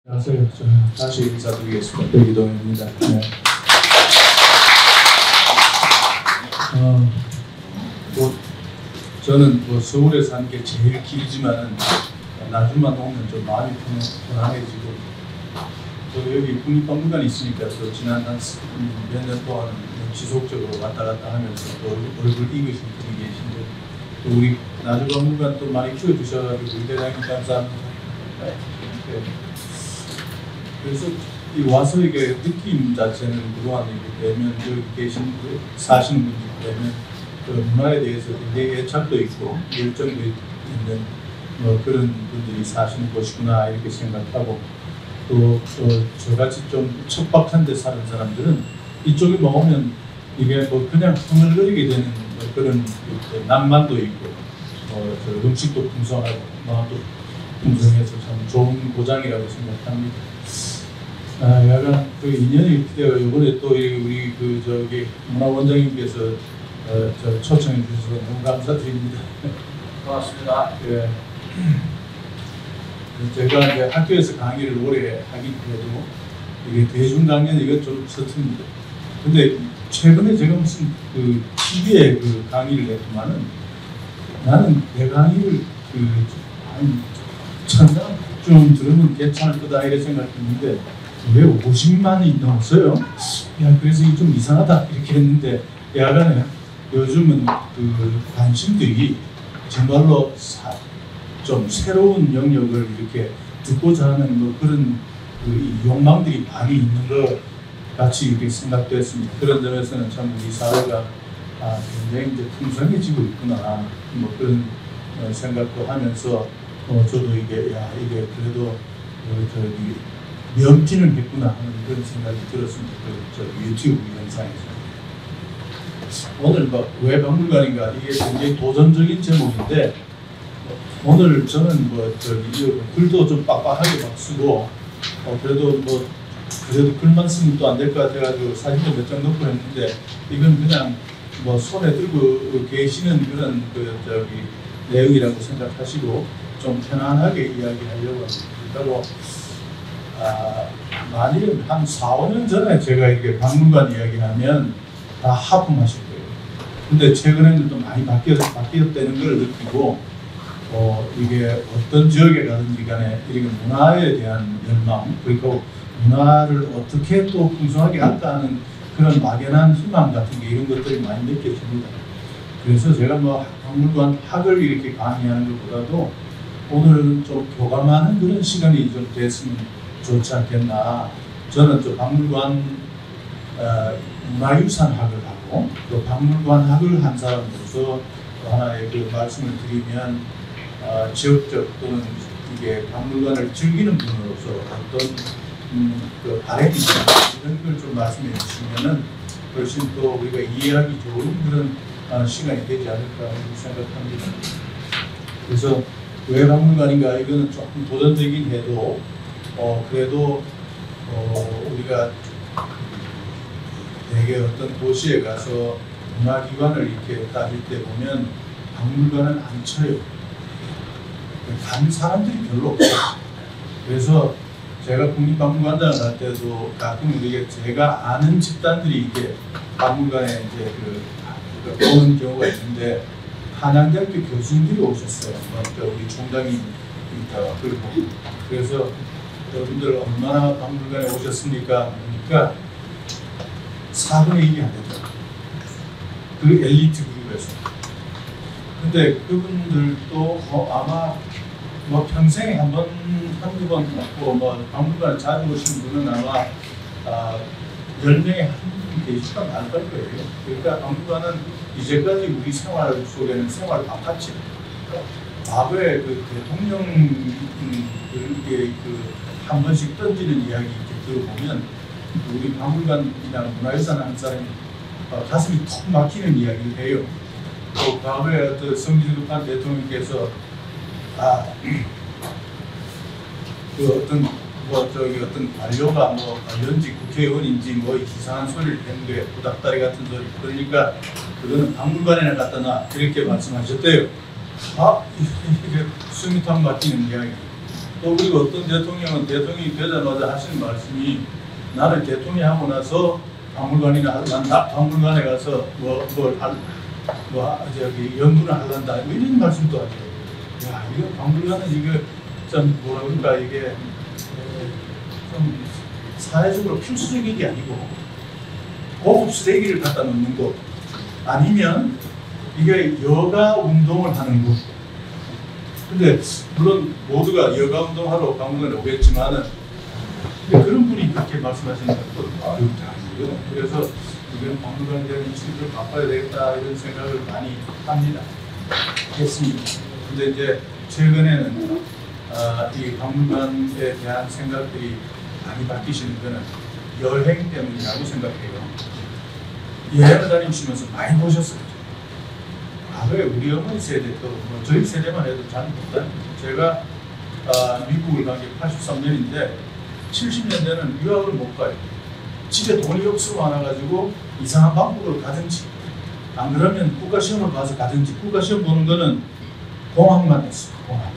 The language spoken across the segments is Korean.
안녕하세요. 저는 다시 인사드리겠습니다. 백이동입니다. 네. 저는 서울에 사는 게 제일 길지만은 나중만 오면 좀 마음이 편안해지고 또 여기 국립박물관이 있으니까 또 지난 한 몇 년 동안 지속적으로 왔다 갔다 하면서 또 얼굴 익으신 분이 계신데 또 우리 나주박물관 또 많이 키워주셔가지고 우리 대장님 감사합니다. 네. 그래서 와서 이게 느낌 자체는 그동안 되면 여기 계신 사시는 분들 되면 그 문화에 대해서 굉장히 애착도 있고 열정도 있는 그런 분들이 사시는 곳이구나 이렇게 생각하고 또 저같이 좀 척박한 데 사는 사람들은 이쪽에 오면 이게 그냥 흥얼거리게 되는 그런 낭만도 있고 음식도 풍성하고 마음도 풍성해서 참 좋은 고장이라고 생각합니다. 약간 그 인연이 기대가 이번에 또 우리 문화원장님께서 초청해 주셔서 너무 감사드립니다. 고맙습니다. 예. 제가 이제 학교에서 강의를 오래 하긴 해도 이게 대중 강연 이건 좀 서툽니다. 근데 최근에 제가 무슨 TV에 강의를 했지만은 나는 내 강의를 한 1000명 들으면 괜찮을 거다 이렇게 생각했는데 왜 50만이 넘었어요? 야, 그래서 이게 좀 이상하다 이렇게 했는데 야간에 요즘은 관심들이 정말로 좀 새로운 영역을 이렇게 듣고자 하는 그런 욕망들이 많이 있는 것 같이 이렇게 생각됐습니다. 그런 점에서는 참 우리 사회가 굉장히 이제 풍성해지고 있구나 그런 생각도 하면서 저도 이게 그래도 면피는 했구나 하는 그런 생각이 들었습니다. 유튜브 영상에서. 오늘 왜 박물관인가 이게 굉장히 도전적인 제목인데 오늘 저는 글도 좀 빡빡하게 막 쓰고 그래도 글만 쓰면 또 안 될 것 같아가지고 사진도 몇 장 넣고 했는데 이건 그냥 손에 들고 계시는 그런 내용이라고 생각하시고 좀 편안하게 이야기하려고 합니다. 그리고 만일에 한 4, 5년 전에 제가 이렇게 박물관 이야기하면 다 하품하실 거예요. 근데 최근에는 좀 많이 바뀌었다는 걸 느끼고 이게 어떤 지역에 가든지 간에 이렇게 문화에 대한 열망 그리고 문화를 어떻게 또 풍성하게 할까 하는 그런 막연한 희망 같은 게 이런 것들이 많이 느껴집니다. 그래서 제가 박물관 학을 이렇게 강의하는 것보다도 오늘은 좀 교감하는 그런 시간이 좀 됐으면 좋지 않겠나. 저는 박물관 문화유산학을 하고 또 박물관학을 한 사람으로서 하나의 말씀을 드리면 지역적 또는 이게 박물관을 즐기는 분으로서 어떤 바램이 이런 걸 좀 말씀해 주시면은 훨씬 또 우리가 이해하기 좋은 그런 시간이 되지 않을까 생각합니다. 그래서 왜 박물관인가 이거는 조금 도전적인 해도 그래도 우리가 되게 어떤 도시에 가서 문화기관을 이렇게 따질 때 보면 박물관은 안 쳐요. 가는 사람들이 별로 없어요. 그래서 제가 국립박물관장을 할 때도 가끔 우리가 제가 아는 집단들이 이게 박물관에 이제 오는 경우가 있는데 한양대학교 교수님들이 오셨어요. 우리 총장이 있다가 그래서 여러분들 얼마나 박물관에 오셨습니까? 그러니까 4분의 1이 안 되죠. 그 엘리트 그룹에서. 근데 그분들도 아마 평생에 한두 번 갔고 박물관에 자주 오신 분은 아마 10명에 한 분 계실까 안 될 거예요. 그러니까 박물관은 이제까지 우리 생활 속에는 생활 바깥이에요. 과거에 대통령들께 한 번씩 던지는 이야기 이렇게 들어보면 우리 박물관이나 문화유산 하는 사람이 가슴이 턱 막히는 이야기를 해요. 또 과거에 성지급한 대통령께서 어떤 관료가 관료인지 국회의원인지 이상한 소리를 했는데 구닥다리 같은 소리 그러니까 그거는 박물관에나 갖다 놔 이렇게 말씀하셨대요. 이게 숨이 턱 막히는 이야기. 또 그리고 어떤 대통령은 대통령이 되자마자 하시는 말씀이 나는 대통령이 하고 나서 박물관이나 박물관에 가서 저기 연구를 하란다 이런 말씀도 하죠. 야 이거 박물관은 이거 좀 뭐라 그럴까 이게 좀 사회적으로 필수적인 게 아니고 고급 쓰레기를 갖다 놓는 곳 아니면 이게 여가 운동을 하는 곳. 근데 물론 모두가 여가 운동하러 박물관에 오겠지만은 그런 분이 그렇게 말씀하시는 것도 아니고요. 그래서 이건 박물관에 대한 인식을 바꿔야 되겠다 이런 생각을 많이 합니다. 했습니다. 근데 이제 최근에는 이 박물관에 대한 생각들이 많이 바뀌시는 거는 여행 때문이라고 생각해요. 여행을 다니시면서 많이 보셨어요. 과거에 우리 어머니 세대도 뭐 저희 세대만 해도 잘 못다니고 제가 미국을 간 게 83년인데 70년대는 유학을 못 가요. 집에 돈이 없어 많아가지고 이상한 방법으로 가든지 안 그러면 국가시험을 봐서 가든지 국가시험 보는 거는 공학만 했어요. 공학.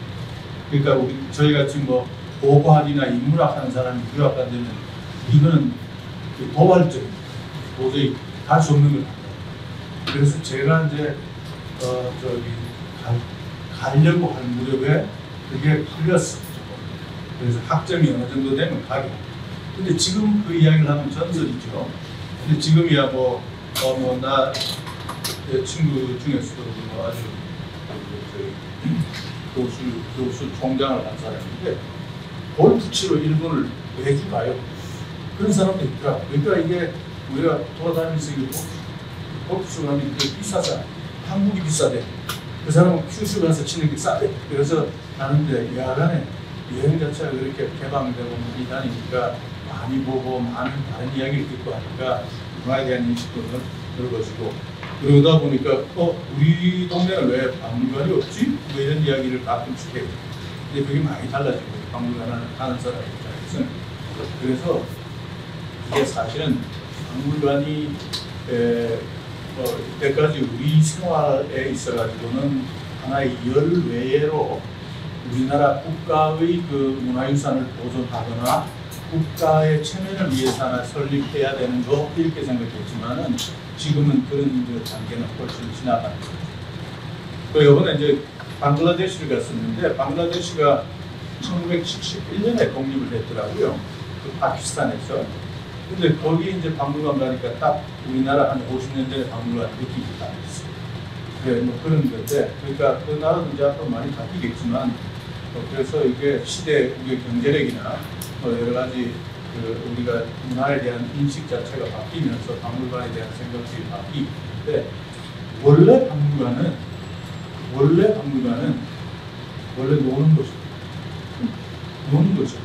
그러니까 저희같이 뭐 보고학이나 인문학 하는 사람이 유학 가면 이거는 도발적인 도저히 갈 수 없는 걸 합니다. 그래서 제가 이제 가려고 할 무렵에 그게 풀렸어. 그래서 학점이 어느 정도 되면 가게. 근데 지금 그 이야기를 하면 전설이죠. 근데 지금이야 나 친구 중에서도 아주 교수 총장을 한 사람인데 골프 치러 일본을 매주 가요. 그런 사람도 있더라. 그러니까 이게 우리가 돌아다니면서 골프 치러 가면 비싸잖아. 한국이 비싸대. 그 사람은 큐슈 가서 치는 게 싸대. 그래서 가는데 야간에 여행 자체가 그렇게 개방되고 많이 다니니까 많이 보고 많은 다른 이야기를 듣고 하니까 문화에 대한 인식도 넓어지고 그러다 보니까 우리 동네는 왜 박물관이 없지? 뭐 이런 이야기를 가끔씩 해요. 근데 그게 많이 달라지고 박물관을 하는 사람 입장에서는 그래서 이게 사실은 박물관이 이때까지 우리 생활에 있어가지고는 하나의 열외로 우리나라 국가의 그 문화유산을 보존하거나 국가의 체면을 위해서 하나 설립해야 되는 거 이렇게 생각했지만은 지금은 그런 단계는 훨씬 지나간 거죠. 이번에 이제 방글라데시를 갔었는데 방글라데시가 1971년에 독립을 했더라고요. 그 파키스탄에서. 근데 거기 이제 박물관 가니까 딱 우리나라 한 50년 전에 박물관 느낌이 딱 있어요. 네, 뭐 그런 건데, 그러니까 그 나라는 이제 앞으로 많이 바뀌겠지만, 그래서 이게 시대 우리 경제력이나 여러 가지 우리가 문화에 대한 인식 자체가 바뀌면서 박물관에 대한 생각들이 바뀌는데, 원래 박물관은 노는 곳이에요. 노는 거죠.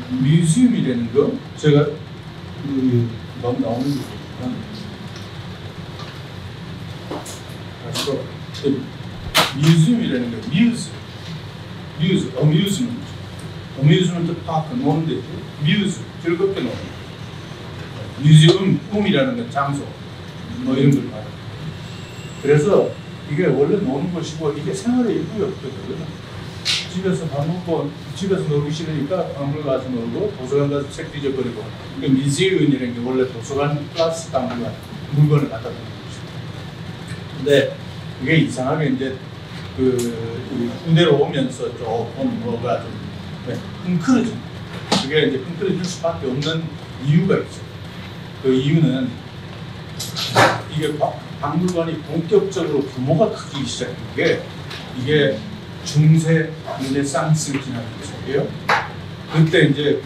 뮤지엄이라는 거, 제가 너무 나오는 게 그래서 뮤지엄이라는 거, 어뮤즈먼트 파크 노는 데죠. 뮤즈 즐겁게 노는 거. 뮤지엄 꿈이라는 건 장소 뭐 이런 걸 말해요. 그래서 이게 원래 노는 것이고 이게 생활의 일부였거든요. 집에서 밥 먹고 집에서 놀기 싫으니까 박물관 가서 놀고 도서관 가서 책 뒤져버리고 그러니까 뮤지엄이라는 게 원래 도서관 플러스 박물관 물건을 갖다 놓는 것이죠. 근데 이게 이상하게 이제 군대로 오면서 조금 뭐가 좀 흥크러져. 그게 이제 흥크러질 수밖에 없는 이유가 있어요. 그 이유는 이게 박물관이 본격적으로 규모가 크기 시작한 게 이게 중세 르네상스를 지나는 거예요. 그때 이제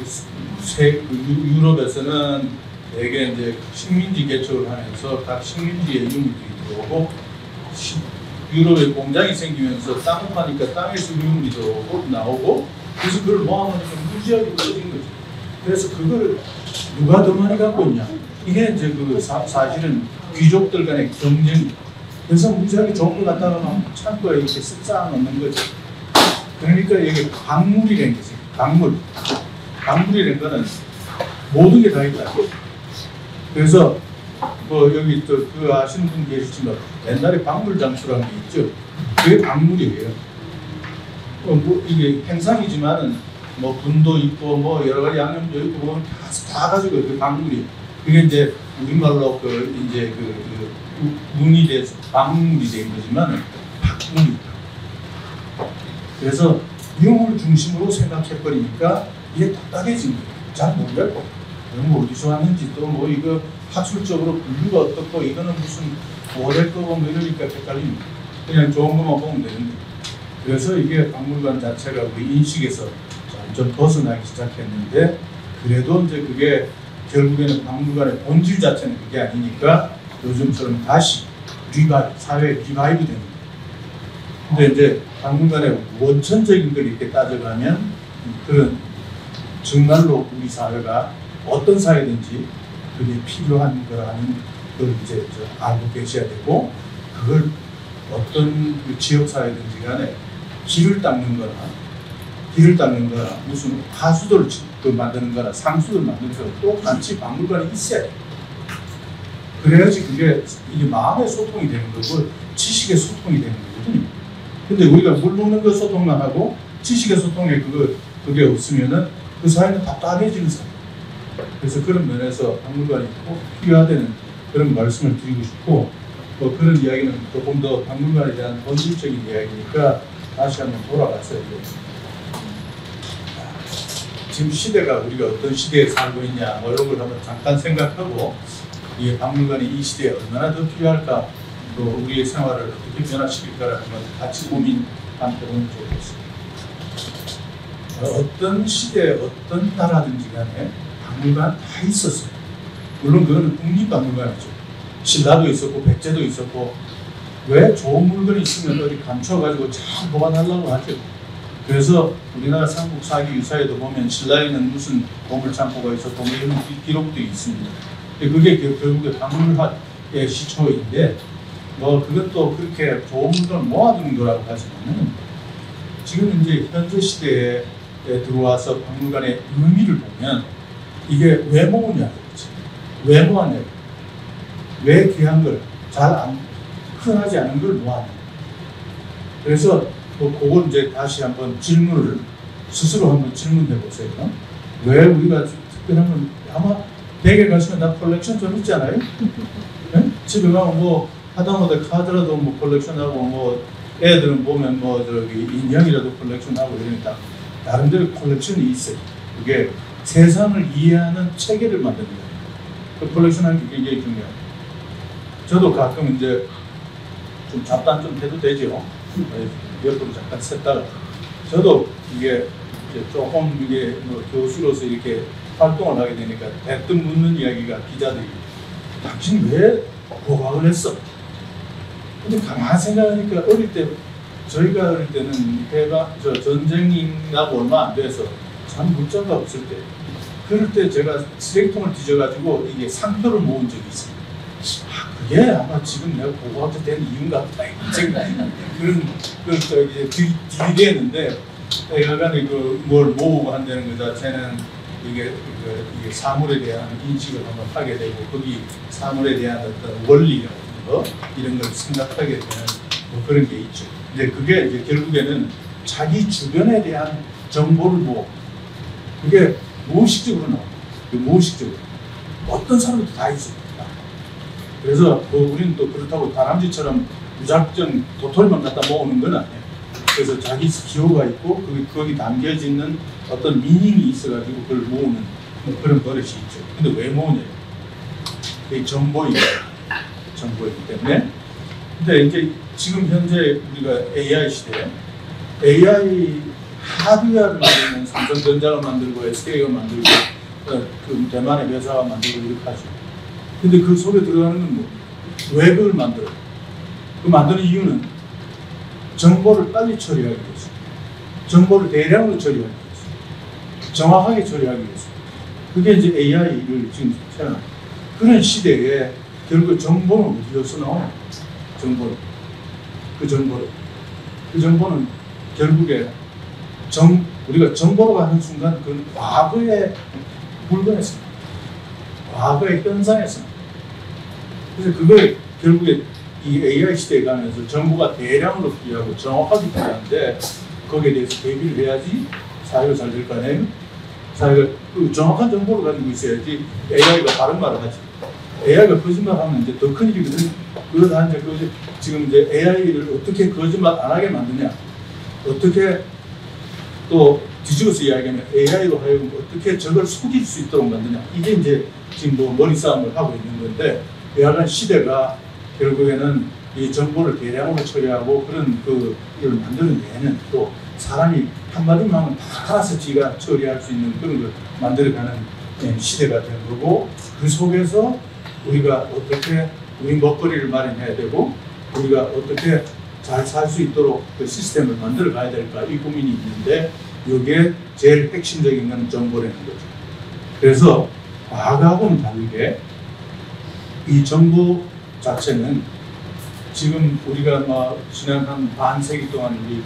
유럽에서는 대개 이제 식민지 개척을 하면서 각 식민지의 유물들이 들어오고 유럽에 공장이 생기면서 땅을 파니까 땅에서 유물이 들어오고 나오고 그래서 그걸 모아놓으니까 무지하게 떨어진 거죠. 그래서 그걸 누가 더 많이 갖고 있냐? 이게 이제 사실은 귀족들 간의 경쟁이. 그래서 무지하게 좋은 걸 갖다가 막 창고에 이렇게 쓱 쌓아놓는 거죠. 그러니까 이게 박물이라는 게 있어요. 박물이라는 거는 모든 게 다 있다. 그래서 여기 그 아시는 분 계시지만 옛날에 박물장수라는 게 있죠. 그게 박물이에요. 이게 행상이지만은 뭐 분도 있고 뭐 여러 가지 양념도 있고 뭐 다 가지고 그 박물이 그게 이제 우리말로 문이 돼서 박물이 된 거지만 박물이. 그래서 유물 중심으로 생각해 버리니까 이게 답답해진 거예요. 잘 모르겠고 뭐 어디서 왔는지 또 뭐 이거 학술적으로 분류가 어떻고 이거는 무슨 뭐될 거고 뭐 이러니까 헷갈립니다. 그냥 좋은 것만 보면 되는데. 그래서 이게 박물관 자체가 우리 인식에서 점점 벗어나기 시작했는데 그래도 이제 그게 결국에는 박물관의 본질 자체는 그게 아니니까 요즘처럼 다시 사회 리바이브 되는 거예요. 근데 이제 박물관의 원천적인 걸 이렇게 따져가면 그런 정말로 우리 사회가 어떤 사회든지 그게 필요한 거라는 걸 이제 알고 계셔야 되고 그걸 어떤 그 지역 사회든지 간에 길을 닦는 거나 무슨 하수도를 만드는 거나 상수도를 만드는 거나 똑같이 박물관에 있어야 돼요. 그래야지 그게 이게 마음의 소통이 되는 거고 지식의 소통이 되는 거거든요. 근데 우리가 물 먹는 거 소통만 하고 지식의 소통에 그게 없으면은 그 사회는 답답해지는 사회. 그래서 그런 면에서 박물관이 꼭 필요하다는 그런 말씀을 드리고 싶고 뭐 그런 이야기는 조금 더 박물관에 대한 본질적인 이야기니까 다시 한번 돌아가서 이제 지금 시대가 우리가 어떤 시대에 살고 있냐 뭐 이런 걸 한번 잠깐 생각하고 이 박물관이 이 시대에 얼마나 더 필요할까 또 우리의 생활을 어떻게 변화시킬까를 한번 같이 고민하면 좋겠습니다. 어떤 시대에 어떤 나라든지 간에 박물관 다 있었어요. 물론 그거는 국립박물관이죠. 신라도 있었고 백제도 있었고 왜 좋은 물건이 있으면 어디 감춰가지고 잘 보관하려고 하죠. 그래서 우리나라 삼국사기 유사에도 보면 신라에는 무슨 보물창고가 있었고 뭐 이런 기록도 있습니다. 그게 결국에 박물관의 시초인데 뭐 그것도 그렇게 좋은 물건을 모아두는 거라고 하지만은 지금 이제 현재 시대에 들어와서 박물관의 의미를 보면 이게 왜 모으냐고 그렇지. 왜 모았냐고. 왜 귀한 걸 흔하지 않은 걸 모았냐. 그래서 그걸 이제 다시 한번 스스로 한번 질문해 보세요. 왜 우리가 특별한 건 아마 댁에 가시면 다 컬렉션 좀 있잖아요. 네? 집에 가면 뭐 하다못해 카드라도 뭐 컬렉션하고 뭐 애들은 보면 뭐 저기 인형이라도 컬렉션하고 이러니까 나름대로 컬렉션이 있어요. 그게 세상을 이해하는 체계를 만드는 거예요. 그 컬렉션하는 게 굉장히 중요해요. 저도 가끔 이제 좀 잡담 좀 해도 되죠. 옆으로 잠깐 샜다가 저도 이게 이제 조금 이게 뭐 교수로서 이렇게 활동을 하게 되니까 대뜸 묻는 이야기가 기자들이 당신 왜 고각을 했어? 근데 가만히 생각하니까 어릴 때 저희가 어릴 때는 전쟁이라고 얼마 안 돼서 참 물자가 없을 때 그럴 때 제가 쓰레기통을 뒤져가지고 이게 상표를 모은 적이 있어요. 그게 아마 지금 내가 고고학자 된 이유인가 보다. 딜이했는데 여간에 뭘 모으고 한다는 거 자체는 이게 사물에 대한 인식을 한번 하게 되고 거기 사물에 대한 어떤 원리 같은 거 이런 걸 생각하게 되는 뭐 그런 게 있죠. 근데 그게 이제 결국에는 자기 주변에 대한 정보를 그게 무의식적으로 나옵니다. 무의식적으로 어떤 사람도 다 있습니다. 그래서 우리는 또 그렇다고 다람쥐처럼 무작정 도토리만 갖다 모으는 건 아니에요. 그래서 자기 기호가 있고 거기 담겨져 있는 어떤 미닝이 있어가지고 그걸 모으는 그런 버릇이 있죠. 근데 왜 모으냐요? 그게 정보이기 때문에. 근데 이제 지금 현재 우리가 AI 시대에 AI 하드웨어를 만들면 삼성전자가 만들고 SK가 만들고 그 대만의 회사가 만들고 이렇게 하죠. 근데 그 속에 들어가는 건 왜 그걸 만들어요? 그 만드는 이유는 정보를 빨리 처리하기 위해서, 정보를 대량으로 처리하기 위해서, 정확하게 처리하기 위해서. 그게 이제 AI를 지금 태어난 그런 시대에 결국 정보는 어디서 나오냐? 그 정보는 결국에 우리가 정보로 가는 순간 그건 과거의 물건이었습니다. 과거의 현상이었습니다. 그래서 그걸 결국에 이 AI 시대에 가면서 정보가 대량으로 필요하고 정확하게 필요한데 거기에 대해서 대비를 해야지 사회가 잘 될 거 아니에요? 사회가 정확한 정보를 가지고 있어야지 AI가 바른 말을 하지. AI가 거짓말하면 이제 더 큰 일이거든요. 그러다 이제 지금 이제 AI를 어떻게 거짓말 안 하게 만드냐, 어떻게 또 뒤집어서 이야기하면 AI로 하여금 어떻게 적을 속일 수 있도록 만드냐, 이게 이제 지금 뭐 머리싸움을 하고 있는 건데, 여하간 시대가 결국에는 이 정보를 대량으로 처리하고 그런 이걸 만들어내는, 또 사람이 한마디만 하면 다 알아서 지가 처리할 수 있는 그런 걸 만들어가는 시대가 된 거고, 그 속에서 우리가 어떻게 우리 먹거리를 마련해야 되고 우리가 어떻게 잘 살 수 있도록 그 시스템을 만들어 가야 될까, 이 고민이 있는데, 이게 제일 핵심적인 건 정보라는 거죠. 그래서 과거하고는 다르게 이 정보 자체는 지금 우리가 지난 한 반세기 동안 우리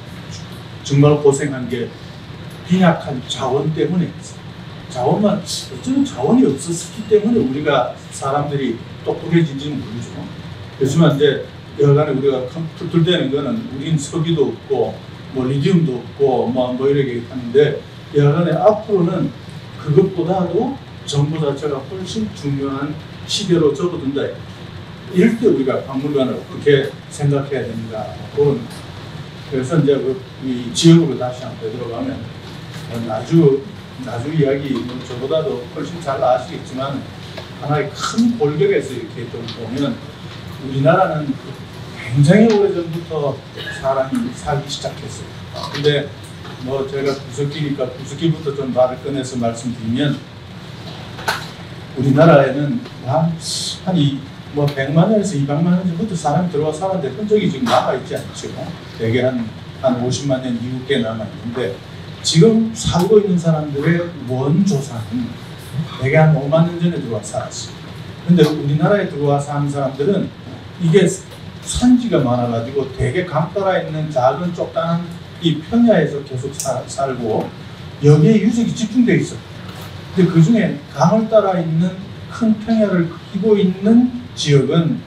정말 고생한 게 빈약한 자원 때문에, 자원만, 어쩌면 자원이 없었기 때문에 우리가 사람들이 똑똑해진지는 모르죠. 그렇지만 이제 여간에 우리가 툴툴대는 거는 우린 석유도 없고 뭐 리튬도 없고 뭐 이렇게 하는데, 여간에 앞으로는 그것보다도 정보 자체가 훨씬 중요한 시대로 접어든다. 이럴 때 우리가 박물관을 어떻게 생각해야 됩니다. 그래서 이제 이 지역으로 다시 한번 되돌아가면, 나주 이야기 저보다도 훨씬 잘 아시겠지만, 하나의 큰 골격에서 이렇게 좀 보면 우리나라는 굉장히 오래전부터 사람이 살기 시작했어요. 근데 뭐 제가 구석기니까 구석기부터 좀 말을 꺼내서 말씀드리면, 우리나라에는 한 100만 년에서 200만 년 전부터 사람이 들어와 살았는데 흔적이 지금 남아있지 않죠. 대개 한 50만 년 이후께 남아있는데, 지금 살고 있는 사람들의 원조상은 대개 한 5만 년 전에 들어와 살았어요. 근데 우리나라에 들어와 사는 사람들은 이게 산지가 많아가지고 대개 강 따라 있는 작은 쪽단한 이 평야에서 계속 살고 여기에 유적이 집중되어 있어요. 근데 그 중에 강을 따라 있는 큰 평야를 끼고 있는 지역은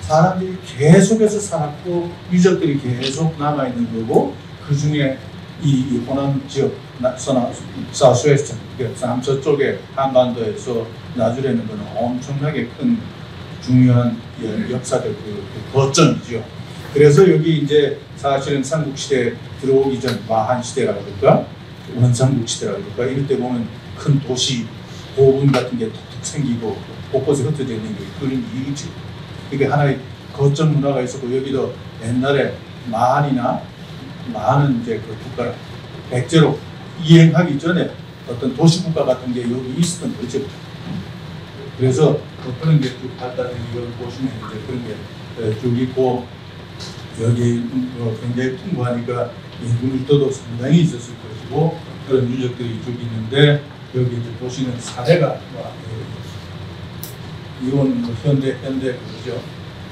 사람들이 계속해서 살았고 유적들이 계속 남아있는 거고, 그 중에 이 호남 지역, 사우스웨스트, 저쪽에 한반도에서 나주라는 것은 엄청나게 큰 중요한 역사적 거점이죠. 그래서 여기 이제 사실은 삼국시대 들어오기 전 마한시대라고 그럴까, 원삼국시대라고 그럴까, 이럴 때 보면 큰 도시, 고분 같은 게 툭툭 생기고 곳곳에 흩어져 있는 게 그런 이유죠. 이게 하나의 거점 문화가 있었고, 여기도 옛날에 마한은 이제 그 국가를 백제로 이행하기 전에 어떤 도시국가 같은 게 여기 있었던 거죠. 그래서 그런 게 쭉 발달된 이걸 보시면 이제 그런 게 쭉 있고, 여기 굉장히 풍부하니까 인구 밀도도 상당히 있었을 것이고, 그런 유적들이 쭉 있는데, 여기 이제 보시는 사대가 이건 현대 그거죠.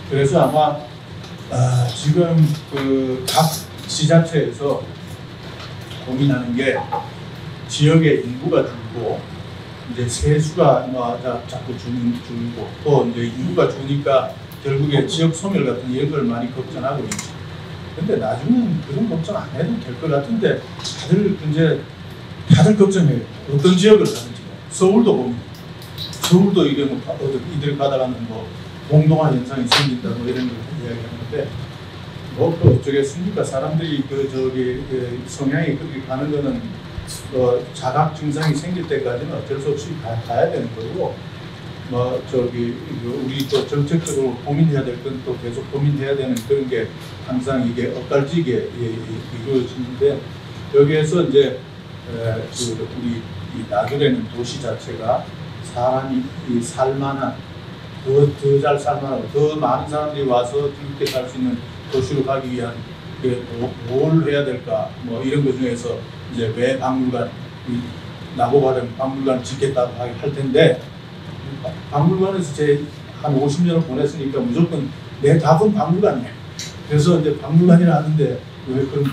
그래서 아마 지금 각 지자체에서 고민하는 게, 지역의 인구가 줄고 이제 세수가 자꾸 줄고, 또 이제 인구가 줄으니까 결국에 지역 소멸 같은 이런 걸 많이 걱정하고 있죠. 근데 나중에는 그런 걱정 안 해도 될 것 같은데, 다들 걱정해요. 어떤 지역을 가는지. 서울도 보면, 서울도 이게 이들 가다가는 공동화 현상이 생긴다 이런 걸 이야기하는데, 또 어쩌겠습니까? 사람들이 성향이 그렇게 가는 거는 자각 증상이 생길 때까지는 어쩔 수 없이 가야 되는 거고, 우리 또 정책적으로 고민해야 될 건 또 계속 고민해야 되는 그런 게 항상 이게 엇갈지게 이루어지는데, 여기에서 이제 우리 이 나주라는 도시 자체가 사람이 살만한, 더 잘 살만하고 더 많은 사람들이 와서 즐겁게 살 수 있는 도시로 가기 위한 뭘 해야 될까, 이런 것 중에서 이제 왜 박물관, 나보고 하면 박물관 짓겠다고 할 텐데, 박물관에서 제 한 50년을 보냈으니까 무조건 내 답은 박물관이에요. 그래서 이제 박물관이라 하는데, 왜 그런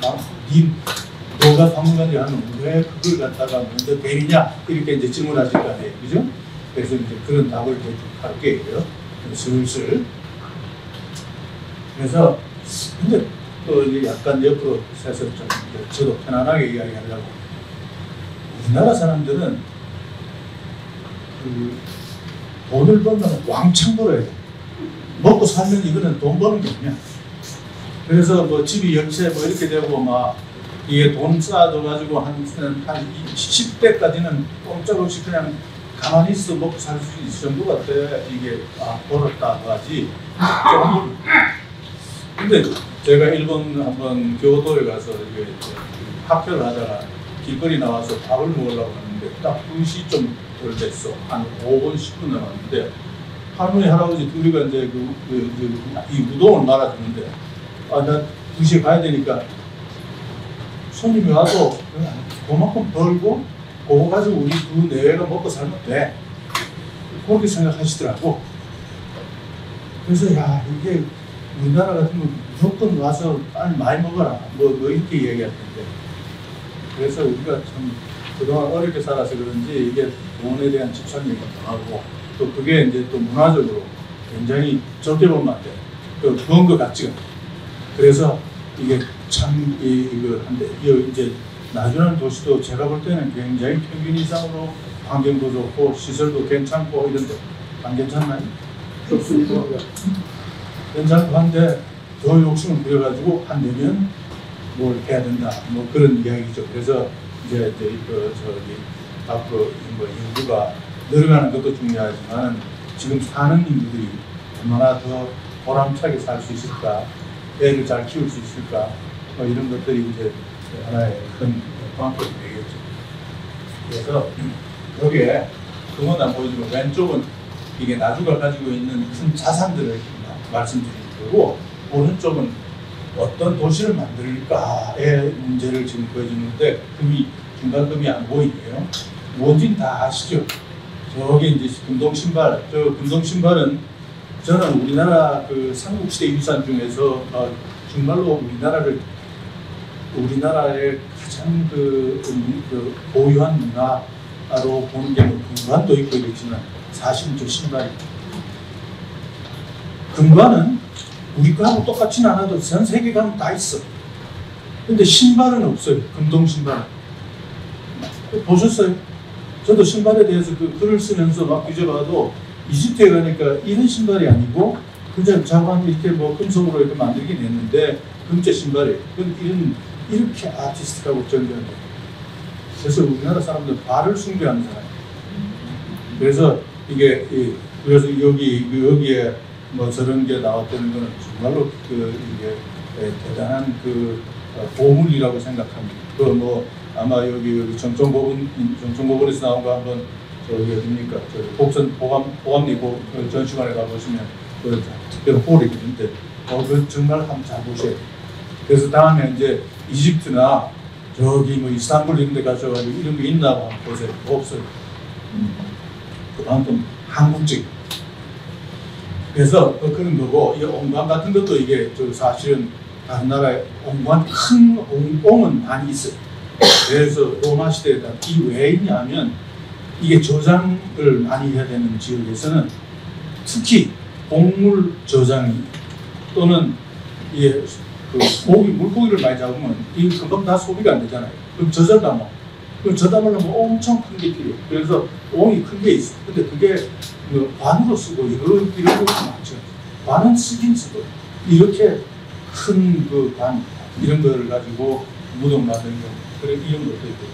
너가 박물관이라 하면 왜 그걸 갖다가 먼저 때리냐, 이렇게 이제 질문하실 거 아니에요, 그죠? 그래서 이제 그런 답을 할게요, 슬슬. 그래서 근데 또 이제 약간 옆으로 서서 좀 저도 편안하게 이야기하려고, 우리나라 사람들은 그 돈을 벌면 왕창 벌어야 돼. 먹고 살면 이거는 돈 버는 게 아니야. 그래서 뭐 집이 연체 뭐 이렇게 되고 막 이게 돈 쌓아둬가지고 한 10대까지는 꼼짝없이 그냥 가만히 있어 먹고 살 수 있을 정도 같아. 이게 벌었다고 하지. 근데 제가 일본 한번 교도에 가서 이게 학교를 하다가 길거리 나와서 밥을 먹으려고 하는데 딱 2시 좀 덜 됐어. 한 5분, 10분 남았는데 할머니, 할아버지 둘이가 이제 이 우동을 말아주는데 나 2시에 가야 되니까 손님이 와도 그만큼 벌고 그거 가지고 우리 두 내외가 먹고 살면 돼. 그렇게 생각하시더라고. 그래서 야, 이게 우리나라 같으면 무조건 와서 빨리 많이 먹어라. 뭐 이렇게 얘기할 텐데. 그래서 우리가 참 그동안 어렵게 살아서 그런지 이게 돈에 대한 집착력이 강하고 또 그게 이제 또 문화적으로 굉장히 적게 보면 안 돼. 그런 것 같지가 않아. 그래서 이게 참 이거 한데 이제 나주라는 도시도 제가 볼 때는 굉장히 평균 이상으로 환경도 좋고 시설도 괜찮고 이런데 안 괜찮나요? 좋습니다. 괜찮고 한데 더 욕심을 부려가지고 안 되면 뭘 해야 된다. 뭐 그런 이야기죠. 그래서 이제 앞으로 뭐 인구가 늘어가는 것도 중요하지만 지금 사는 인구들이 얼마나 더 보람차게 살 수 있을까, 애를 잘 키울 수 있을까, 뭐 이런 것들이 이제 하나의 큰 관건이 되겠죠. 그래서 여기에 그건 안 보여주고 왼쪽은 이게 나주가 가지고 있는 큰 자산들을 말씀드리는 거고 오른쪽은 어떤 도시를 만들까의 문제를 지금 보여주는데 금이 중간금이 안 보이네요. 뭔지는 다 아시죠? 저기 이제 금동신발, 저 금동신발은 저는 우리나라 그 삼국시대 유산 중에서 정말로 우리나라의 가장 그 고유한 문화로 보는 게 뭐 금관도 있고 이렇지만 사실은 저 신발입니다. 금관은 우리 거하고 똑같지는 않아도 전 세계 가면 다 있어. 근데 신발은 없어요. 금동 신발은. 보셨어요? 저도 신발에 대해서 그 글을 쓰면서 막 뒤져봐도 이집트에 가니까 이런 신발이 아니고 그냥 자관 이렇게 뭐 금속으로 이렇게 만들긴 했는데 금제 신발이에요. 이렇게 아티스트하고 전개한 거예요. 그래서 우리나라 사람들 발을 숭배하는 사람이에요. 그래서 그래서 여기에 뭐 저런 게 나왔다는 거는 정말로 이게 대단한 보물이라고 생각합니다. 뭐 아마 여기 정청고분에서 나온 거 한번 저기 어딥니까? 복선 보감리 전시관에 가보시면 특별한 홀이 있는데 그 정말 한번 잘 보셔야 돼요. 그래서 다음에 이제 이집트나 저기 뭐 이스탄불 이런 데 가셔가지고 이런 게 있나 한번 보세요. 없어요. 그만큼 한국적. 그래서 그런 거고 이 옹관 같은 것도 이게 사실은 다른 나라에 옹관 큰 옹은 많이 있어요. 그래서 로마 시대에 이 왜 있냐면 이게 저장을 많이 해야 되는 지역에서는 특히 곡물 저장이 또는 이게 물고기를 많이 잡으면 이 금방 다 소비가 안 되잖아요. 그럼 저장하면 그럼 저장하려면 엄청 큰 게 필요해요. 그래서 옹이 큰 게 있어. 근데 그게 관으로 쓰고 이런 것도 많죠. 관은 쓰긴 쓰고 이렇게 큰 그 관 이런 거를 가지고 무덤 만드는 거 그래 이런 것도 있고.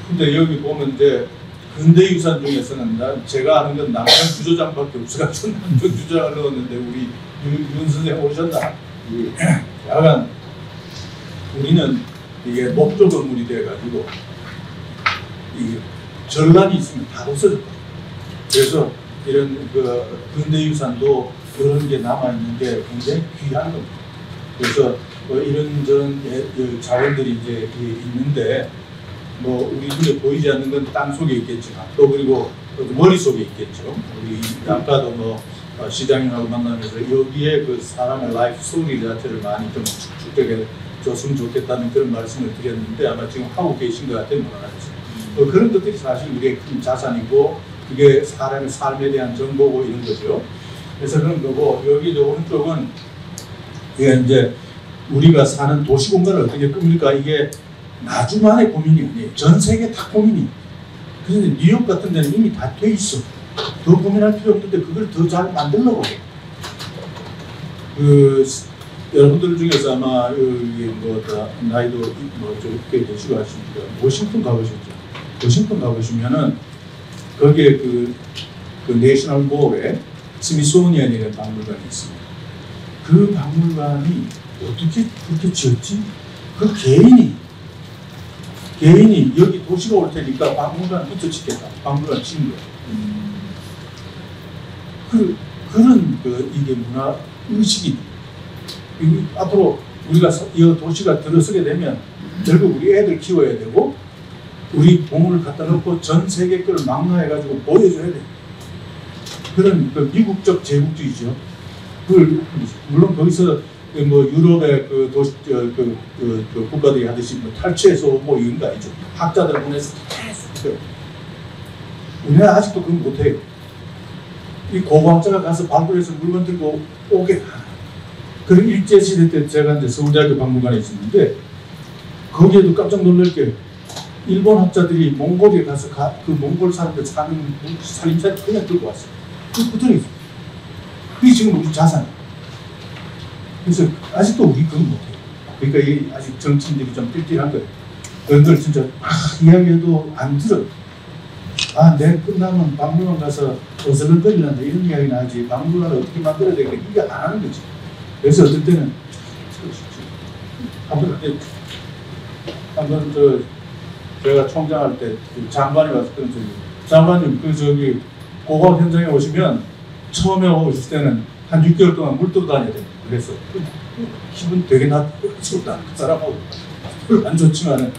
근데 여기 보면 이제 근대유산 중에서는 제가 아는 건 남편 주조장밖에 없어가지고 남편 주조장을 넣었는데 우리 윤 선생 오셨나? 약간 우리는 이게 목조 건물이 돼가지고 이게 전란이 있으면 다 없어졌거든요. 그래서 이런 근대유산도 그런 게 남아있는 게 굉장히 귀한 겁니다. 그래서 이런저런 자원들이 이제 있는데 뭐 우리 눈에 보이지 않는 건 땅 속에 있겠지만 또 그리고 머릿속에 있겠죠. 우리 아까도 뭐 시장님하고 만나면서 여기에 그 사람의 라이프 스토리 자체를 많이 좀 축적해 줬으면 좋겠다는 그런 말씀을 드렸는데 아마 지금 하고 계신 것 같아요. 그런 것들이 사실 우리의 큰 자산이고 그게 사람의 삶에 대한 정보고 이런 거죠. 그래서 그런 거고 여기 오른쪽은 이게 이제 우리가 사는 도시 공간을 어떻게 꾸밀까 이게 나주만의 고민이 아니에요. 전 세계 다 고민이. 그런데 뉴욕 같은 데는 이미 다 돼 있어. 더 고민할 필요 없는데 그걸 더 잘 만들려고 해. 여러분들 중에서 아마 나이도 좀 꽤 되시고 하시니까 워싱턴 가보셨죠? 워싱턴 가보시면은 거기에 그 내셔널 몰에 스미소니언이라는 박물관이 있습니다. 그 박물관이 어떻게 그렇게 지었지? 그 개인이 여기 도시가 올 테니까 박물관부터 짓겠다. 박물관 짓는 거예요. 그런 이게 문화 의식이 앞으로 우리가 이 도시가 들어서게 되면 결국 우리 애들 키워야 되고 우리 보물을 갖다 놓고 전 세계 걸 망라해가지고 보여줘야 돼. 그런 미국적 제국주의죠. 물론 거기서 유럽의 도시 국가들이 하듯이 탈취해서 이런 거 아니죠. 학자들 보내서 계속. 우리는 아직도 그건 못해요. 이 고고학자가 가서 발굴해서 물건 들고 오게. 그런 일제시대 때 제가 이제 서울대학교 박물관에 있었는데 거기에도 깜짝 놀랄 게 일본 학자들이 몽골에 가서 그 몽골 사람들 사는 살림살 그냥 들고 왔어요. 그들이 있어요. 그게 지금 우리 자산이에요. 그래서 아직도 우리 그건 못해요. 그러니까 이 아직 정치인들이 좀 띨띨한 거예요. 그걸 진짜 이야기해도 안 들어요. 내일 끝나면 박물관 가서 어슬렁거리란다 이런 이야기는 하지 박물관을 어떻게 만들어야 되겠다 이게 안 하는 거지. 그래서 어떨 때는 한번 제가 총장할 때 장관이 왔었던 장관님 고고학 현장에 오시면 처음에 오실 때는 한 6개월 동안 물 뜨고 다녀야 돼요. 그래서 기분 되게 나쁘다. 그 사람하고 별로 안 좋지만은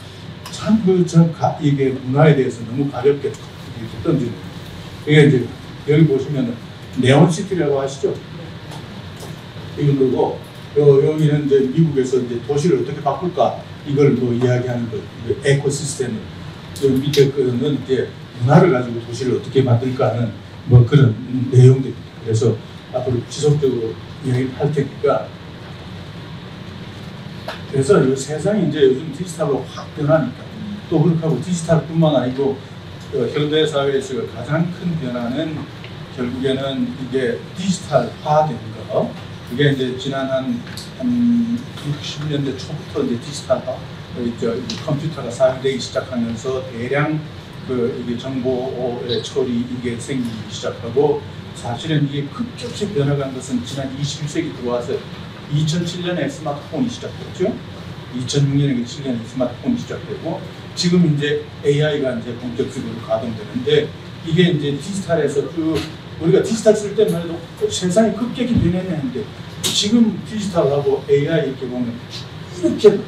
참 이게 문화에 대해서 너무 가볍게 이렇게 던지는 거예요. 이게 이제 여기 보시면은 네온시티라고 아시죠? 이거 그리고 여기는 이제 미국에서 이제 도시를 어떻게 바꿀까 이걸 이야기하는 거, 에코시스템을. 여기 밑에 거는 이제 문화를 가지고 도시를 어떻게 만들까 하는 그런 내용들입니다. 그래서 앞으로 지속적으로 이야기를 할 테니까. 그래서 이 세상이 이제 요즘 디지털로 확 변하니까 또 그렇게 하고 디지털뿐만 아니고 현대 사회에서 가장 큰 변화는 결국에는 이게 디지털화되는 거. 이게 이제 지난 한 60년대 초부터 이제 디지털화, 컴퓨터가 사용되기 시작하면서 대량 이게 정보의 처리 이게 생기기 시작하고 사실은 이게 급격히 변화간 것은 지난 21세기 들어와서 2007년에 스마트폰이 시작됐죠. 2006년에 7년에 스마트폰이 시작되고 지금 이제 AI가 이제 본격적으로 가동되는데 이게 이제 디지털에서 우리가 디지털 쓸 때만 해도 세상이 급격히 변했는데 지금 디지털하고 AI 이렇게 보면 이렇게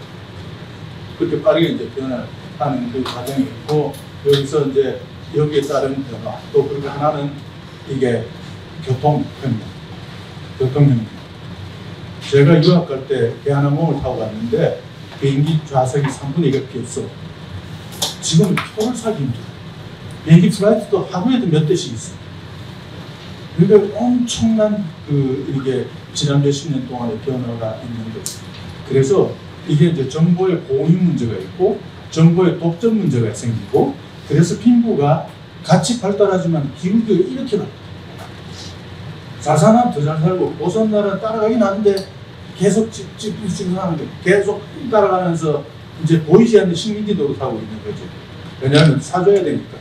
그렇게 빠르게 이제 변화하는 그 과정이 있고 여기서 이제 여기에 따른 변화 또 그리고 하나는 이게 교통혁명. 제가 유학 갈 때 대한항공을 타고 갔는데 비행기 좌석이 3분의 1가 비었어. 지금은 표를 사기 힘들어. 비행기 플라이트도 하루에도 몇 대씩 있어. 그러니까 엄청난 이게 지난 몇십 년 동안의 변화가 있는 거죠. 그래서 이게 이제 정보의 공유 문제가 있고 정보의 독점 문제가 생기고 그래서 빈부가 같이 발달하지만 기울기가 이렇게 나. 잘 사람 더 잘 살고 보선 나라는 따라가긴 하는데 계속 하는 게 계속 따라가면서 이제 보이지 않는 식민지 노릇하고 있는 거죠. 왜냐하면 사줘야 되니까.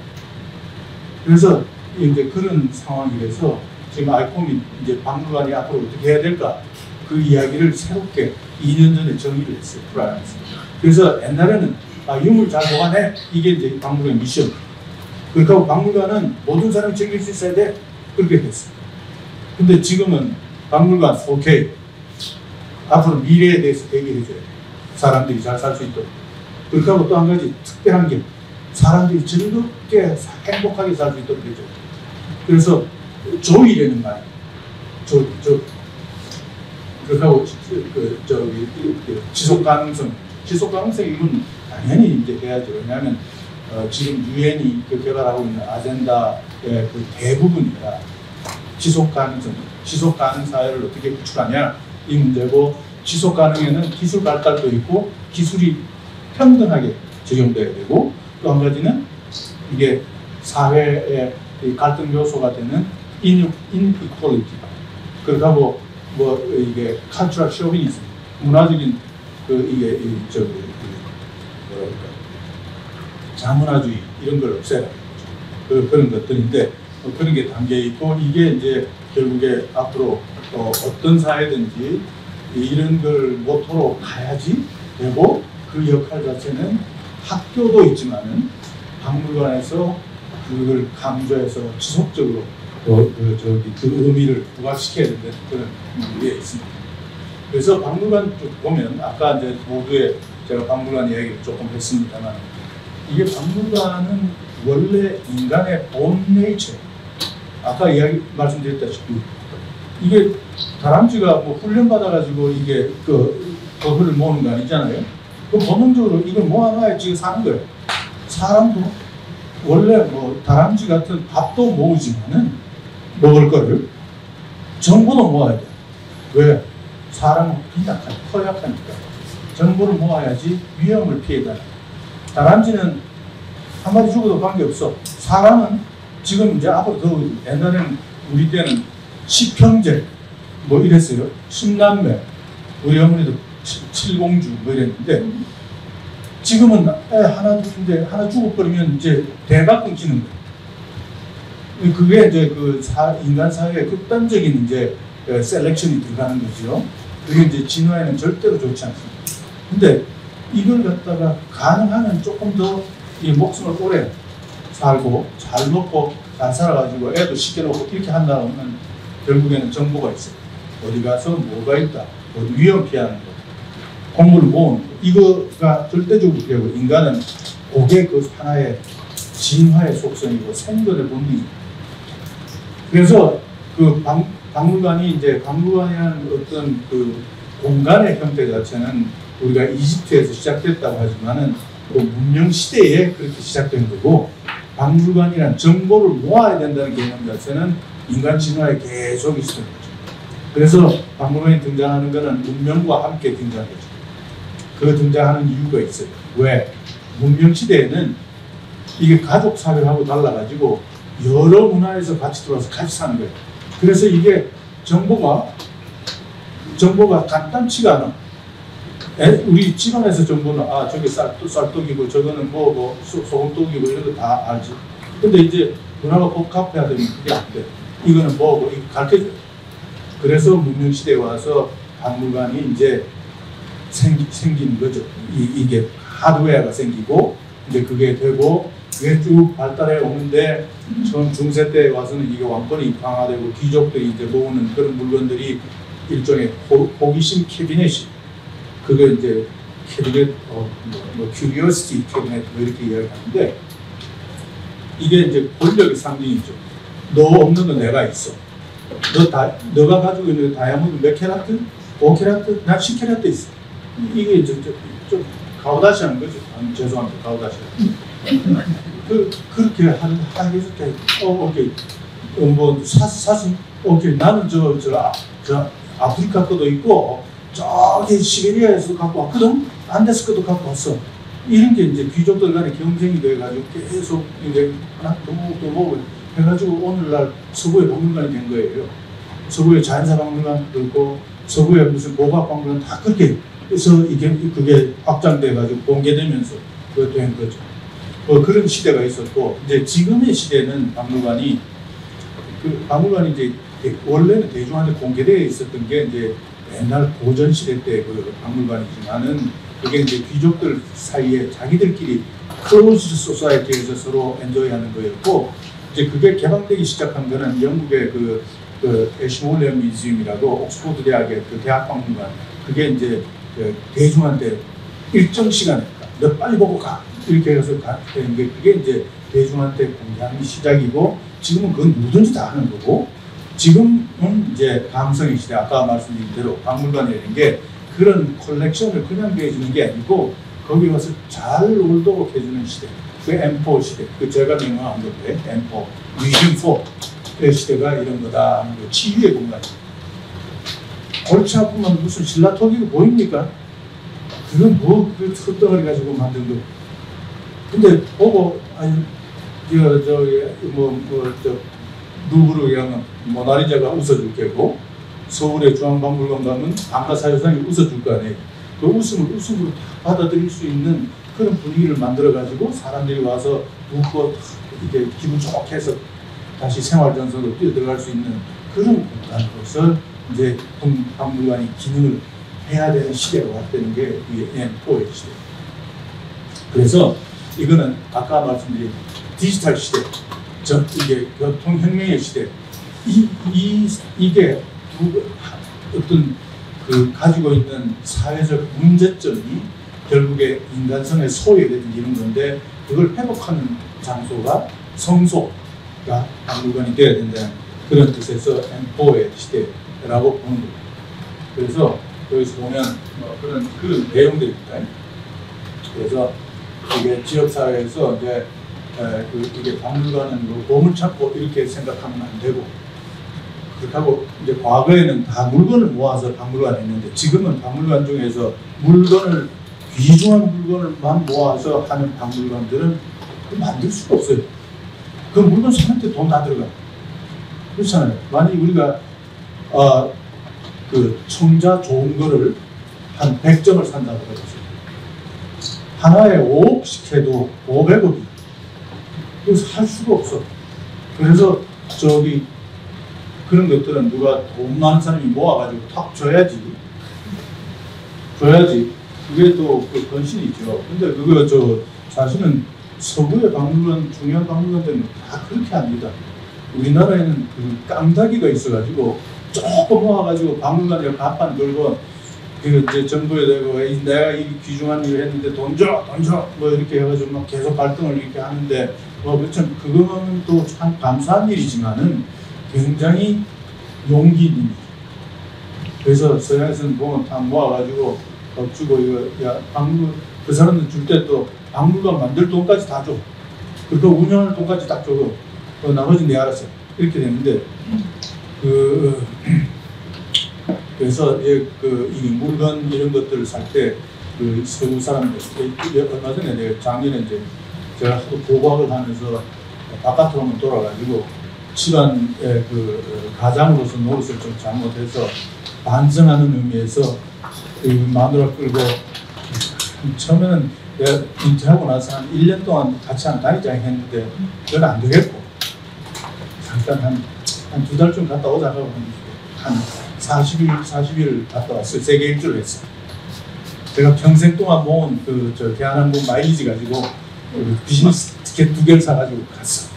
그래서 이제 그런 상황이라서 지금 알콤이 이제 박물관이 앞으로 어떻게 해야 될까 그 이야기를 새롭게 2년 전에 정의를 했어요. 프라이언스. 그래서 옛날에는 유물 잘 보관해 이게 이제 박물관 미션. 그렇게 하고 박물관은 모든 사람이 즐길 수 있어야 돼 그렇게 됐어요. 근데 지금은 박물관 오케이 앞으로 미래에 대해서 대비해줘야 돼. 사람들이 잘 살 수 있도록. 그렇게 하고 또 한 가지 특별한 게 사람들이 즐겁게 행복하게 살 수 있도록 해줘요. 그래서 조이라는 말, 그렇게 하고 지속 가능성 이건 당연히 이제 해야죠. 왜냐하면 지금 유엔이 개발하고 있는 아젠다의 그 대부분이라 지속 가능 사회를 어떻게 구축하냐 이 문제고 지속 가능에는 기술 발달도 있고 기술이 평등하게 적용돼야 되고, 또 한 가지는 이게 사회의 갈등 요소가 되는 inequality. 그렇다고 뭐 이게 cultural chauvinism, 문화적인 이게 뭐랄까 자문화주의 이런 걸 없애라. 그런 것들인데 그런 게 담겨 있고, 이게 이제 결국에 앞으로 어떤 사회든지 이런 걸 모토로 가야지 되고, 그 역할 자체는 학교도 있지만은 박물관에서 그걸 강조해서 지속적으로 그 의미를 부각시켜야 된다는 그런 의미가 있습니다. 그래서 박물관 쭉 보면 아까 이제 모두에 제가 박물관 이야기를 조금 했습니다만, 이게 박물관은 원래 인간의 본 네이처, 아까 말씀드렸다시피 이게 다람쥐가 뭐 훈련 받아가지고 이게 버그를 모으는 거 아니잖아요. 그 본능적으로 이걸 모아놔야 지금 사는 거예요. 사람도 원래 뭐 다람쥐 같은 밥도 모으지만은 먹을 거를 정보도 모아야 돼. 왜? 사람은 허약하니까 정보를 모아야지 위험을 피해다. 다람쥐는 한 마리 죽어도 관계없어. 사람은 지금 이제 앞으로 더 옛날에는 우리 때는 10형제 뭐 이랬어요. 10남매, 우리 어머니도 7공주 뭐 이랬는데, 지금은 애 하나 둘인데 하나 죽어버리면 이제 대가 끊기는 거예요. 그게 이제 인간 사회의 극단적인 이제 셀렉션이 들어가는 거죠. 그게 이제 진화에는 절대로 좋지 않습니다. 근데 이걸 갖다가 가능하면 조금 더 이 목숨을 오래 살고 잘 먹고 잘 살아가지고 애도 시켜놓고 이렇게 한다면 결국에는 정보가 있어요. 어디 가서 뭐가 있다, 어디 위험 피하는 거, 공물을 모으는 거, 이거가 절대적으로 필요하고, 인간은 그게 그 하나의 진화의 속성이고 생존의 본능입니다. 그래서 박물관이 이제 박물관이라는 어떤 그 공간의 형태 자체는 우리가 이집트에서 시작됐다고 하지만은 그 문명 시대에 그렇게 시작된 거고, 박물관이란 정보를 모아야 된다는 개념 자체는 인간 진화에 계속 있었던 거죠. 그래서 박물관이 등장하는 것은 문명과 함께 등장한 거죠. 그 등장하는 이유가 있어요. 왜? 문명 시대에는 이게 가족 사회하고 달라가지고 여러 문화에서 같이 들어와서 같이 사는 거예요. 그래서 이게 정보가 간단치가 않아. 우리 집안에서 정보는 저게 쌀떡이고 저거는 뭐 소금떡이고 이런 거 다 알지. 근데 이제 문화가 복합해야 되면 그게 안 돼. 이거는 뭐고 이거 가르쳐줘요. 그래서 문명시대에 와서 박물관이 이제 생긴 거죠. 이게 하드웨어가 생기고, 이제 그게 되고, 그게 쭉 발달해 오는데, 처음 중세 때 와서는 이게 완전히 강화되고, 귀족들이 이제 모으는 그런 물건들이 일종의 호기심 캐비넷이, 그게 이제 캐비넷, 큐리오시티 캐비넷 뭐 이렇게 이야기하는데, 이게 이제 권력의 상징이죠. 너 없는 건 내가 있어. 너가 가지고 있는 다이아몬드 몇 캐라트? 5캐라트? 난 10캐라트 있어. 이게 좀 가오다시 하는 거죠. 죄송합니다. 가오다시. 그렇게 하겠을 때, 오케이. 사슴? 오케이. 나는 저 아프리카 것도 있고, 저기 시베리아에서 갖고 왔거든? 안데스 것도 갖고 왔어. 이런 게 이제 귀족들 간의 경쟁이 돼가지고 계속 이제 하나 더 먹고 해가지고 오늘날 서구의 박물관이 된 거예요. 서구의 자연사 박물관도 있고, 서구의 무슨 고고학 박물관 다 그렇게 해서 그게 확장돼가지고 공개되면서 그렇게 된 거죠. 그런 시대가 있었고, 이제 지금의 시대는 박물관이 이제 원래는 대중한테 공개되어 있었던 게 이제 옛날 고전 시대 때 그 박물관이지만은, 그게 이제 귀족들 사이에 자기들끼리 클로즈 소사이티에서 서로 엔조이하는 거였고, 이제 그게 개방되기 시작한 거는 영국의 그 애쉬몰리언 뮤지엄이라고 옥스퍼드 대학의 그 대학 박물관, 그게 이제 대중한테 일정 시간에 너 빨리 보고 가 이렇게 해서 되는 게, 그게 이제 대중한테 공개하기 시작이고, 지금은 그건 누구든지 다 하는 거고, 지금은 이제 감성의 시대, 아까 말씀드린 대로 박물관이라는 게 그런 컬렉션을 그냥 해주는 게 아니고 거기 와서 잘 올도록 해주는 시대, 그 M4 시대, 그 제가 명명한 건데 M4, 위즌4 그 시대가 이런 거다 하는 거, 치유의 공간. 골치 아프면 무슨 신라토기가 보입니까? 그건 뭐그 흙덩어리 가지고 만든 거. 근데 보고 아니 저 루브르에 가면 모나리자가 웃어줄 게고 서울의 중앙박물관 가면 감가사유상이 웃어줄 거 아니에요. 그 웃음을 웃음으로 다 받아들일 수 있는 그런 분위기를 만들어 가지고 사람들이 와서 웃고 이렇게 기분 좋게 해서 다시 생활 전선으로 뛰어들어갈 수 있는 그런 공간으로서 이제 박물관이 기능을 해야 되는 시대가 왔다는 게 이 M4의 시대. 그래서 이거는 아까 말씀드린 디지털 시대, 이게 교통혁명의 시대. 이게 어떤 그 가지고 있는 사회적 문제점이 결국에 인간성의 소외되는 이런 건데 그걸 회복하는 장소가 성소가 박물관이 되어야 된다는 그런 뜻에서 M4의 시대라고 보는 거예요. 그래서 여기서 보면 그런 내용들입니다. 그래서 이게 지역사회에서 이제 이게 박물관은 뭐 보물찾고 이렇게 생각하면 안 되고 그렇게 하고 이제 과거에는 다 물건을 모아서 박물관에 있는데 지금은 박물관 중에서 물건을 귀중한 물건을만 모아서 하는 박물관들은 만들 수가 없어요. 그 물건 사는데 돈 다 들어가. 그렇잖아요. 만약 우리가 그 청자 좋은 거를 한 100점을 산다고 해보세요. 하나에 5억씩 해도 500억이. 그래서 할 수가 없어. 그래서 그런 것들은 누가 돈 많은 사람이 모아가지고 탁 줘야지. 그게 또 그 헌신이죠. 근데 그거 사실은 서구의 박물관, 중요한 박물관들은 다 그렇게 합니다. 우리나라에는 그 깡다기가 있어가지고 조금 모아가지고 박물관에 간판 걸고 그 이제 정부에 대고 내가 이 귀중한 일을 했는데 돈 줘 뭐 이렇게 해가지고 막 계속 갈등을 이렇게 하는데 그렇죠. 그거는 또 참 감사한 일이지만은 굉장히 용기 있는 일. 그래서 서양에서는 보면 다 모아가지고 주고 이거 야 박물관 그 사람들 줄 때 또 박물관 만들 돈까지 다 줘. 그리고 운영할 돈까지 딱 주고 나머지 내 알아서 이렇게 되는데 그래서 이 물건 이런 것들을 살 때 그 서구 사람들 얼마 전에 내가 작년에 이제 제가 하도 고고학을 하면서 바깥으로 한번 돌아가지고 집안의 그 가장으로서 노릇을 좀 잘못해서 반성하는 의미에서 마누라 끌고 처음에는 내가 인터하고 나서 한 1년 동안 같이 한 다니자 했는데 그건 안 되겠고 잠깐 한 2달쯤 갔다 오자 하고 한 40일 갔다 왔어요. 세계 일주를 했어요. 제가 평생 동안 모은 대한항공 마일리지 가지고 비즈니스 티켓 2개를 사가지고 갔어.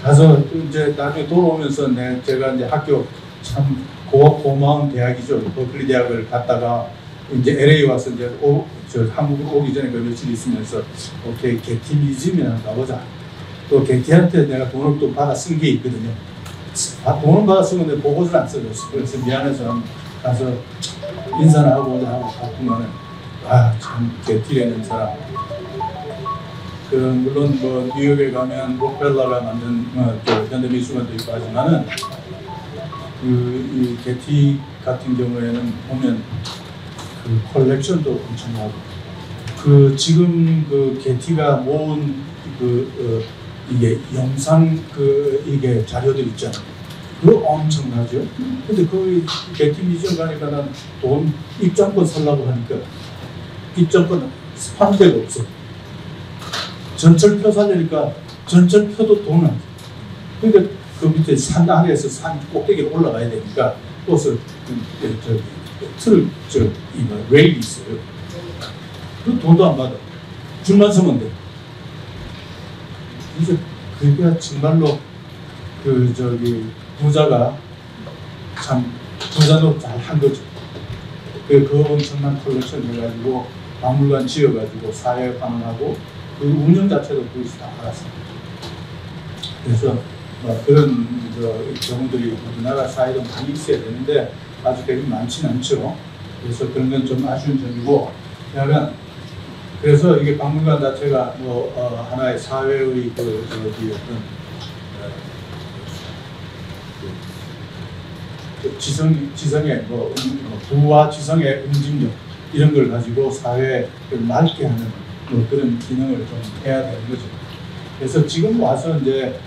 가서 이제 나중에 돌아오면서 제가 이제 학교 참 고마운 대학이죠. 버클리 대학을 갔다가 이제 LA 와서 이제 한국 오기 전에 그 며칠 있으면서 오케이 게티 뮤지엄이나 가보자. 또 게티한테 내가 돈을 또 받아 쓴 게 있거든요. 돈을 받아 쓴 건데 보고서를 안 써줬어. 그래서 미안해서 가서 인사를 하고 오자 하고 갔더니는 참 게티라는 사람. 물론 뭐 뉴욕에 가면 록펠러가 만든 현대미술관도 있고 하지만은 이 게티 같은 경우에는 보면 그 컬렉션도 엄청나고 지금 게티가 모은 이게 영상 이게 자료들 있잖아요. 그거 엄청나죠. 근데 게티 뮤지엄 가니까 난 돈 입장권 살라고 하니까 입장권 파는 데가 없어. 전철표 살려니까 전철표도 돈은 안 돼. 그러니까 그 밑에 산 아래에서 산 꼭대기로 올라가야 되니까 버스 레일이 있어요. 그 돈도 안 받아. 줄만 서면 돼. 그래서 그게 정말로 부자가 참 부자도 잘 한 거죠. 그 엄청난 컬렉션 해가지고 박물관 지어가지고 사회 반응하고 그 운영 자체도 거기서 다 알았습니다. 그래서 그런 경우들이 우리나라 사회도 많이 있어야 되는데 아직까지 많지는 않죠. 그래서 그런 건 좀 아쉬운 점이고, 그래서 이게 박물관 자체가 하나의 사회의 지성의 부와 지성의 응집력 이런 걸 가지고 사회를 맑게 하는 뭐 그런 기능을 좀 해야 되는 거죠. 그래서 지금 와서 이제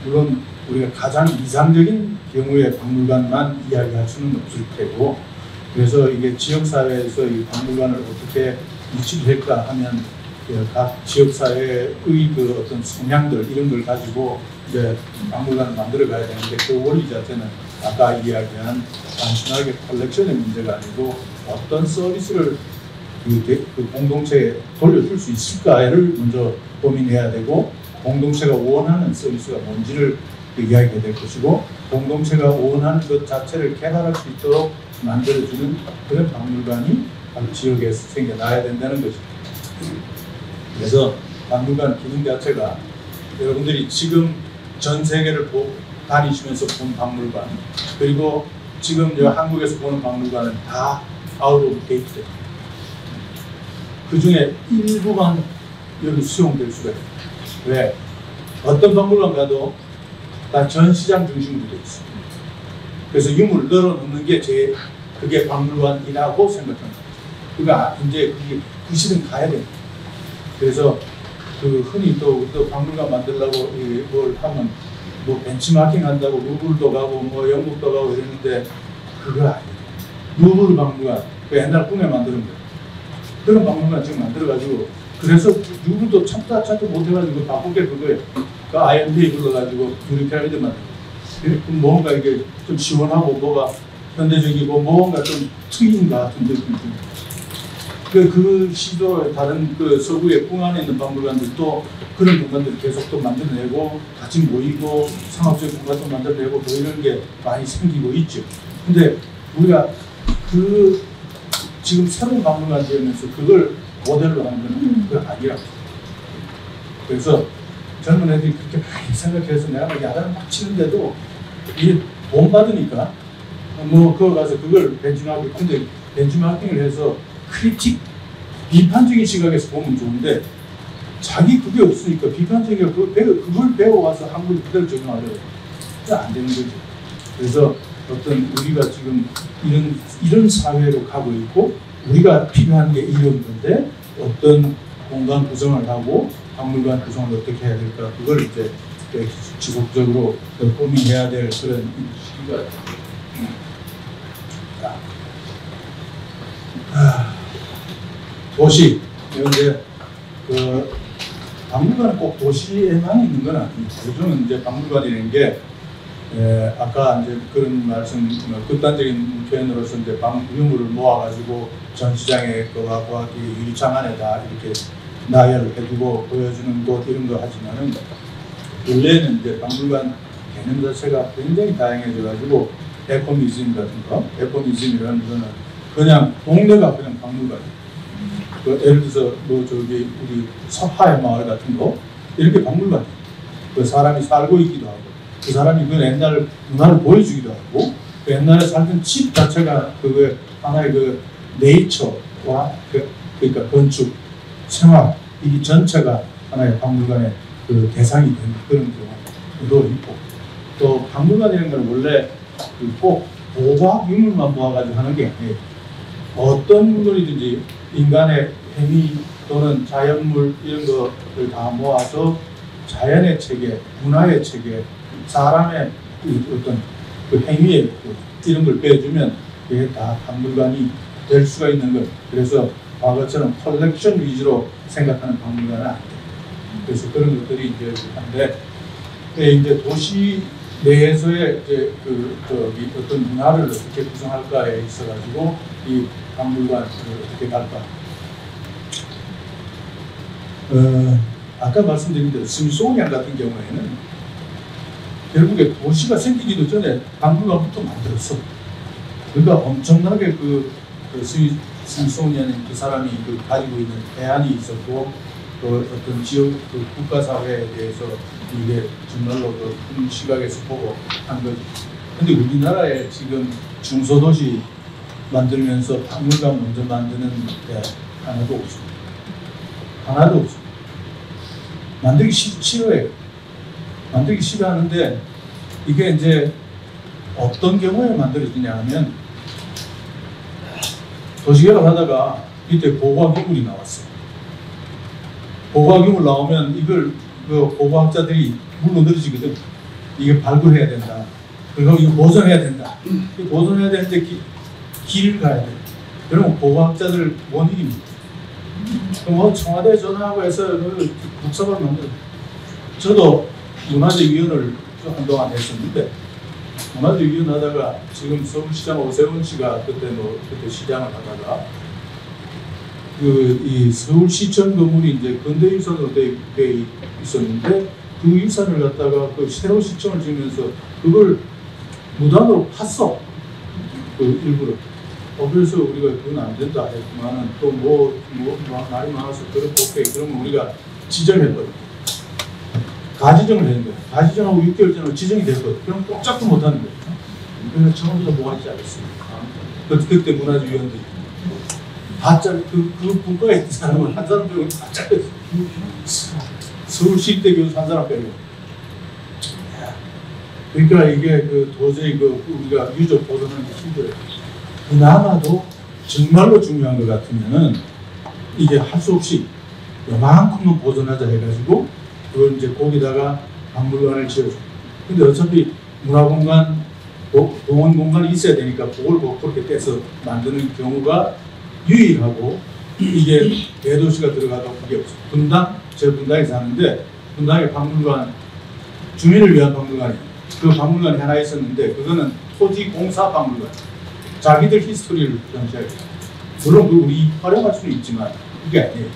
물론 우리가 가장 이상적인 경우의 박물관만 이야기할 수는 없을 테고, 그래서 이게 지역사회에서 이 박물관을 어떻게 유치할까 하면 각 지역사회의 그 어떤 성향들 이런 걸 가지고 이제 박물관을 만들어 가야 되는데, 그 원리 자체는 아까 이야기한 단순하게 컬렉션의 문제가 아니고 어떤 서비스를 그 공동체에 돌려줄 수 있을까를 먼저 고민해야 되고, 공동체가 원하는 서비스가 뭔지를 이야기해야 될 것이고, 공동체가 원하는 것 자체를 개발할 수 있도록 만들어주는 그런 박물관이 각 지역에서 생겨나야 된다는 거죠. 그래서 박물관 기능 자체가 여러분들이 지금 전 세계를 다니시면서 본 박물관, 그리고 지금 한국에서 보는 박물관은 다 아웃 오브 데이트. 그 중에 일부만 여기 수용될 수가 있어요. 왜? 어떤 박물관 가도 다 전시장 중심으로 되어 있어요. 그래서 유물을 늘어놓는 게 그게 박물관이라고 생각합니다. 그러니까 이제 그게 그 시대는 가야 됩니다. 그래서 그 흔히 또 박물관 만들려고 뭘 하면 뭐 벤치마킹 한다고 루브르도 가고 뭐 영국도 가고 이랬는데 그거 아니에요. 루브르 박물관, 그 옛날 꿈에 만드는 거예요. 그런 박물관 지금 만들어가지고, 그래서 누구도 찾도 못해가지고 바꾼 게 그거예요. 그 IMP에 불러가지고 유리피라미드 만들고, 뭔가 이게 좀 시원하고 뭐가 현대적이고 뭔가 좀 트인 것 같은 느낌이 듭니다. 그 시도 다른 그 서구의 궁 안에 있는 박물관들도 그런 공간들을 계속 또 만들어내고 같이 모이고 상업적 공간도 만들어내고 뭐 이런 게 많이 생기고 있죠. 근데 우리가 지금 새로운 박물관 되면서 그걸 모델로 하는 건 그건 아니라고. 그래서 젊은 애들이 그렇게 많이 생각해서 내가 야단을 막 치는데도 이게 돈 받으니까 뭐 그거 가서 그걸 벤치마킹, 근데 벤치마킹을 해서 크리틱, 비판적인 시각에서 보면 좋은데 자기 그게 없으니까 비판적인 그걸 배워와서 한국에 그대로 적용하려고 안 되는 거죠. 그래서 어떤 우리가 지금 이런 사회로 가고 있고 우리가 필요한 게 이런 건데 어떤 공간 구성을 하고 박물관 구성을 어떻게 해야 될까, 그걸 이제 지속적으로 고민해야 될 그런 시기가 도시. 이제 그 박물관은 꼭 도시에만 있는 건 아닙니다. 요즘은 이제 박물관이라는 게 아까 이제 그런 말씀, 극단적인 표현으로서 이제 유물을 모아가지고 전시장에 그와 유리창 안에다 이렇게 나열을 해두고 보여주는 곳 이런 거 하지만은, 원래는 이제 박물관 개념 자체가 굉장히 다양해져가지고 에코뮤지엄 같은 거, 에코뮤지엄이라는 거는 그냥 동네가 그냥 박물관이에요. 그 예를 들어서 뭐 저기 우리 서하의 마을 같은 거 이렇게 박물관이에요. 그 사람이 살고 있기도 하고 그 사람이 그 옛날 문화를 보여주기도 하고 그 옛날에 살던 집 자체가 그 하나의 그 네이처와 그러니까 건축, 생활 이 전체가 하나의 박물관의 그 대상이 되는 그런 경우도 있고, 또 박물관이라는 건 원래 꼭 보박 유물만 모아가지고 하는 게 아니에요. 어떤 유물이든지 인간의 행위 또는 자연물 이런 것을 다 모아서 자연의 체계, 문화의 체계, 사람의 어떤 그 행위의 이런 걸 빼주면 이게 다 박물관이 될 수가 있는 것. 그래서 과거처럼 컬렉션 위주로 생각하는 박물관은 안 돼요. 그래서 그런 것들이 이제 한데, 이제 도시 내에서의 이제 어떤 문화를 어떻게 구성할까에 있어가지고 이 박물관을 어떻게 갈까. 아까 말씀드린 대로 스미소니안 같은 경우에는 결국에 도시가 생기기도 전에 박물관부터 만들었어. 그러니까 엄청나게 스미소니안의 그 사람이 가지고 있는 대안이 있었고, 그 어떤 지역 국가 사회에 대해서 이게 정말로 큰 시각에서 보고 한 거죠. 근데 우리나라에 지금 중소도시 만들면서 박물관 먼저 만드는 데 하나도 없습니다. 하나도 없습니다. 만들기 싫어해요. 만들기 싫어하는데 이게 이제 어떤 경우에 만들어지냐 하면 도시개발 하다가 밑에 고고학기물이 나왔어요. 고고학기물 나오면 이걸 그 고고학자들이 물로 늘어지거든. 이게 발굴해야 된다. 그리고 이거 보존해야 된다. 보존해야 되는데 길을 가야 돼. 그러면 고고학자들 못 이깁니다. 뭐 청와대에 전화하고 해서 국사발 만들어. 저도 문화재위원을 한동안 했었는데 문화재위원 하다가 지금 서울시장 오세훈 씨가 그때 시장을 하다가 이 서울시청 건물이 이제 근대유산으로 돼 있었는데 그 유산을 갖다가 그 새로 시청을 지으면서 그걸 무단으로 팠어. 그 일부러. 그래서 우리가 그건 안 된다 했지만은 또 말이 많아서 오케이. 그러면 우리가 지정했거든. 가지정을 했는 거야. 가지정하고 6개월 전에 지정이 됐거든. 그럼 꼭 잡고 못 하는 거야. 그래서 처음부터 뭐 할지 알았습니다. 그때 문화재위원들이 다 그 분과에 있는 사람을 한 사람 빼고 다 잘렸어. 서울시립대 교수 한 사람 빼고. 그러니까 이게 도저히 우리가 유적 보존하는 게 힘들어요. 그나마도 정말로 중요한 것 같으면은 이게 할 수 없이 요만큼만 보존하자 해가지고 그걸 이제 거기다가 박물관을 지어줘. 근데 어차피 문화공간, 공원 공간이 있어야 되니까 그걸 그렇게 떼서 만드는 경우가 유일하고 이게 대도시가 들어가도 그게 없어. 저 분당에 사는데 분당에 박물관, 주민을 위한 박물관이에요. 그 박물관이 하나 있었는데 그거는 토지공사 박물관. 자기들 히스토리를 전시하게. 물론 우리 활용할 수는 있지만 그게 아니에요.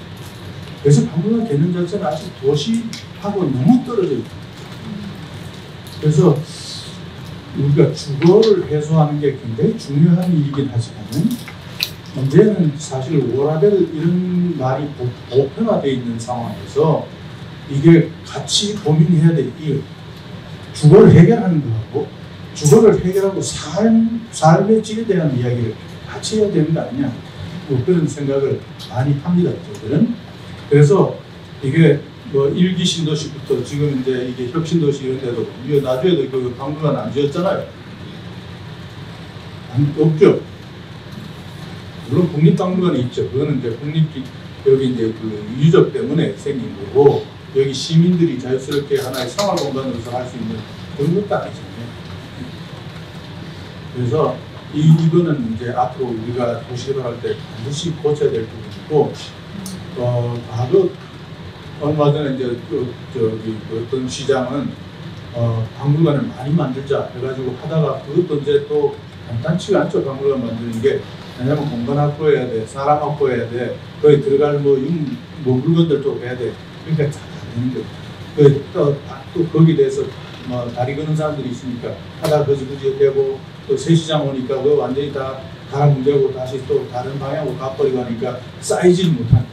그래서 박물관 개념 자체는 아직 도시하고 너무 떨어져 있다. 그래서 우리가 주거를 해소하는 게 굉장히 중요한 일이긴 하지만 이제는 사실 워라벨 이런 말이 보편화되어 있는 상황에서 이게 같이 고민해야 될 일, 주거를 해결하는 거하고 주거를 해결하고 삶의 질에 대한 이야기를 같이 해야 되는 거 아니냐, 뭐 그런 생각을 많이 합니다. 저들은. 그래서 이게 뭐 1기 신도시부터 지금 이제 이게 혁신도시 이런 데도 나중에도 그 박물관 안 지었잖아요. 없죠. 물론 국립박물관이 있죠. 그거는 이제 여기 이제 그 유적 때문에 생긴 거고, 여기 시민들이 자유스럽게 하나의 생활 공간으로서 할 수 있는 그런 것도 아니잖아요. 그래서 이거는 이제 앞으로 우리가 도시개발할 때 반드시 고쳐야 될 부분이고, 과거 얼마 전에 이제 어떤 시장은 박물관을 많이 만들자 해가지고 하다가 그것도 이제 또 간단치가 않죠. 박물관 만드는 게. 왜냐면 공간 확보해야 돼, 사람 확보해야 돼, 거기 들어갈 물건들도 해야 돼. 그러니까 잘 안 되는 거예요. 또 거기에 대해서 다리 거는 사람들이 있으니까 하다가 거지거지 되고, 또 새 시장 오니까 그거 완전히 다 문제고 다시 또 다른 방향으로 가버리고 하니까 쌓이질 못하는.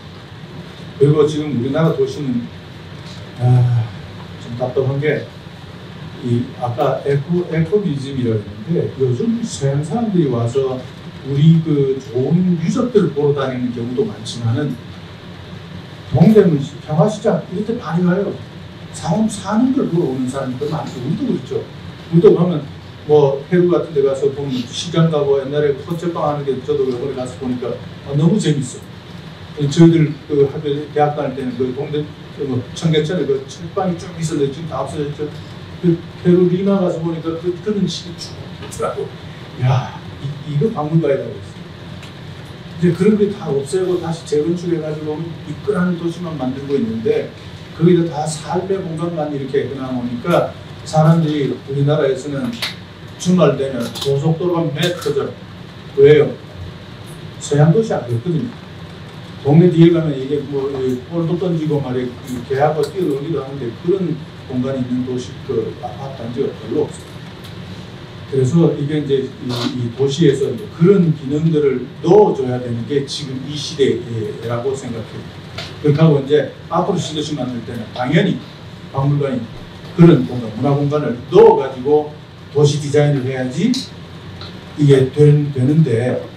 그리고 지금 우리나라 도시는 좀 답답한 게 아까 에코미즘이라고 했는데, 요즘 서양 사람들이 와서 우리 그 좋은 유적들을 보러 다니는 경우도 많지만은 동대문 평화시장 이럴 때 많이 가요. 사람 사는 걸 보러 오는 사람들 많고, 우리도 그렇죠. 우리도 가면 뭐 페루 같은 데 가서 보면 시장 가고, 옛날에 호텔방 하는 게 저도 이번에 가서 보니까 너무 재밌어. 저희들 그 학교 대학 다닐 때는 그 동대 청계천에 그 책방이 쭉 있었는데 지금 다 없어졌죠. 그 페루 리마 가서 보니까 그런 식이 쭉 있더라고. 야, 이거 박물관이라고 했어요. 이제 그런 게 다 없애고 다시 재건축해가지고 이끌어하는 도시만 만들고 있는데, 거기다 다 삶의 공간만 이렇게 해놔놓으니까 사람들이 우리나라에서는 주말 되면 고속도로가 매 터져. 왜요? 서양 도시 안 그렇거든요. 동네 뒤에 가면 이게 볼도 던지고 말이야, 개하고 뛰어놀기도 하는데 그런 공간이 있는 도시, 아파트 단지가 별로 없어요. 그래서 이게 이제 이 도시에서 이제 그런 기능들을 넣어줘야 되는 게 지금 이 시대라고 생각해요. 그렇다고 이제 앞으로 신도시 만들 때는 당연히 박물관이 그런 공간, 문화 공간을 넣어가지고 도시 디자인을 해야지 이게 되는데,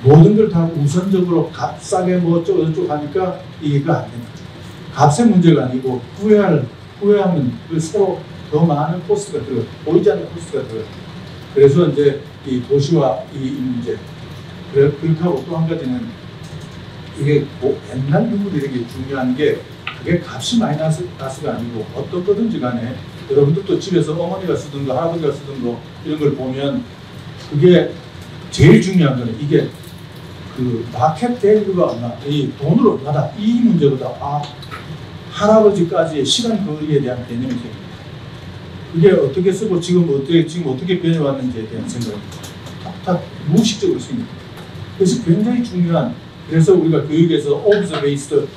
모든 걸 다 우선적으로 값싸게 뭐 어쩌고 하니까 이게 안 된다. 값의 문제가 아니고 후회하면 서로 더 많은 코스트가 들어가, 보이지 않는 코스트가 들어가. 그래서 이제 이 도시와 이 문제, 그렇게 하고 또 한 가지는 이게 옛날 유물이 되게 중요한 게 그게 값이 많이 나서가 아니고 어떤 거든지 간에 여러분들도 집에서 어머니가 쓰던 거, 할아버지가 쓰던 거 이런 걸 보면 그게 제일 중요한 거는 이게 그 마켓 밸류가 얼마, 이 돈으로 받아 이 문제보다 할아버지까지의 시간 거리에 대한 개념이 생깁니다. 그게 어떻게 쓰고 지금 어떻게 변해왔는지에 대한 생각이 다 무의식적으로 생깁니다. 그래서 굉장히 중요한, 그래서 우리가 교육에서 observer-based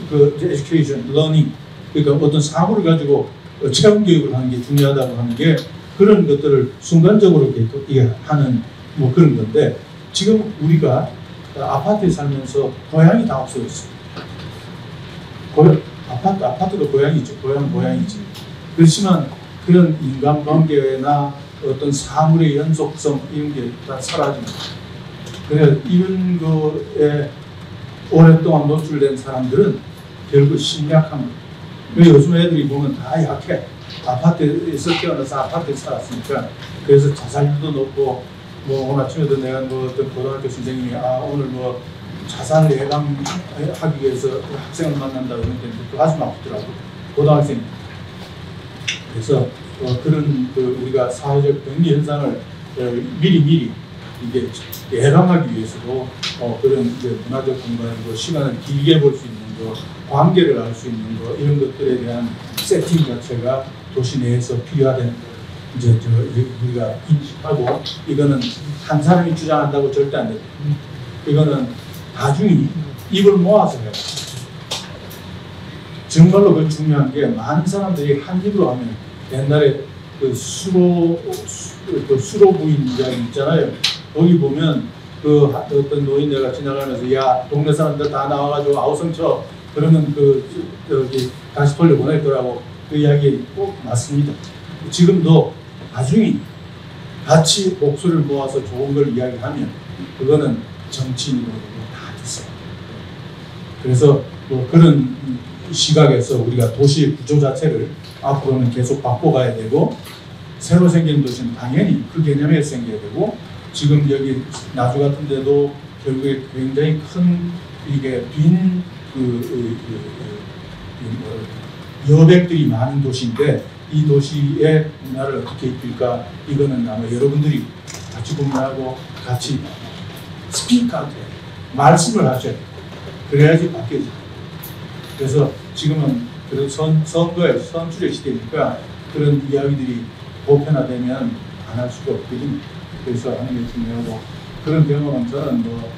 그 education, learning, 그러니까 어떤 사고를 가지고 체험 교육을 하는 게 중요하다고 하는 게 그런 것들을 순간적으로 이렇게 하는 뭐 그런 건데, 지금 우리가 아파트에 살면서 고향이 다 없어졌어요. 아파트도 고향이죠. 고향이지. 그렇지만 그런 인간관계나 어떤 사물의 연속성 이런 게 다 사라집니다. 그래서 이런 거에 오랫동안 노출된 사람들은 결국 심약한 거예요. 요즘 애들이 보면 다 약해. 아파트에서 태어나서 아파트에 살았으니까. 그래서 자살률도 높고, 뭐 오늘 아침에도 내가 뭐 어떤 고등학교 선생님이 오늘 뭐 자살 예방하기 위해서 학생을 만난다 그러는데 그 가슴 아프더라고. 고등학생. 그래서 그런 우리가 사회적 병리 현상을 미리 이게 예방하기 위해서도 그런 문화적 공간이고 시간을 길게 볼 수 있는 거, 관계를 알 수 있는 거 이런 것들에 대한 세팅 자체가 도시 내에서 필요하다는 걸 이제 우리가 인식하고, 이거는 한 사람이 주장한다고 절대 안 됩니다. 이거는 나중에 입을 모아서 해요. 정말로 그 중요한 게 많은 사람들이 한 입으로 하면 옛날에 그 수로 부인 이야기 있잖아요. 거기 보면 그 어떤 노인네가 지나가면서 야 동네 사람들 다 나와가지고 아우성 쳐 그러면 여기 다시 돌려보낼 거라고 그 이야기 꼭 맞습니다. 지금도 나중에 같이 목소리를 모아서 좋은 걸 이야기하면 그거는 정치인으로 다 됐어요. 그래서 뭐 그런 시각에서 우리가 도시의 구조 자체를 앞으로는 계속 바꿔가야 되고, 새로 생기는 도시는 당연히 그 개념에서 생겨야 되고, 지금 여기 나주 같은 데도 결국에 굉장히 큰 이게 빈 여백들이 많은 도시인데, 이 도시의 문화를 어떻게 입힐까, 이거는 아마 여러분들이 같이 고민하고 같이 스피크할 때 말씀을 하셔야 돼요. 그래야지 바뀌어져요. 그래서 지금은 그래도 선거의 선출의 시대니까 그런 이야기들이 보편화되면 안 할 수가 없거든요. 그래서 하는 게 중요하고, 그런 경험은 저는 뭐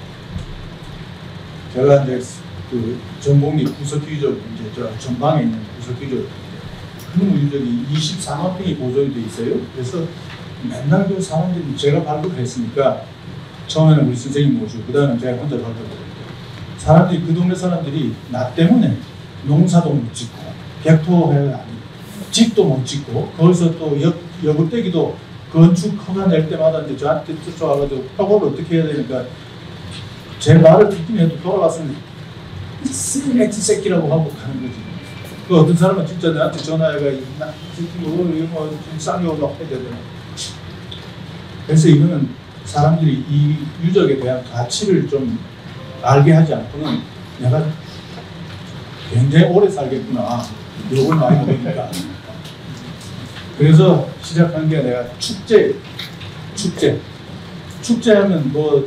제가 이제 그 전공립 구석기적 이제 저 전방에 있는 구석기적 큰 유적이 24만 평이 보존이 돼 있어요. 그래서 맨날 그 사람들이 제가 발굴을 했으니까 처음에는 우리 선생님 모시고 그다음에 제가 혼자 발굴했거든요. 사람들이 그 동네 사람들이 나 때문에 농사도 못 짓고 객토해야 아니 집도 못 짓고 거기서 또 여굴대기도 건축 허가 낼 때마다 이제 저한테 쫓아와가지고 협업을 어떻게 해야 되니까 제 말을 듣긴 해도 돌아갔으면 쓰레기 새끼라고 하고 가는 거지. 그 어떤 사람은 진짜 나한테 전화해가 이거 뭐 쌍욕을 막 해야 되잖아. 그래서 이거는 사람들이 이 유적에 대한 가치를 좀 알게 하지 않고는 내가 굉장히 오래 살겠구나. 욕을 많이 먹으니까. 그래서 시작한 게 내가 축제하면 뭐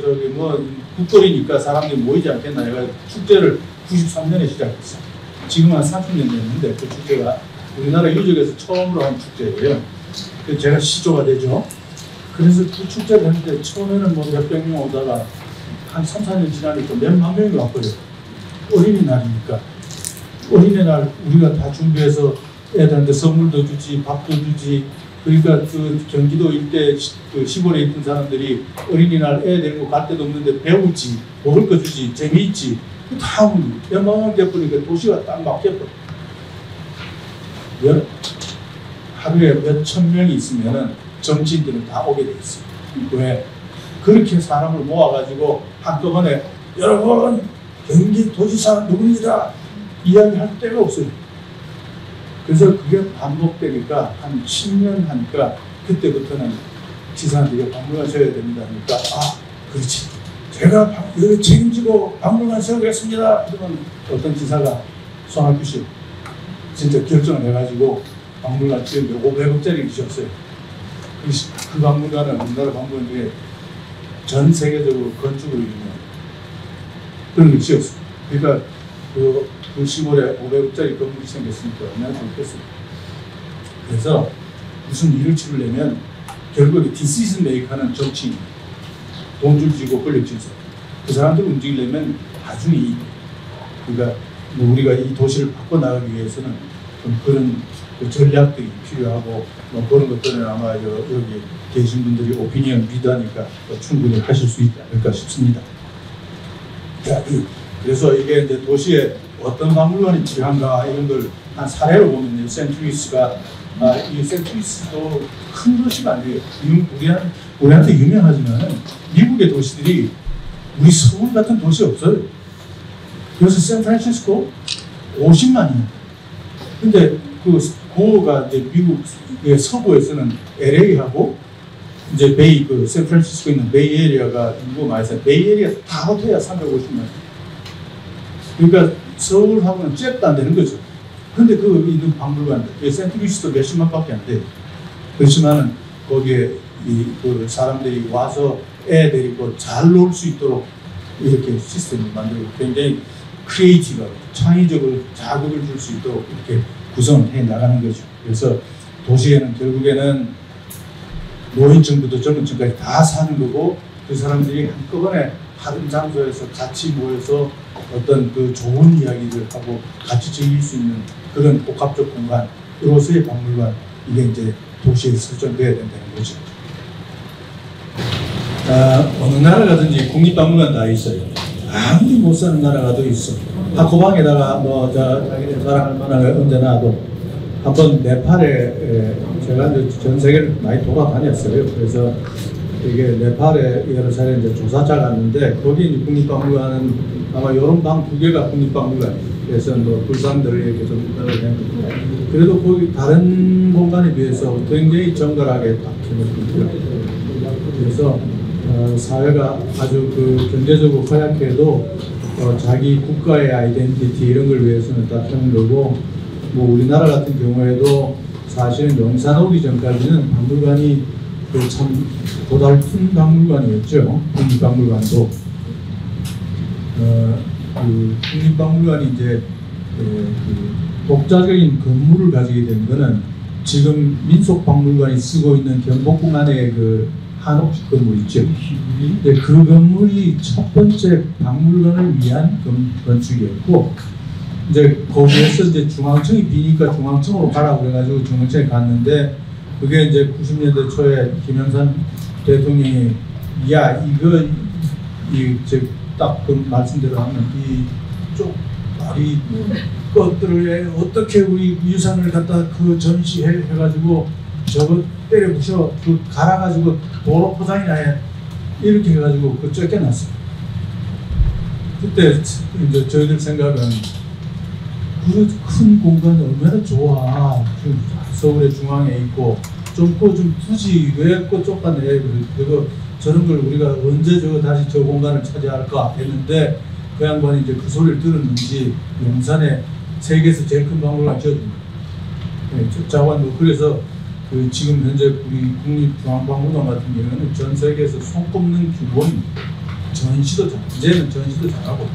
국거리니까 사람들이 모이지 않겠나. 내가 축제를 93년에 시작했어. 지금 한 30년 됐는데 그 축제가 우리나라 유적에서 처음으로 한 축제예요. 그래서 제가 시조가 되죠. 그래서 그 축제를 했는데 처음에는 뭐 몇백 명 오다가 한 3, 4년 지나니까 몇만 명이 왔거든요. 어린이날이니까. 어린이날 우리가 다 준비해서 애들한테 선물도 주지, 밥도 주지. 그러니까 그 경기도 일대 그 시골에 있던 사람들이 어린이날 애 데리고 갈 데도 없는데 배우지, 먹을 거 주지, 재미있지. 다 몇만 돼버리니까 도시가 딱 막혀버려. 하루에 몇천 명이 있으면은 정치인들은 다 오게 돼 있어요. 왜? 그렇게 사람을 모아가지고 한꺼번에 여러분 경기도지사 누굽니다 이야기할 데가 없어요. 그래서 그게 반복되니까 한 10년 하니까 그때부터는 지사한테 박물관 세워야 됩니다 하니까 그렇지 제가 여기 책임지고 박물관 세우겠습니다. 그러면 어떤 지사가 손학규 씨 진짜 결정을 해가지고 박물관 지은 500억짜리 지었어요. 그 박물관은 우리나라 박물관 중에 전 세계적으로 건축으로 유명해요. 그런 걸 지었어요. 그러니까 그 시골에 500억짜리 건물이 생겼으니까 얼마나 좋겠어요. 그래서 무슨 일을 치르려면 결국에 디시즌 메이커는 정치인, 돈줄 쥐고 권력 쥐죠. 그 사람들을 움직이려면 나중에 그러니까 뭐 우리가 이 도시를 바꿔나가기 위해서는 좀 그런 그 전략들이 필요하고 뭐 그런 것들은 아마 여기 계신 분들이 오피니언 리더니까 충분히 하실 수 있지 않을까 싶습니다. 자, 그래서 이게 이제 도시에 어떤 박물관이 필요한가 이런 걸 한 사례로 보면요. 센트루이스가 이 센트루이스도 큰 도시가 아니에요. 우리한테 유명하지만 미국의 도시들이 우리 서울 같은 도시 없어요. 그래서 샌프란시스코 50만이에요. 근데 그가 이제 미국의 서부에서는 LA하고 이제 샌프란시스코에 있는 베이 에리어가 인구가 많이 있어요. 베이 에리어 다 합해야 350만. 그러니까 서울하고는 잽도 안 되는 거죠. 근데 그 있는 박물관들, 센트루이스도 몇십만밖에 안 돼요. 그렇지만은 거기에 그 사람들이 와서 애 데리고 잘 놀 수 있도록 이렇게 시스템을 만들고 굉장히 크리에이티브하고 창의적으로 자극을 줄 수 있도록 이렇게 구성을 해 나가는 거죠. 그래서 도시에는 결국에는 노인층부터 젊은층까지 다 사는 거고 그 사람들이 한꺼번에 다른 장소에서 같이 모여서 어떤 그 좋은 이야기를 하고 같이 즐길 수 있는 그런 복합적 공간으로서의 박물관, 이게 이제 도시에 설정돼야 된다는 거죠. 어느 나라 가든지 국립박물관 다 있어요. 아무리 못 사는 나라가 또 있어. 고방에다가 자기네 자랑할 만한 언제 나도 한번 네팔에 제가 이제 전 세계를 많이 돌아다녔어요. 그래서 이게 네팔에 여러 차례 이제 조사차 갔는데 거기 이제 국립박물관은 아마 이런 방 2개가 국립박물관이에요. 그래서 뭐 불상들을 이렇게 좀 했는데 그래도 거기 다른 공간에 비해서 굉장히 정갈하게 딱 해놓고 그래서 사회가 아주 그 경제적으로 허약해도 자기 국가의 아이덴티티 이런 걸 위해서는 딱 하는 거고 뭐 우리나라 같은 경우에도 사실은 용산 오기 전까지는 박물관이 그 참 고달픈 박물관이었죠. 국립박물관도 그 국립박물관이 이제 그 독자적인 건물을 가지게 된 거는 지금 민속박물관이 쓰고 있는 경복궁 안에 그 한옥식 건물 있죠. 근데 그 건물이 첫 번째 박물관을 위한 건축이었고 이제 거기에서 이제 중앙청이 비니까 중앙청으로 가라고 그래가지고 중앙청에 갔는데 그게 이제 90년대 초에 김영삼 대통령이 야 이거 딱 그 말씀대로 하면 이쪽 다리 것들을 어떻게 우리 유산을 갖다 그 전시해가지고 저거 때려 부셔 그 갈아가지고 도로 포장이나 해 이렇게 해가지고 그 쫓겨났어요. 그때 이제 저희들 생각은 그 큰 공간이 얼마나 좋아. 서울의 중앙에 있고 좀 굳이 왜 쫓아내. 그리고 저런 걸 우리가 언제 다시 저 공간을 차지할까 했는데 그 양반이 이제 그 소리를 들었는지 용산에 세계에서 제일 큰 박물관 지어준 거예요. 자원 그래서 그 지금 현재 우리 국립중앙박물관 같은 경우는 전 세계에서 손꼽는 규모입니다. 전시도 이제는 전시도 잘하고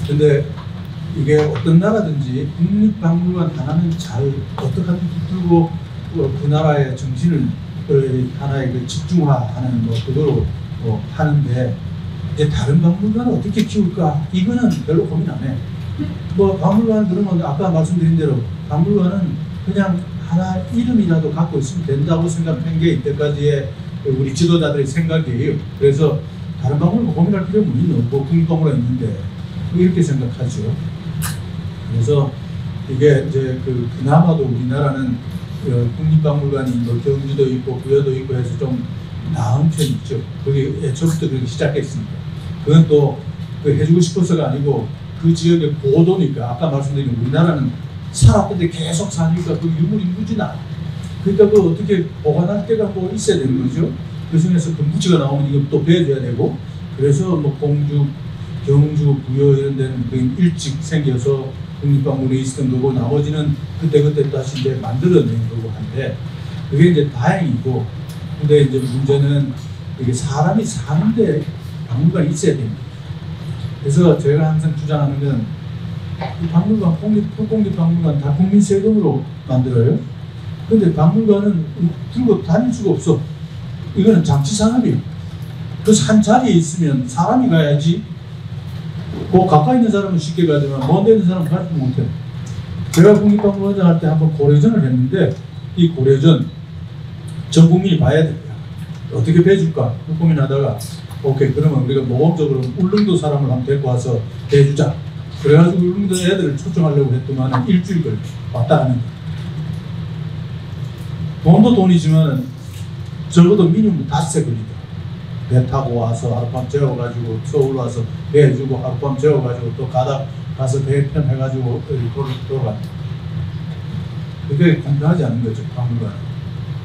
근데 이게 어떤 나라든지 국립박물관 하나는 잘 어떻게 하든 붙들고 그 나라의 정신을 하나의 그 집중화하는 뭐 그거로 하는데 이제 다른 박물관을 어떻게 키울까 이거는 별로 고민 안 해. 뭐 박물관 그러면 아까 말씀드린 대로 박물관은 그냥 하나 이름이라도 갖고 있으면 된다고 생각한 게 이때까지의 우리 지도자들의 생각이에요. 그래서 다른 박물관 고민할 필요는 있는 뭐 국립박물관 있는데 이렇게 생각하죠. 그래서 이게 이제 그나마도 우리나라는 국립박물관이 뭐 경주도 있고 부여도 있고 해서 좀 나은 편이죠. 그게 애초부터 그렇게 시작했으니까. 그건 또 해주고 싶어서가 아니고 그 지역의 보도니까. 아까 말씀드린 우리나라는 살았는데 계속 사니까 그 유물 인구지나. 그러니까 그 어떻게 보관할 데가 뭐 있어야 되는 거죠. 그 중에서 금부지가 나오면 이거 또 배워줘야 되고, 그래서 뭐 공주, 경주, 부여 이런 데는 그 일찍 생겨서 국립박물관에 있었던 거고, 나머지는 그때 다시 이제 만들어낸 거고 한데, 그게 이제 다행이고, 근데 이제 문제는 이게 사람이 사는데 박물관이 있어야 됩니다. 그래서 제가 항상 주장하는 건, 이 박물관, 국립박물관 다 국민 세금으로 만들어요. 근데 박물관은 들고 다닐 수가 없어. 이거는 장치 산업이에요. 그래서 한 자리에 있으면 사람이 가야지. 그 가까이 있는 사람은 쉽게 가지만 먼 데 있는 사람은 가지 못해요. 제가 국립박물관장 할 때 한번 고려전을 했는데, 이 고려전 전 국민이 봐야 됩니다. 어떻게 배줄까 고민하다가, 오케이, 그러면 우리가 모범적으로 울릉도 사람을 한번 데리고 와서 배주자. 그래가지고 울릉도 애들을 초청하려고 했더만 일주일 걸려. 왔다 가는 거예요. 돈도 돈이지만 적어도 미니멈 5세 걸리다. 배 타고 와서 하룻밤 재워가지고 서울 와서 배 해주고 하룻밤 재워가지고 또 가서 배 편해가지고 돌아간다. 그게 공평하지 않은 거죠, 박물관은.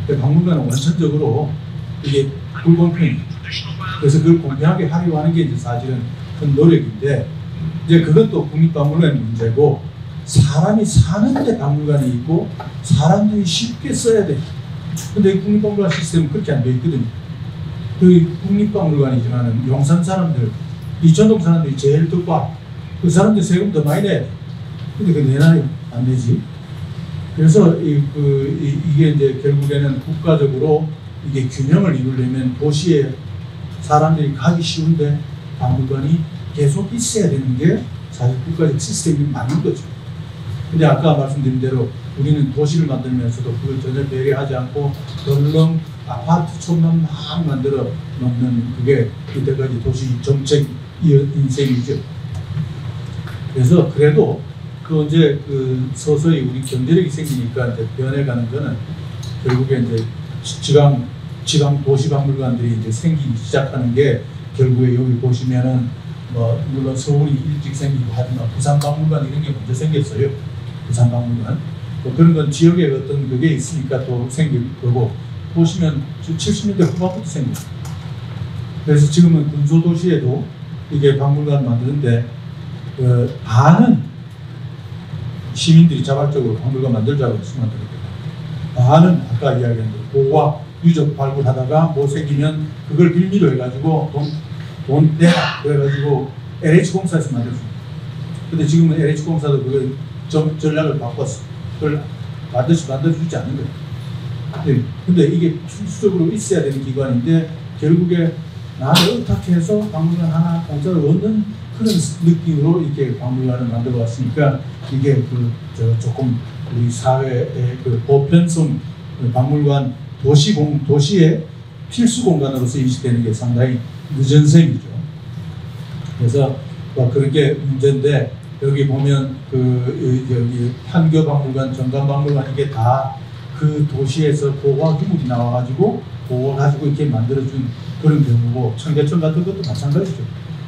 근데 박물관은 원천적으로 이게 불공평해요. 그래서 그걸 공평하게 하려고 하는 게 이제 사실은 큰 노력인데, 이제 그것도 국립박물관의 문제고, 사람이 사는데 박물관이 있고 사람들이 쉽게 써야 돼. 근데 국립박물관 시스템은 그렇게 안 돼 있거든요. 그 국립박물관이지만은 용산 사람들, 이천동 사람들이 제일 더 빠. 그 사람들 세금 더 많이 내야 돼. 근데 그 내놔야 안 되지. 그래서 이게 이제 결국에는 국가적으로 이게 균형을 이루려면 도시에 사람들이 가기 쉬운데 박물관이 계속 있어야 되는 게 사실 국가적 시스템이 맞는 거죠. 근데 아까 말씀드린 대로 우리는 도시를 만들면서도 그걸 전혀 배려하지 않고 덜렁 아파트촌만 막 만들어 놓는, 그게 이때까지 도시 정책 인생이죠. 그래서 그래도 그 이제 그 서서히 우리 경제력이 생기니까 이제 변해가는 거는 결국에 이제 지방 도시박물관들이 이제 생기기 시작하는 게, 결국에 여기 보시면은 뭐 물론 서울이 일찍 생기고 하지만 부산박물관 이런 게 먼저 생겼어요. 부산박물관. 뭐 그런 건 지역에 어떤 그게 있으니까 또 생길 거고, 보시면 70년대 후반부터 생겼어요. 그래서 지금은 근소도시에도 이게 박물관 만드는데, 반은 시민들이 자발적으로 박물관 만들자고 해서 만들었거든요. 반은 아까 이야기한 보호와 유적 발굴하다가 뭐 생기면 그걸 빌미로 해가지고 돈 내라 그래가지고 LH공사에서 만들었습니다. 근데 지금은 LH공사도 그걸 전략을 바꿨어. 그걸 만들어주지 않는 거예요. 근데 이게 필수적으로 있어야 되는 기관인데, 결국에 나를 어떻게 해서 박물관 하나 공짜로 얻는 그런 느낌으로 이렇게 박물관을 만들어 왔으니까, 이게 조금 우리 사회의 그 보편성 박물관 도시의 필수 공간으로서 인식되는 게 상당히 늦은 셈이죠. 그래서 뭐 그런 게 문제인데, 여기 보면 여기 판교박물관, 정감박물관 이게 다 그 도시에서 고고학 유물이 나와가지고 그걸 가지고 이렇게 만들어준 그런 경우고, 청계천 같은 것도 마찬가지죠.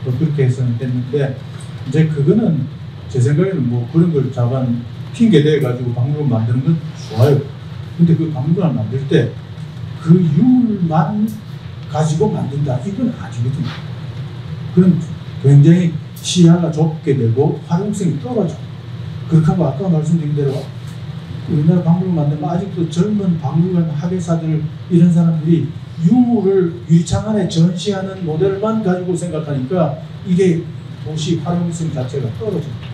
뭐 그렇게 해서 했는데, 이제 그거는 제 생각에는 뭐 그런 걸 자반 핑계 대가지고 박물관 만드는 건 좋아요. 근데 그 박물관을 만들 때 그 유물만 가지고 만든다, 이건 아니거든요. 그럼 굉장히 시야가 좁게 되고 활용성이 떨어져. 그렇게 하고 아까 말씀드린 대로 우리나라 박물관 만들면 아직도 젊은 박물관 학예사들 이런 사람들이 유물을 유리창 안에 전시하는 모델만 가지고 생각하니까 이게 도시 활용성 자체가 떨어집니다.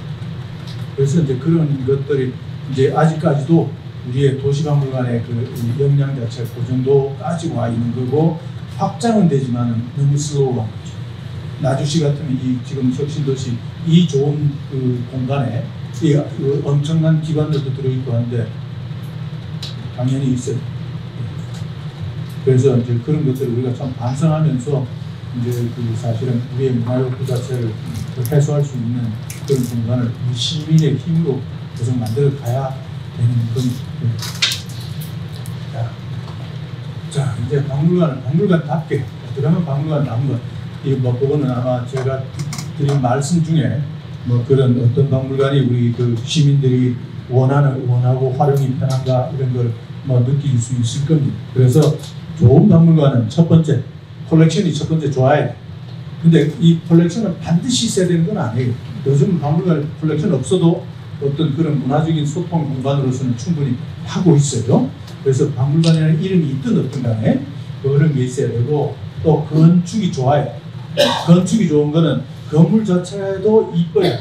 그래서 이제 그런 것들이 이제 아직까지도 우리의 도시박물관의 그 역량 자체가 그 정도까지 와 있는 거고, 확장은 되지만 너무 슬로우한 거죠. 나주시 같으면 이 지금 혁신도시 이 좋은 그 공간에 이 엄청난 기관들도 들어있고 한데 당연히 있어요. 그래서 이제 그런 것들을 우리가 참 반성하면서 이제 그 사실은 우리의 문화욕구 자체를 해소할 수 있는 그런 공간을 우리 시민의 힘으로 계속 만들어 가야 되는 그런. 자, 이제 박물관답게 어떻게 박물관다운 것. 뭐 그거는 아마 제가 드린 말씀 중에 뭐 그런 어떤 박물관이 우리 그 시민들이 원하고 활용이 편한가 이런 걸 뭐 느낄 수 있을 겁니다. 그래서 좋은 박물관은 첫 번째, 컬렉션이 첫 번째 좋아야 돼. 근데 이 컬렉션은 반드시 있어야 되는 건 아니에요. 요즘 박물관 컬렉션 없어도 어떤 그런 문화적인 소통 공간으로서는 충분히 하고 있어요. 그래서 박물관이라는 이름이 있든 없든 간에 그런 게 있어야 되고, 또 건축이 좋아요. 건축이 좋은 거는 건물 자체도 이뻐요.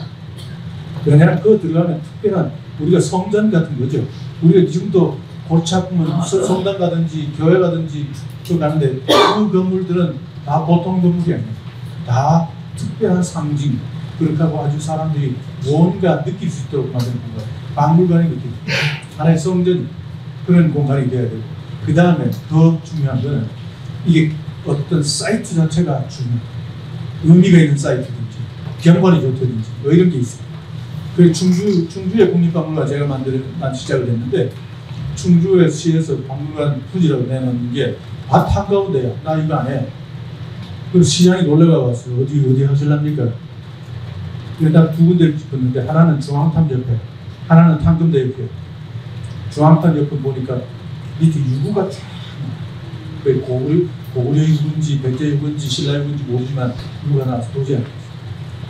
왜냐하면 그거 들어가면 특별한 우리가 성전 같은 거죠. 우리가 지금도 골치 아프면 성당 가든지 교회 가든지 또 가는데 그 건물들은 다 보통 건물이 아니에요. 다 특별한 상징. 그렇게 하고 아주 사람들이 뭔가 느낄 수 있도록 만드는 공간. 박물관이 느끼고 하나의 성전 그런 공간이 돼야 되고, 그 다음에 더 중요한 거는 이게 어떤 사이트 자체가 중요해요. 의미가 있는 사이트든지 경관이 좋다든지 뭐 이런 게 있어요. 그래서 충주의 국립박물관 제가 시작을 했는데, 충주시에서 박물관 부지라고 내놓는 게 밭 한가운데야. 나 이거 안 해. 그 시장에 놀러가 왔어요. 어디 하실랍니까? 일단 두 군데를 짚었는데, 하나는 중앙탑 옆에, 하나는 탕금대 옆에. 중앙탑 옆에 보니까 밑에 유구가 쫙 나와요. 고구려 유구인지 백제 유구인지 신라 유구인지 모르지만 유구가 나와서 도저히 안 됐어요.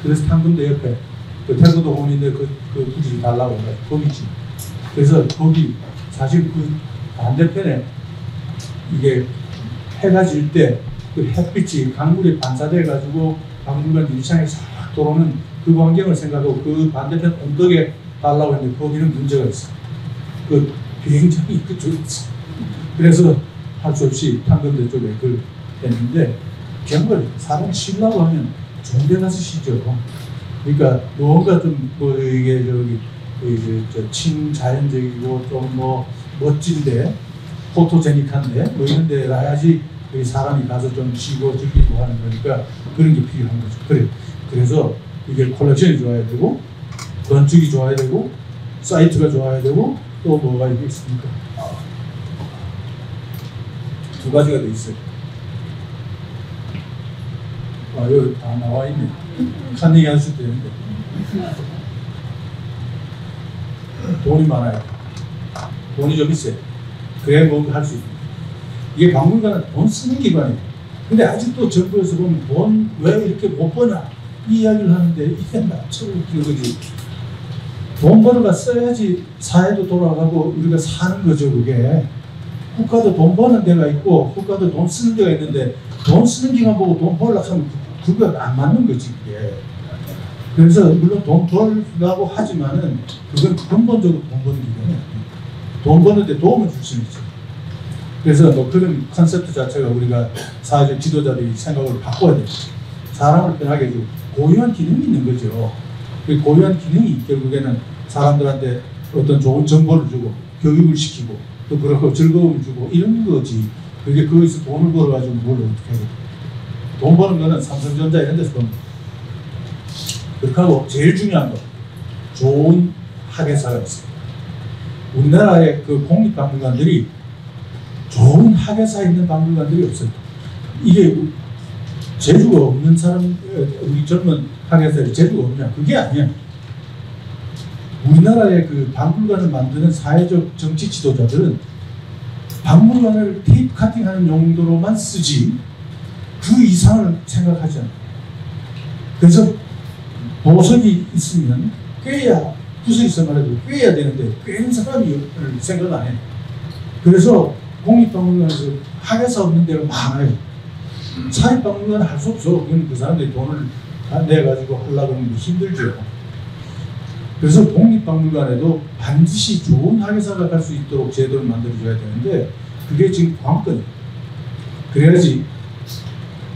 그래서 탕금대 옆에 그 태도도 홈인데 그 부지를 달라고 해서 거기지. 그래서 거기 사실 그 반대편에 이게 해가 질 때 그 햇빛이 강물에 반사돼 가지고 박물관 유리창에 싹 들어오는 그 광경을 생각하고 그 반대편 언덕에 달라고 했는데 거기는 문제가 있어. 그 비행장이 그쪽에 있어. 그래서 할 수 없이 탕금대 쪽에 그걸 했는데, 경을 사람 쉬려고 하면 좋은 데 가서 쉬죠. 그러니까 뭔가 좀 뭐 이게 친자연적이고 좀 뭐 멋진데 포토제닉한데 뭐 이런 데 가야지 사람이 가서 좀 쉬고 즐기고 하는 거니까 그런 게 필요한 거죠. 그래서 이게 컬렉션이 좋아야 되고, 건축이 좋아야 되고, 사이트가 좋아야 되고, 또 뭐가 있습니까? 두 가지가 돼 있어요. 여기 다 나와 있네. 한 얘기 할 수도 있는데. 돈이 많아요. 돈이 좀 있어요. 그래야 뭔가 할 수 있어요. 이게 박물관은 돈 쓰는 기관이에요. 근데 아직도 정부에서 보면 돈 왜 이렇게 못 버나 이 이야기를 하는데, 이게 나처럼 웃기는 거지. 돈 벌어가 써야지 사회도 돌아가고 우리가 사는 거죠. 그게 국가도 돈 버는 데가 있고 국가도 돈 쓰는 데가 있는데, 돈 쓰는 기관 보고 돈 벌려고 하면 그거 안 맞는 거지 그게. 그래서 물론 돈 벌라고 하지만은 그건 근본적으로 돈 버는 기관이 아니에요. 돈 버는데 도움을 줄 수는 있죠. 그래서 뭐 그런 컨셉트 자체가 우리가 사회적 지도자들이 생각을 바꿔야 돼요. 사람을 편하게 해주고 고유한 기능이 있는 거죠. 그 고유한 기능이 결국에는 사람들한테 어떤 좋은 정보를 주고 교육을 시키고 또 그렇고 즐거움을 주고 이런 거지. 그게 거기서 돈을 벌어가지고 뭘 어떻게 해요. 돈 버는 거는 삼성전자 이런 데서 봅니다. 그렇게 하고 제일 중요한 거, 좋은 학예사가 있어요. 우리나라의 그 공립박물관들이 좋은 학예사 있는 박물관들이 없어요. 이게 재주가 없는 사람, 우리 젊은 학예사들이 재주가 없냐? 그게 아니야. 우리나라의 그 박물관을 만드는 사회적 정치 지도자들은 박물관을 테이프 카팅하는 용도로만 쓰지 그 이상을 생각하지 않아요. 그래서 보석이 있으면 꿰야, 구석이 있어 말해도 꿰야 되는데 꿰는 사람이 생각 안 해요. 그래서 공립박물관에서 학예사 없는 데가 많아요. 사립박물관은 할 수 없어. 그건 그 사람들이 돈을 내가지고 하려고 하는 게 힘들죠. 그래서 공립박물관에도 반드시 좋은 학예사가 갈 수 있도록 제도를 만들어줘야 되는데 그게 지금 관건이에요. 그래야지.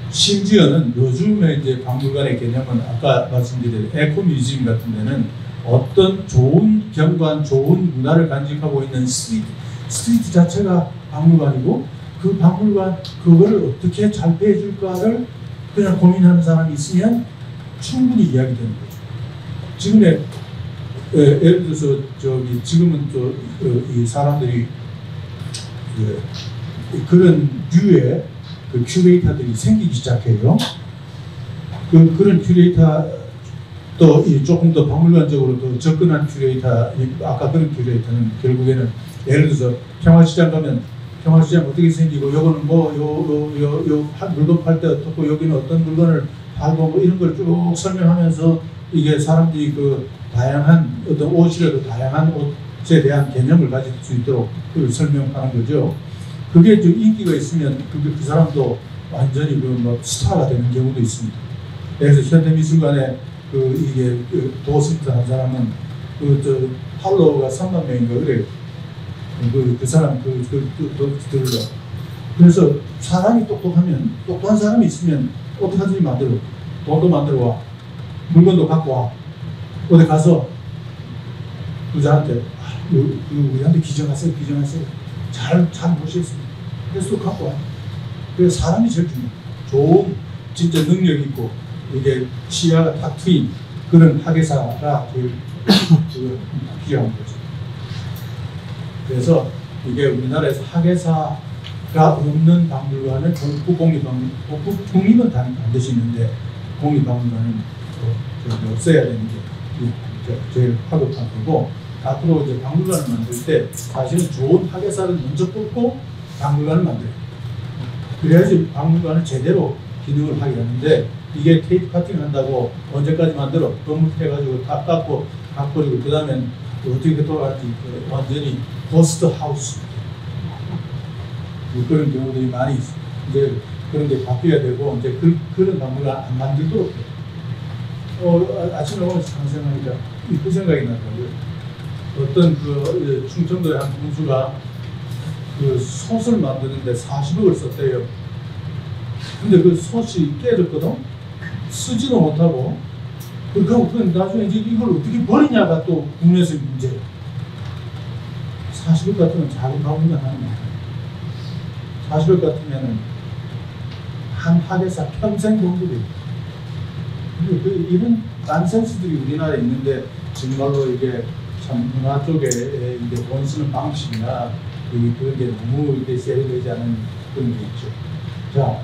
심지어는 요즘에 이제 박물관의 개념은 아까 말씀드린 에코뮤지엄 같은 데는 어떤 좋은 경관, 좋은 문화를 간직하고 있는 스트리트 자체가 박물관이고 그 박물관 그거를 어떻게 잘 배해줄까를 그냥 고민하는 사람이 있으면 충분히 이야기되는 거죠. 지금의 예를 들어서 지금은 또 이 사람들이 그런 류의 그 큐레이터들이 생기기 시작해요. 그런 큐레이터 또 조금 더 박물관적으로 더 접근한 큐레이터, 아까 그런 큐레이터는 결국에는 예를 들어서 평화시장 가면 평화시장 어떻게 생기고 요거는 뭐 요 물건 팔 때 어떻고 여기는 어떤 물건을 팔고 뭐 이런 걸 쭉 설명하면서 이게 사람들이 그 다양한 어떤 옷이라도 다양한 옷에 대한 개념을 가질 수 있도록 그걸 설명하는 거죠. 그게 좀 인기가 있으면 그 사람도 완전히 그 뭐 스타가 되는 경우도 있습니다. 그래서 현대미술관에 이게 도슨트 한 사람은 팔로워가 3만 명인가 그래요. 그 사람 들러. 그래서 사람이 똑똑한 사람이 있으면 어떻게 하든지 만들어. 돈도 만들어 와. 물건도 갖고 와. 어디 가서 부자한테 우리한테 기증하세요. 잘 모시겠습니다. 그래서 또 갖고 와. 그래서 사람이 제일 중요해요. 좋은 진짜 능력 있고 이게 시야가 탁 트인 그런 학예사가 제일 필요한 거죠. 그래서 이게 우리나라에서 학예사가 없는 박물관은 국립은 반드시 있는데 공립박물관은 없어야 되는 게 제일 화급한 거고, 앞으로 이제 박물관을 만들 때 사실은 좋은 학예사를 먼저 뽑고 박물관을 만들어요. 그래야지 박물관을 제대로 기능을 하게 하는데, 이게 테이프 카팅 한다고 언제까지 만들어 건물 해가지고 다 깎고 깎버리고 그 다음엔 어떻게 돌아갈지 완전히 고스트 하우스 뭐 그런 경우들이 많이 있어요. 이제 그런 게 바뀌어야 되고 이제 그런 박물관 안 만들도록 해요. 아침에 오늘 생각하니까 그 생각이 나더라고요. 어떤 그 충청도의 한 군수가 그 솥을 만드는데 40억을 썼대요. 근데 그 솥이 깨졌거든. 쓰지도 못하고 그럼 나중에 이제 이걸 어떻게 버리냐가 또 국내에서의 문제예요. 40억 같으면 작은 박물관 하는 거예요. 40억 같으면은 한 학예사 평생 공부돼요. 이런 난센스들이 우리나라에 있는데 정말로 이게 참 문화 쪽에 이제 돈 쓰는 방식이나 그런 게 너무 이렇게 세련되지 않은 그런 게 있죠. 자,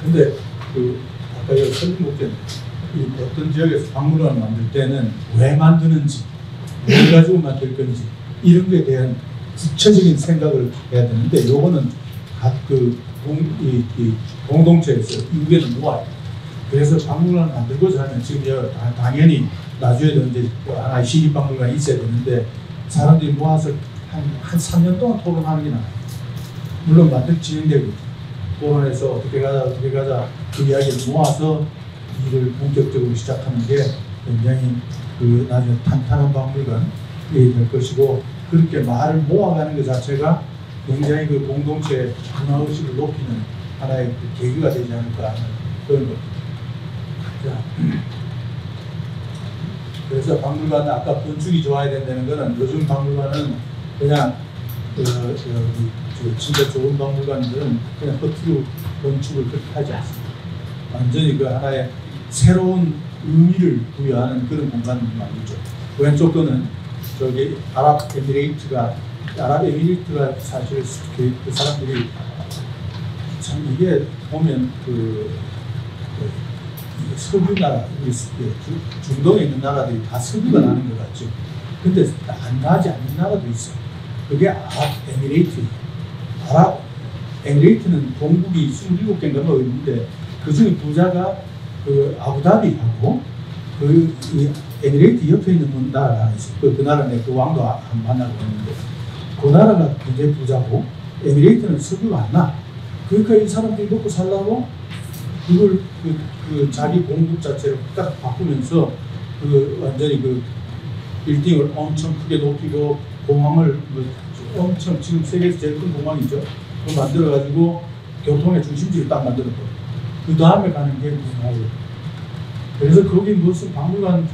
근데 아까 이 설문국제 어떤 지역에서 박물관을 만들 때는 왜 만드는지, 뭘 가지고 만들 건지 이런 것에 대한 구체적인 생각을 해야 되는데, 요거는 각 공동체에서 의견을 모아요. 그래서 박물관을 만들고자 하면 지금 당연히 나중에도 이제 하나의 시립박물관이 있어야 되는데, 사람들이 모아서 한 3년 동안 토론하는 게 나아요. 물론 진행되고 토론해서 어떻게 가자 그 이야기를 모아서 일을 본격적으로 시작하는 게 굉장히 나중에 탄탄한 박물관이 될 것이고, 그렇게 말을 모아가는 것 자체가 굉장히 그 공동체의 문화의식을 높이는 하나의 계기가 되지 않을까 하는 그런 것. 자, 그래서 박물관은 아까 건축이 좋아야 된다는 거는, 요즘 박물관은 그냥 진짜 좋은 박물관들은 그냥 허투루 건축을 그렇게 하지 않습니다. 완전히 그 하나의 새로운 의미를 부여하는 그런 공간을 만들죠. 왼쪽 거는 저기 아랍에미레이트가 사실 그 사람들이 참 이게 보면 석유 나라, 중동에 있는 나라들이 다 석유가 나는 것 같죠. 근데 안 나지 않는 나라도 있어요. 그게 아랍에미레이트는 동국이 27개인가 뭐 있는데, 그 중에 부자가 아부다비하고 에미레이트 옆에 있는 나라가 있어요. 그 나라는 그 왕도 안 만나고 있는데, 그 나라가 굉장히 부자고 에미레이트는 석유가 안 나. 그러니까 이 사람들이 먹고 살라고 그걸 자기 공국 자체를 딱 바꾸면서 완전히 빌딩을 엄청 크게 높이고 공항을 엄청, 지금 세계에서 제일 큰 공항이죠. 그거 만들어가지고 교통의 중심지를 딱 만들었고, 그 다음에 가는 게 문화예요. 그래서 거기 무슨 박물관,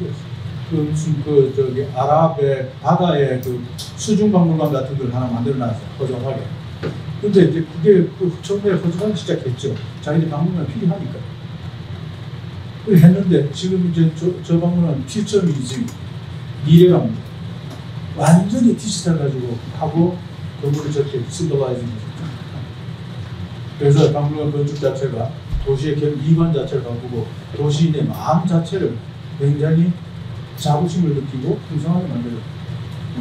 저기 아랍의 바다에 수중 박물관 같은 걸 하나 만들어놨어요. 허접하게. 근데 이제 그게 처음에 허접하기 시작했죠. 자기들 박물관 필요하니까. 했는데 지금 이제 저 박물관 시점이 지금 미래갑니다. 완전히 디지털 가지고 하고 건물을 저렇게 슬로바이징 해줬죠. 그래서 박물관 건축 자체가 도시의 미관 자체를 바꾸고 도시인의 마음 자체를 굉장히 자부심을 느끼고 풍성하게 만들어요.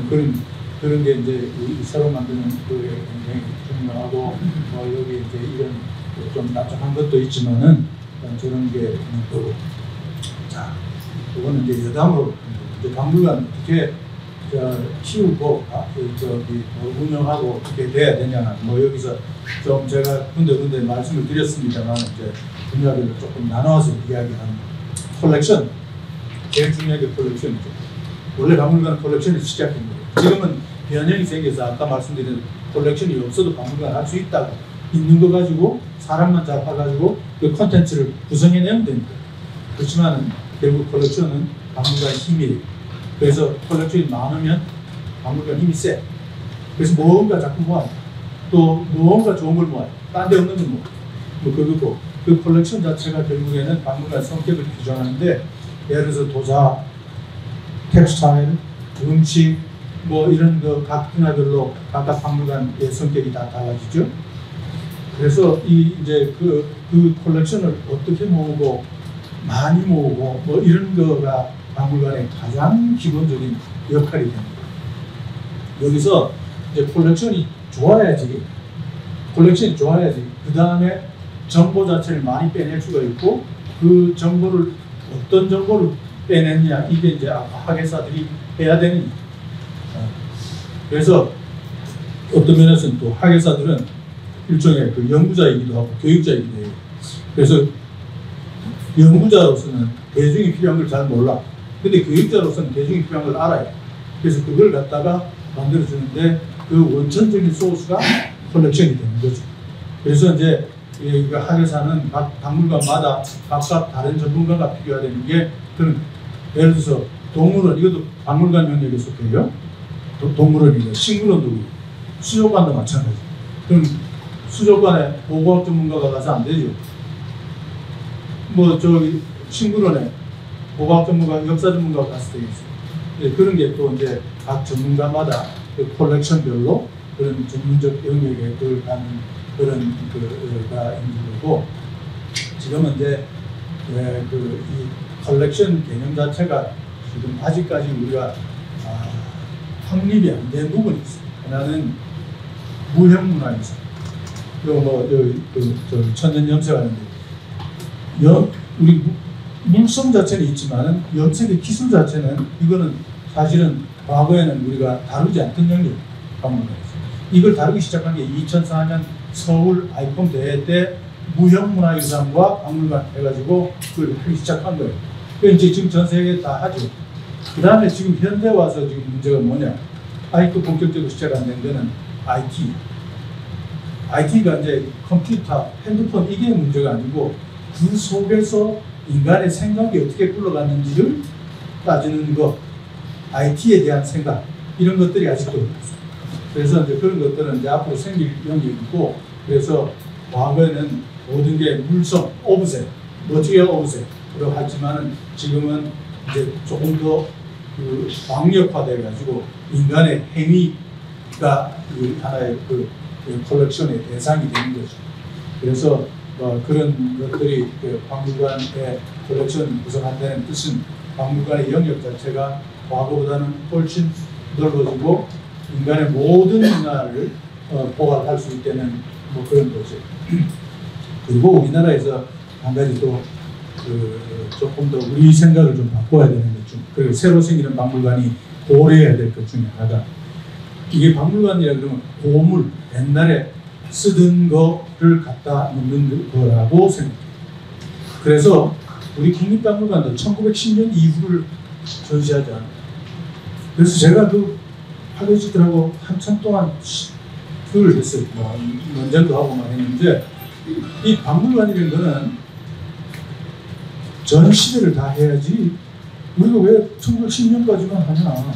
그런 그런 게 이제 이 새로 만드는 그게 굉장히 중요하고 여기 이제 이런 좀 납작한 것도 있지만은 저런 게 있는 거고. 자, 그거는 이제 여담으로 이제 박물관 어떻게 키우고 운영하고 어떻게 돼야 되냐. 여기서 좀 제가 군데 말씀을 드렸습니다만 이제 분야별로 조금 나눠서 이야기하는 컬렉션. 제일 중요한 게 컬렉션이죠. 원래 박물관 컬렉션이 시작된 거예요. 지금은 변형이 생겨서 아까 말씀드린 컬렉션이 없어도 박물관 할 수 있다고 있는 거 가지고 사람만 잡아가지고 그 콘텐츠를 구성해내면 됩니다. 그렇지만 결국 컬렉션은 박물관의 힘이에요. 그래서 컬렉션이 많으면 박물관 힘이 세. 그래서 뭔가 자꾸 모아요. 또 뭔가 좋은 걸 모아요. 딴 데 없는 걸 모아요. 그리고 그 컬렉션 자체가 결국에는 박물관 성격을 규정하는데 예를 들어서 도자, 텍스타일, 음식 이런 각 분야별로 각각 박물관의 성격이 다 달라지죠. 그래서 이제 그 컬렉션을 어떻게 모으고 많이 모으고 이런 거가 박물관의 가장 기본적인 역할이 됩니다. 여기서 이제 컬렉션이 좋아야지 그 다음에 정보 자체를 많이 빼낼 수가 있고 그 정보를 어떤 정보를 빼냈냐 이게 이제 학예사들이 해야 되는. 그래서 어떤 면에서는 또 학예사들은 일종의 그 연구자이기도 하고 교육자이기도 해요. 그래서 연구자로서는 대중이 필요한 걸 잘 몰라. 근데 교육자로서는 대중이 필요한 걸 알아요. 그래서 그걸 갖다가 만들어주는데 그 원천적인 소스가 컬렉션이 되는 거죠. 그래서 이제 학예사는 각 박물관마다 각각 다른 전문가가 필요하다는 게 그런 예를 들어서 동물원 이것도 박물관 영역에 속해요. 동물원이고 식물원도 수족관도 마찬가지. 그럼 수족관에 보고학 전문가가 가서 안 되죠. 저기 식물원에 보고학 전문가, 역사 전문가가 갔을 때 있어요. 네, 그런 게 또 이제 각 전문가마다 그 컬렉션별로 그런 전문적 영역에 들어가는 그런 거가 있는 거고 지금은 이제 이 컬렉션 개념 자체가 지금 아직까지 우리가 확립이 안 된 부분이 있어요. 하나는 무형문화유산. 그리고 천년염색 하는데 우리 물성 자체는 있지만은 염색의 기술 자체는 이거는 사실은 과거에는 우리가 다루지 않던 영역 박물관에서 이걸 다루기 시작한 게 2004년 서울 아이콘 대회 때 무형문화유산과 박물관 해가지고 그걸 하기 시작한 거예요. 그러니까 지금 전 세계에 다 하죠. 그 다음에 지금 현대 와서 지금 문제가 뭐냐? 아직도 본격적으로 시작 안 된 거는 IT가 이제 컴퓨터, 핸드폰 이게 문제가 아니고 그 속에서 인간의 생각이 어떻게 굴러갔는지를 따지는 것, IT에 대한 생각 이런 것들이 아직도 없어요. 그래서 이제 그런 것들은 이제 앞으로 생길 영역이고 그래서 과거에는 모든 게 물성, 오브제, 머티리얼 오브제로 하지만은 지금은 이제 조금 더 광역화돼 가지고 인간의 행위가 하나의 컬렉션의 대상이 되는 거죠. 그래서 그런 것들이 박물관의 컬렉션 구성한다는 뜻은 박물관의 영역 자체가 과거보다는 훨씬 넓어지고 인간의 모든 문화를 포괄할 수 있다는 그런 거죠. 그리고 우리나라에서 한 가지 또 조금 더 우리 생각을 좀 바꿔야 되는 것 중, 그리고 새로 생기는 박물관이 고려해야 될 것 중에 하나가 이게 박물관이라 그러면 고물, 옛날에 쓰던 거를 갖다 놓는 거라고 생각해요. 그래서 우리 국립박물관도 1910년 이후를 전시하지 않아요. 그래서 제가 학예지들하고 한참 동안 교육을 했어요. 논쟁도 하고 막 했는데 이 박물관이라는 거는 전 시대를 다 해야지 우리가 왜 1910년까지만 하냐.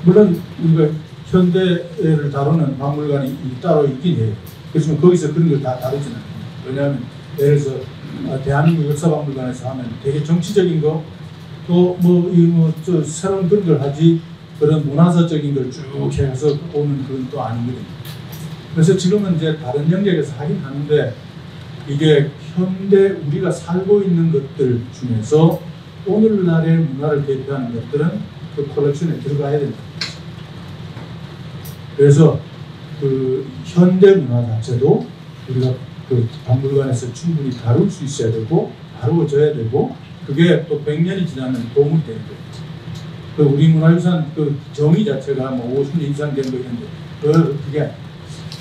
물론 우리가 현대를 다루는 박물관이 따로 있긴 해요. 그렇지만 거기서 그런 걸 다 다루지는 않아요. 왜냐하면 예를 들어서 대한민국 역사박물관에서 하면 되게 정치적인 거 또 새로운 그런 걸 하지 그런 문화사적인 걸 쭉 해서 오는 그건 또 아니거든요. 그래서 지금은 이제 다른 영역에서 하긴 하는데 이게 현대 우리가 살고 있는 것들 중에서 오늘날의 문화를 대표하는 것들은 그 컬렉션에 들어가야 된다. 그래서 그 현대 문화 자체도 우리가 그 박물관에서 충분히 다룰 수 있어야 되고 다루어져야 되고 그게 또 100년이 지나면 도움이 되는 거예요. 그 우리 문화유산 그 정의 자체가 뭐 50년 이상 된 거였는데 그게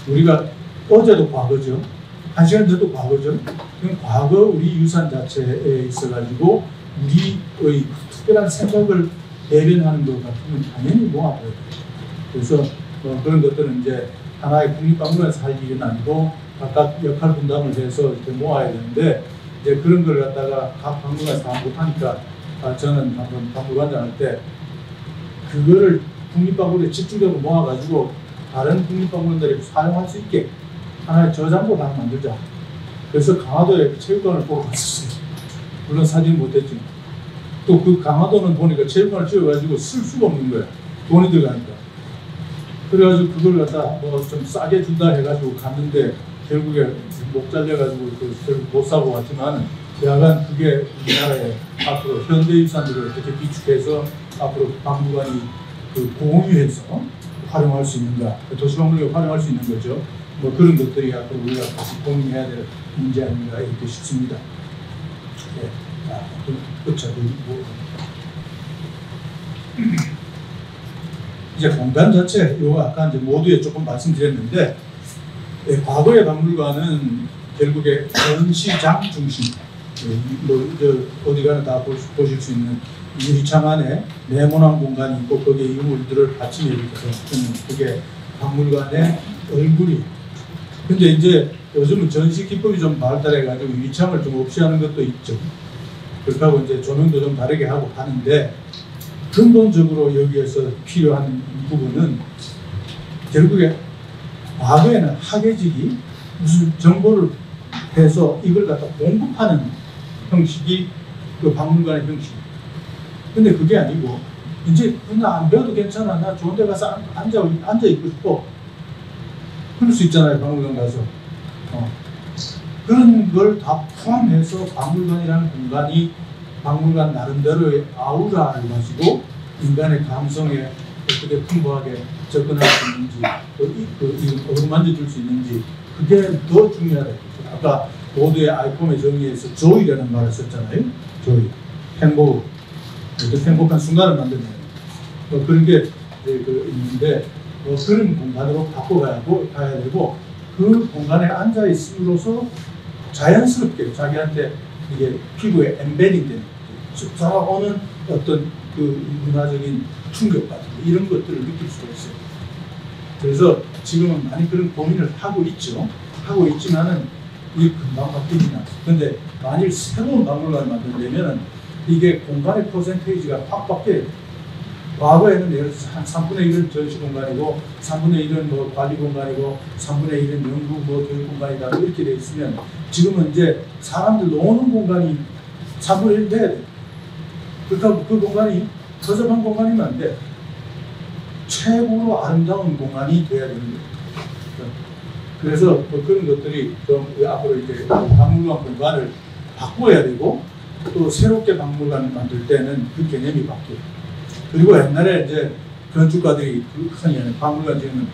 우리가 어제도 과거죠. 1시간 전도 과거죠. 그럼 과거 우리 유산 자체에 있어가지고 우리의 특별한 생각을 대변하는 것 같으면 당연히 모아둬야 돼요. 그래서 그런 것들은 이제 하나의 국립박물관에서 할 일은 아니고 각각 역할 분담을 해서 이렇게 모아야 되는데 이제 그런 걸 갖다가 각 박물관에서 다 못하니까 저는 한번 박물관장 할 때 그거를 국립박물관에 집중적으로 모아가지고 다른 국립박물관들이 사용할 수 있게 하나의 저장고를 하나 만들자. 그래서 강화도에 체육관을 보러 갔었어요. 물론 사진 못했지만 또 그 강화도는 보니까 체육관을 지어가지고 쓸 수가 없는 거야. 돈이 들어가니까. 그래가지고 그걸 갖다 뭐 좀 싸게 준다 해가지고 갔는데 결국에 목 잘려가지고 결국 못 사고 왔지만 여하간 그게 우리나라의 앞으로 현대유산들을 어떻게 비축해서 앞으로 박물관이 그 공유해서 활용할 수 있는가, 도시박물관이 활용할 수 있는 거죠. 뭐 그런 것들이 앞으로 우리가 같이 고민해야 될 문제 아닌가 이렇게 싶습니다. 네. 그렇죠. 이제 공간 자체, 요거 아까 이제 모두에 조금 말씀드렸는데, 과거의 박물관은 결국에 전시장 중심, 어디 가나 다 보실 수 있는 유리창 안에 네모난 공간이 있고 거기에 유물들을 받침해 주거든요. 그게 박물관의 얼굴이. 근데 이제 요즘은 전시 기법이 좀 발달해가지고 유리창을 좀 없이 하는 것도 있죠. 그렇게 하고 이제 조명도 좀 다르게 하고 하는데 근본적으로 여기에서 필요한 부분은 결국에 과거에는 학예직이 무슨 정보를 해서 이걸 갖다 공급하는 형식이 그 박물관의 형식. 근데 그게 아니고 이제 나 안 배워도 괜찮아. 나 좋은 데 가서 앉아 있고 싶어. 그럴 수 있잖아요. 박물관 가서. 그런 걸 다 포함해서 박물관이라는 공간이 박물관 나름대로의 아우라를 가지고 인간의 감성에 어떻게 풍부하게 접근할 수 있는지, 이걸 어루만져 줄 수 있는지, 그게 더 중요하다. 아까 모두의 아이콘의 정의에서 조이라는 말을 썼잖아요. 조이. 행복. 행복한 순간을 만드는. 그런 게 있는데, 그런 공간으로 바꿔가야 되고, 그 공간에 앉아 있음으로써 자연스럽게 자기한테 이게 피부에 엠베딩 되는, 살아오는 어떤 그 문화적인 충격 같은 거, 이런 것들을 느낄 수가 있어요. 그래서 지금은 많이 그런 고민을 하고 있죠. 하고 있지만은 이게 금방 바뀌지는 않아요. 근데 만일 새로운 박물관을 만들려면은 이게 공간의 퍼센테이지가 확 바뀌어요. 과거에는 예를 들어서 한 3분의 1은 전시 공간이고 3분의 1은 뭐 관리 공간이고 3분의 1은 연구 뭐 교육 공간이다 이렇게 돼 있으면 지금은 이제 사람들 노는 공간이 3분의 1 돼야 돼. 그러니까 그 공간이 허접한 공간이면 안 돼. 최고로 아름다운 공간이 돼야 되는 거예요. 그래서 뭐 그런 것들이 좀 앞으로 이제 박물관 공간을 바꿔야 되고 또 새롭게 박물관을 만들 때는 그 개념이 바뀌어요. 그리고 옛날에 이제 건축가들이 흔히 하는 박물관 지으면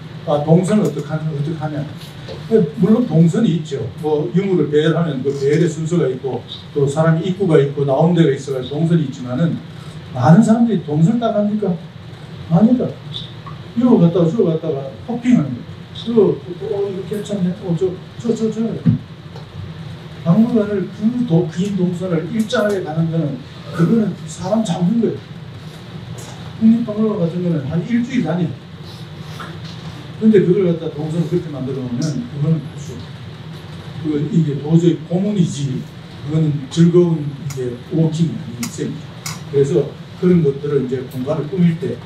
동선을 어떻게 하냐. 물론 동선이 있죠. 뭐 유물을 배열하면 그 배열의 순서가 있고 또 사람이 입구가 있고 나온 데가 있어가지고 동선이 있지만은 많은 사람들이 동선을 딱 합니까? 아니다. 이거 갔다가 저거 갔다가 호핑하는 거예요. 이거 괜찮네. 저. 박물관을 긴 동선을 일정하게 가는 거는 그거는 사람 잡는 거예요. 국립박물관 같은 거는 한 일주일 다녀. 근데 그걸 갖다 동선을 그렇게 만들어 놓으면 그거는 할수 없어. 이게 도저히 고문이지. 그거는 즐거운 이제 워킹이 아니겠어요. 그래서 그런 것들을 이제 공간을 꾸밀 때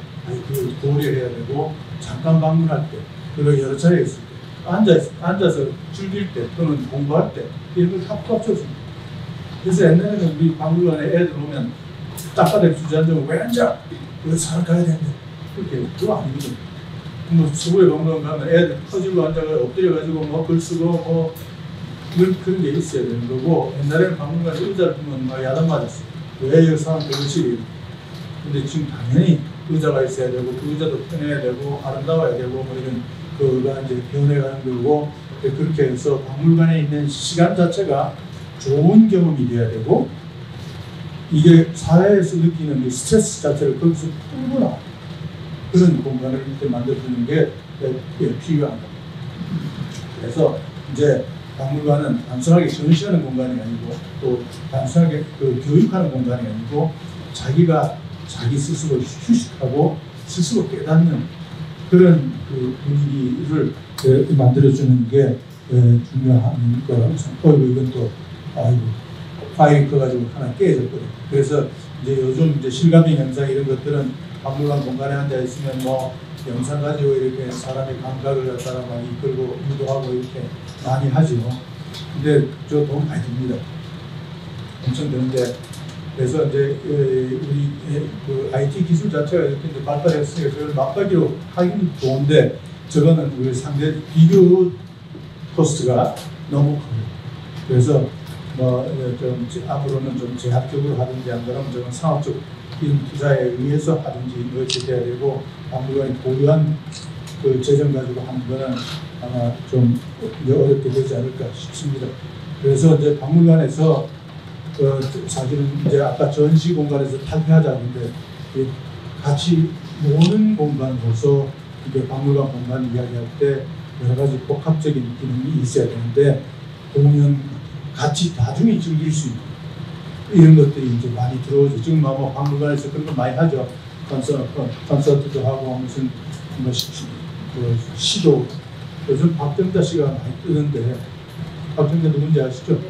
그걸 고려해야 되고 잠깐 방문할 때 그리고 여러 차례 있을 때 앉아서 즐길 때 또는 공부할 때 이런 걸 다 합쳐서. 그래서 옛날에는 우리 박물관에 애들 오면 딱바닥에 주저앉으면 왜 앉아? 왜 사람 가야 되는데 그렇게 그거 아니거든. 뭐 서구의 박물관 가면 애들 퍼질로 앉아가 엎드려가지고 뭐 글 쓰고 뭐 그런 게 있어야 되는 거고 옛날에는 박물관에 의자를 두면 막 야단 맞았어. 왜 이 사람 그러시기 근데 지금 당연히 의자가 있어야 되고 그 의자도 편해야 되고 아름다워야 되고 뭐 이런 그가 이제 변해가는 거고 그렇게 해서 박물관에 있는 시간 자체가 좋은 경험이 돼야 되고 이게 사회에서 느끼는 이 스트레스 자체를 거기서 풀거나 그런 공간을 이렇게 만들어주는 게 필요한 겁니다. 그래서 이제 박물관은 단순하게 전시하는 공간이 아니고 또 단순하게 그 교육하는 공간이 아니고 자기가 자기 스스로 휴식하고 스스로 깨닫는 그런 그 분위기를 만들어주는 게 중요한 거라고 생각해요. 이건 또 아이고 파일이 커가지고 하나 깨졌거든요. 그래서 이제 요즘 이제 실감의 현상 이런 것들은 박물관 공간에 앉아 있으면 뭐 영상 가지고 이렇게 사람의 감각을 갖다가 막 이끌고 유도하고 이렇게 많이 하죠. 근데 저 도움 많이 됩니다. 엄청 되는데 그래서 이제 우리 그 IT 기술 자체가 이렇게 이제 발달했으니까 그걸 맞바기로 하긴 좋은데 저거는 우리 상대 비교 코스트가 너무 커요. 그래서 뭐 좀 앞으로는 좀 제한적으로 하든지 안 그러면 좀 상업적 투자에 의해서 하든지 뭐 이렇게 돼야 되고 박물관이 보유한 그 재정 가지고 하는 거는 아마 좀 어렵게 되지 않을까 싶습니다. 그래서 이제 박물관에서 사실은 이제 아까 전시 공간에서 탈피하자는데 같이 노는 공간으로서 이게 박물관 공간 이야기할 때 여러 가지 복합적인 기능이 있어야 되는데 공연 같이 나중에 즐길 수 있는 이런 것들이 이제 많이 들어오죠. 지금 뭐 박물관에서 그런 거 많이 하죠. 콘서트도 하고 무슨 뭐 시도 요즘 박정자 씨가 많이 뜨는데 박정자 누군지 아시죠?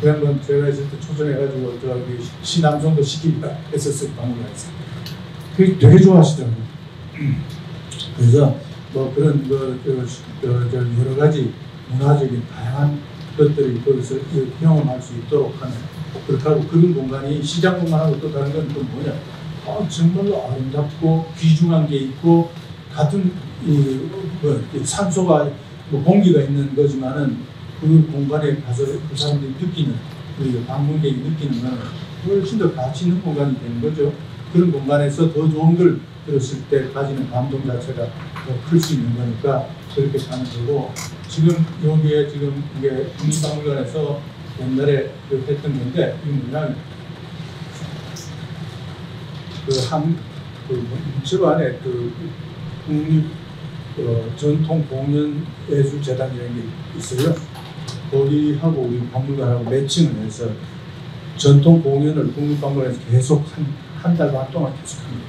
그 양반 제가 있을 때 초청해가지고 저기 시남송도 시키기가 했었어요. 박물관에서. 그게 되게 좋아하시더라고요. 그래서 뭐 그런 여러 가지 문화적인 다양한 것들이 거기서 경험할 수 있도록 하는 그렇게 하고 그런 공간이 시장 공간하고 또 다른 건 또 뭐냐? 정말로 아름답고 귀중한 게 있고 같은 산소가 뭐 공기가 있는 거지만은 그 공간에 가서 그 사람들이 느끼는 우리 방문객이 느끼는 거는 훨씬 더 가치 있는 공간이 되는 거죠. 그런 공간에서 더 좋은 걸 들었을 때 가지는 감동 자체가 더 클 수 있는 거니까 그렇게 가는 거고 지금 여기에 지금 이게 국립박물관에서 옛날에 했던 건데 이 뭐냐면 문체부 안에 그 국립 전통공연예술재단이라는 게 있어요. 거기하고 우리 박물관하고 매칭을 해서 전통공연을 국립박물관에서 계속 한 달 반 동안 계속합니다.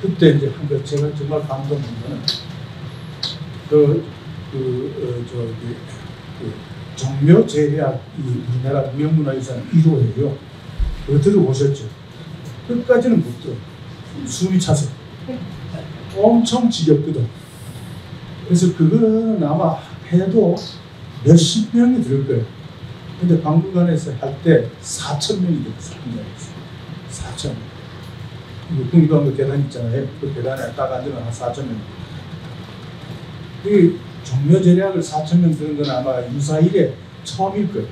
그때 이제 한 거 제가 정말 감동한 거는 정묘제약 우리나라 무형문화유산 1호예요. 그거 들어보셨죠? 끝까지는 못 들어. 숨이 차서 엄청 지겹거든. 그래서 그거는 아마 해도 몇십 명이 들을 거예요. 근데 박물관에서 할 때 4,000명이 들었어요. 4,000명. 국립박물관 계단 있잖아요. 그 계단에 딱 앉으면 한 4,000명. 이 종묘제략을 4,000명 들은 건 아마 유사일에 처음일 거예요.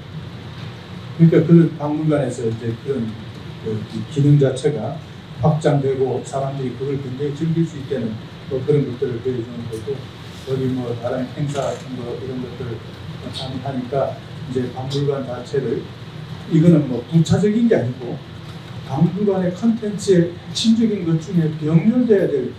그러니까 그 박물관에서 이제 그런 기능 자체가 확장되고 사람들이 그걸 굉장히 즐길 수 있다는 뭐 그런 것들을 보여주는 거고 여기 뭐 다른 행사 같은 거 이런 것들을 하니까 이제 박물관 자체를 이거는 뭐 부차적인 게 아니고 박물관의 컨텐츠의 핵심적인 것 중에 병렬돼야 될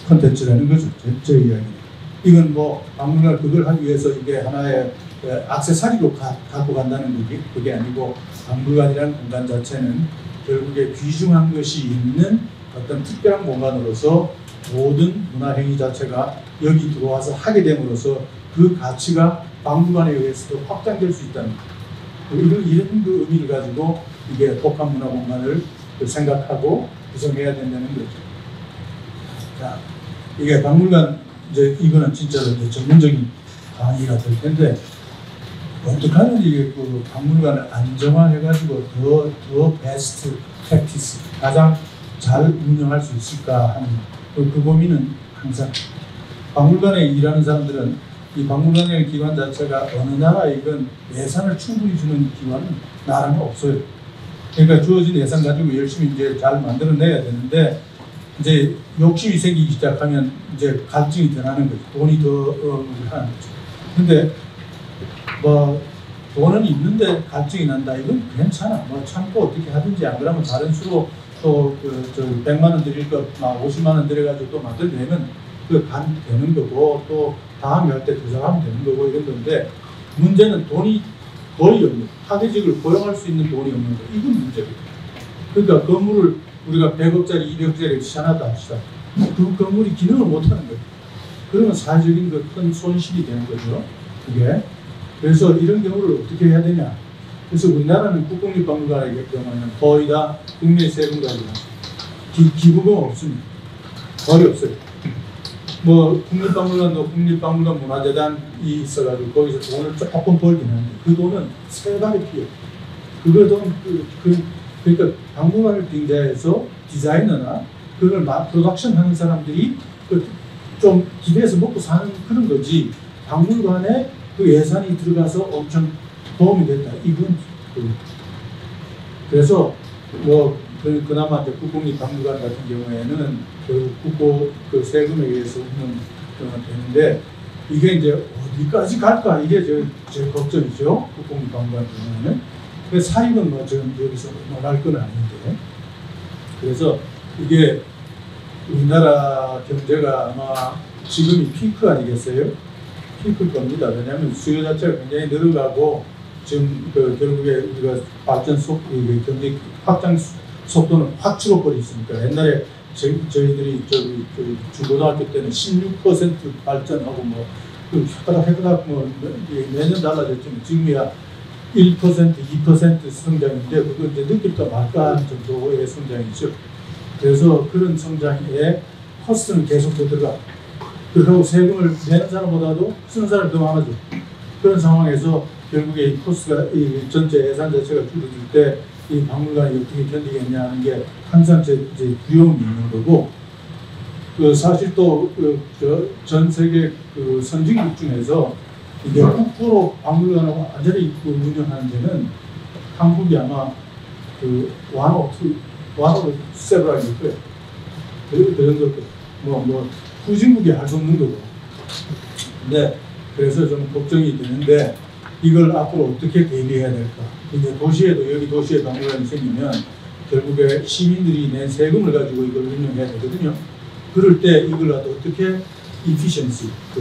컨텐츠라는 거죠. 제 이야기는. 이건 뭐 박물관 그걸 하기 위해서 이게 하나의 액세서리로 갖고 간다는 그게 아니고 박물관이라는 공간 자체는 결국에 귀중한 것이 있는 어떤 특별한 공간으로서 모든 문화행위 자체가 여기 들어와서 하게 됨으로써 그 가치가 박물관에 의해서도 확장될 수 있다는 이런 그 의미를 가지고 이게 복합문화공간을 생각하고 구성해야 된다는 거죠. 자, 이게 박물관 이제 이거는 진짜로 이제 전문적인 강의가 될 텐데 어떻게 하면 이게 그 박물관을 안정화해가지고 더 베스트 프랙티스 가장 잘 운영할 수 있을까 하는 그 고민은 항상 박물관에 일하는 사람들은 이 박물관이라는 기관 자체가 어느 나라이건 예산을 충분히 주는 기관은 나라는 없어요. 그러니까 주어진 예산 가지고 열심히 이제 잘 만들어내야 되는데 이제 욕심이 생기기 시작하면 이제 갈증이 드러나는 거죠. 돈이 더 하는 거죠. 근데 뭐 돈은 있는데 갈증이 난다. 이건 괜찮아. 뭐 참고 어떻게 하든지 안 그러면 다른 수로 또 저 100만 원 드릴 거 막 50만 원 들여가지고 또 만들어내면 그 간 되는 거고 또 다음에 할 때 더 잘하면 되는 거고 이런 건데 문제는 돈이 거의 없는 사대직을 고용할 수 있는 돈이 없는 거 이건 문제거든요. 그러니까 건물을 우리가 100억짜리 200억짜리 시작하다 합시다. 그 건물이 기능을 못하는 거예요. 그러면 사회적인 큰 손실이 되는 거죠. 그게. 그래서 이런 경우를 어떻게 해야 되냐. 그래서 우리나라는 국공립박물관의 경우는 거의 다 국내 세금 가지고 기부금 없습니다. 거의 없어요. 뭐 국립박물관도 국립박물관 문화재단이 있어가지고 거기서 돈을 조금 벌긴 하는데 그 돈은 세발이 필요해요. 그 돈 그러니까 박물관을 빙자해서 디자이너나 그걸 프로덕션 하는 사람들이 좀 기대해서 먹고 사는 그런 거지 박물관에 그 예산이 들어가서 엄청 도움이 됐다. 이건 그래서 뭐 그나마 이제 국공립박물관 같은 경우에는 국고 그 세금에 의해서 운영되는데 이게 이제 어디까지 갈까 이게 제 걱정이죠. 국공립박물관 경우에는. 그래서 사익은 뭐 지금 여기서 말할 건 아닌데 그래서 이게 우리나라 경제가 아마 지금이 피크 아니겠어요? 피크일 겁니다. 왜냐하면 수요 자체가 굉장히 늘어가고 지금 결국에 우리가 발전 경제 확장 속도는 확 줄어버리 있으니까 옛날에 저희들이 중고등학교 때는 16% 발전하고 뭐 해가닥 뭐 매년 달라졌지만 지금이야 1%, 2% 성장인데 그거 이제 느낄까 말까 하는 정도의 성장이죠. 그래서 그런 성장에 코스트는 계속 더 들어가. 그리고 세금을 내는 사람보다도 쓰는 사람이 더 많아져. 그런 상황에서 결국에 이 코스트가 이 전체 예산 자체가 줄어들 때 이 박물관이 어떻게 견디겠냐 하는 게 항상 이제 두려움이 있는 거고 사실 또 전 세계 선진국 중에서 이게 국부로 박물관을 완전히 운영하는 데는 한국이 아마 one of several일 거예요. 그 정도 뭐 후진국이 할 수 없는 거고. 근데 그래서 좀 걱정이 되는데 이걸 앞으로 어떻게 대비해야 될까? 이제 여기 도시에 박물관이 생기면 결국에 시민들이 낸 세금을 가지고 이걸 운영해야 되거든요. 그럴 때 이걸 어떻게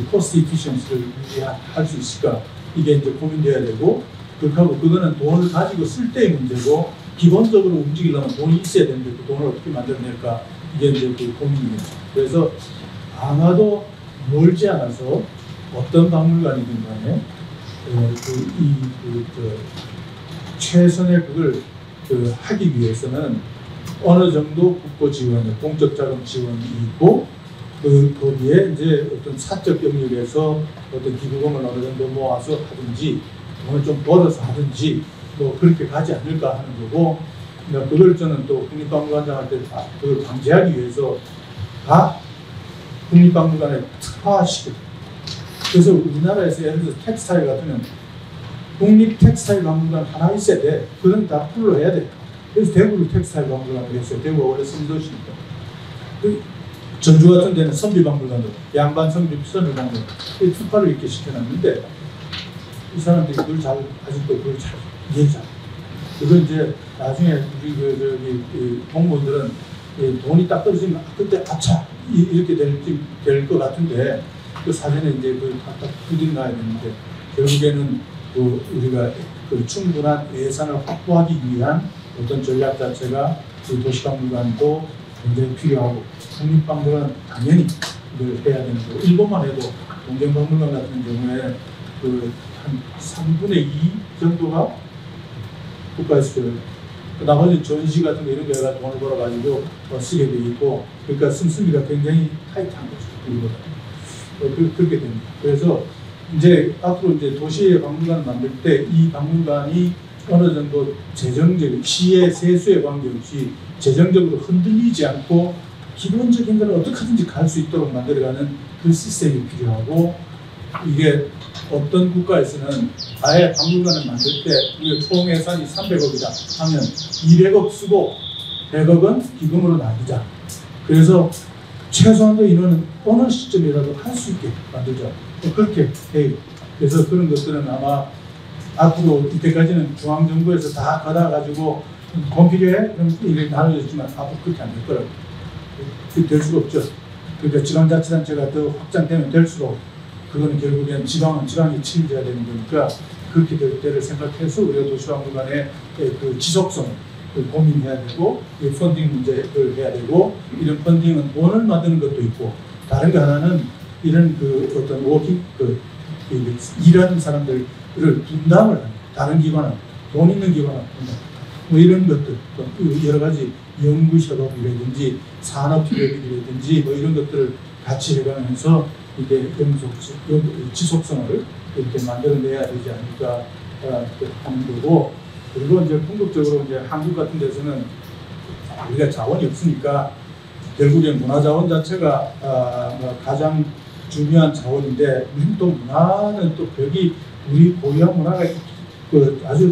코스트 이피션시를 유지할 수 있을까? 이게 이제 고민돼야 되고, 그거는 돈을 가지고 쓸 때의 문제고, 기본적으로 움직이려면 돈이 있어야 되는데 그 돈을 어떻게 만들어낼까? 이게 이제 그 고민입니다. 그래서 아마도 멀지 않아서 어떤 박물관이든 간에 최선의 그걸 하기 위해서는 어느 정도 국고 지원, 공적 자금 지원이 있고 거기에 이제 어떤 사적 영역에서 어떤 기부금을 어느 정도 모아서 하든지 돈을 좀 벌어서 하든지 뭐 그렇게 가지 않을까 하는 거고 그러니까 그걸 저는 또 국립박물관장한테 그걸 방지하기 위해서 다 국립박물관에 특화시키고 그래서 우리나라에서 예를 들어서 텍스타일 같으면 국립 텍스타일 박물관 하나 있어야 돼. 그건 다 풀로 해야 돼. 그래서 대구를 텍스타일 박물관을 했어요. 대구가 원래 선도시니까. 전주 같은 데는 선비박물관도 양반 선비박물관 이 특화를 이렇게 시켜놨는데 이 사람들이 그걸 아직도 그걸 잘 이해하지 않아요. 그건 이제 나중에 우리 공무원들은 돈이 딱 떨어지면 그때 아차 이렇게 될 것 같은데 그 사전에 이제 그걸 딱 부딪나야 되는데 결국에는 우리가 충분한 예산을 확보하기 위한 어떤 전략 자체가 도시박물관도 굉장히 필요하고 국립박물관 당연히 이걸 해야 되는 거고 일본만 해도 동경박물관 같은 경우에 한 3분의 2 정도가 국가에서 나머지 전시 같은 거 이런 데가 돈을 벌어가지고 쓰게 돼 있고 그러니까 씀씀이가 굉장히 타이트한 거죠. 그렇게 됩니다. 그래서 이제 앞으로 이제 도시의 박물관을 만들 때 이 박물관이 어느 정도 재정적 시의 세수에 관계없이 재정적으로 흔들리지 않고 기본적인 걸 어떻게든지 갈 수 있도록 만들어가는 그 시스템이 필요하고 이게 어떤 국가에서는 아예 박물관을 만들 때 우리가 총 예산이 300억이다 하면 200억 쓰고 100억은 기금으로 놔두자. 그래서 최소한도 인원은 어느 시점이라도 할 수 있게 만들자. 그렇게 해요. 그래서 그런 것들은 아마 앞으로 이때까지는 중앙정부에서 다 받아가지고 돈 필요해? 그럼 이렇게 나눠졌지만 앞으로 그렇게 안 될 거라고. 될 수가 없죠. 그러니까 지방자치단체가 더 확장되면 될수록 그거는 결국엔 지방이 책임져야 되는 거니까 그렇게 될 때를 생각해서 우리가 도시박물관의 그 지속성을 고민해야 되고 이 펀딩 문제를 해야 되고 이런 펀딩은 돈을 만드는 것도 있고 다른 거 하나는 이런 그 어떤 워킹 일하는 사람들을 분담을 하는 다른 기관은 돈 있는 기관은 뭐 이런 것들 여러 가지 연구협업이라든지 산업협력이라든지 뭐 이런 것들을 같이 해가면서 이게 지속성을 이렇게 만들어내야 되지 않을까 하는 거고 그리고 이제 궁극적으로 이제 한국 같은 데서는 우리가 자원이 없으니까 결국엔 문화자원 자체가 가장 중요한 자원인데 우리는 또 문화는 또 벽이 우리 고유한 문화가 아주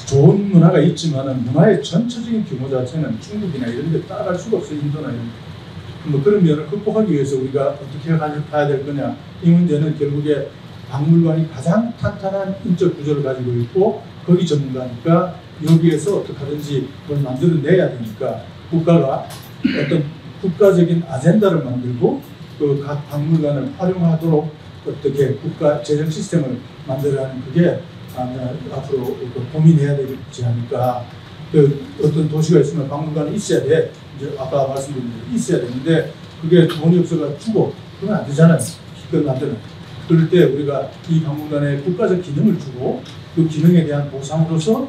좋은 문화가 있지만은 문화의 전체적인 규모 자체는 중국이나 이런 데 따라갈 수가 없어요. 인도나 이런 데. 뭐 그런 면을 극복하기 위해서 우리가 어떻게 가야 될 거냐 이 문제는 결국에 박물관이 가장 탄탄한 인적 구조를 가지고 있고 거기 전문가니까 여기에서 어떻게 하든지 뭘 만들어내야 되니까 국가가 어떤 국가적인 아젠다를 만들고 그 각 박물관을 활용하도록 어떻게 국가 재정 시스템을 만들어가는 그게 앞으로 고민해야 되지 않을까. 그 어떤 도시가 있으면 박물관이 있어야 돼. 이제 아까 말씀드린 대로 있어야 되는데 그게 돈이 없어가 주고 그러면 안 되잖아요. 기껏 만드는. 그럴 때 우리가 이 박물관에 국가적 기능을 주고 그 기능에 대한 보상으로서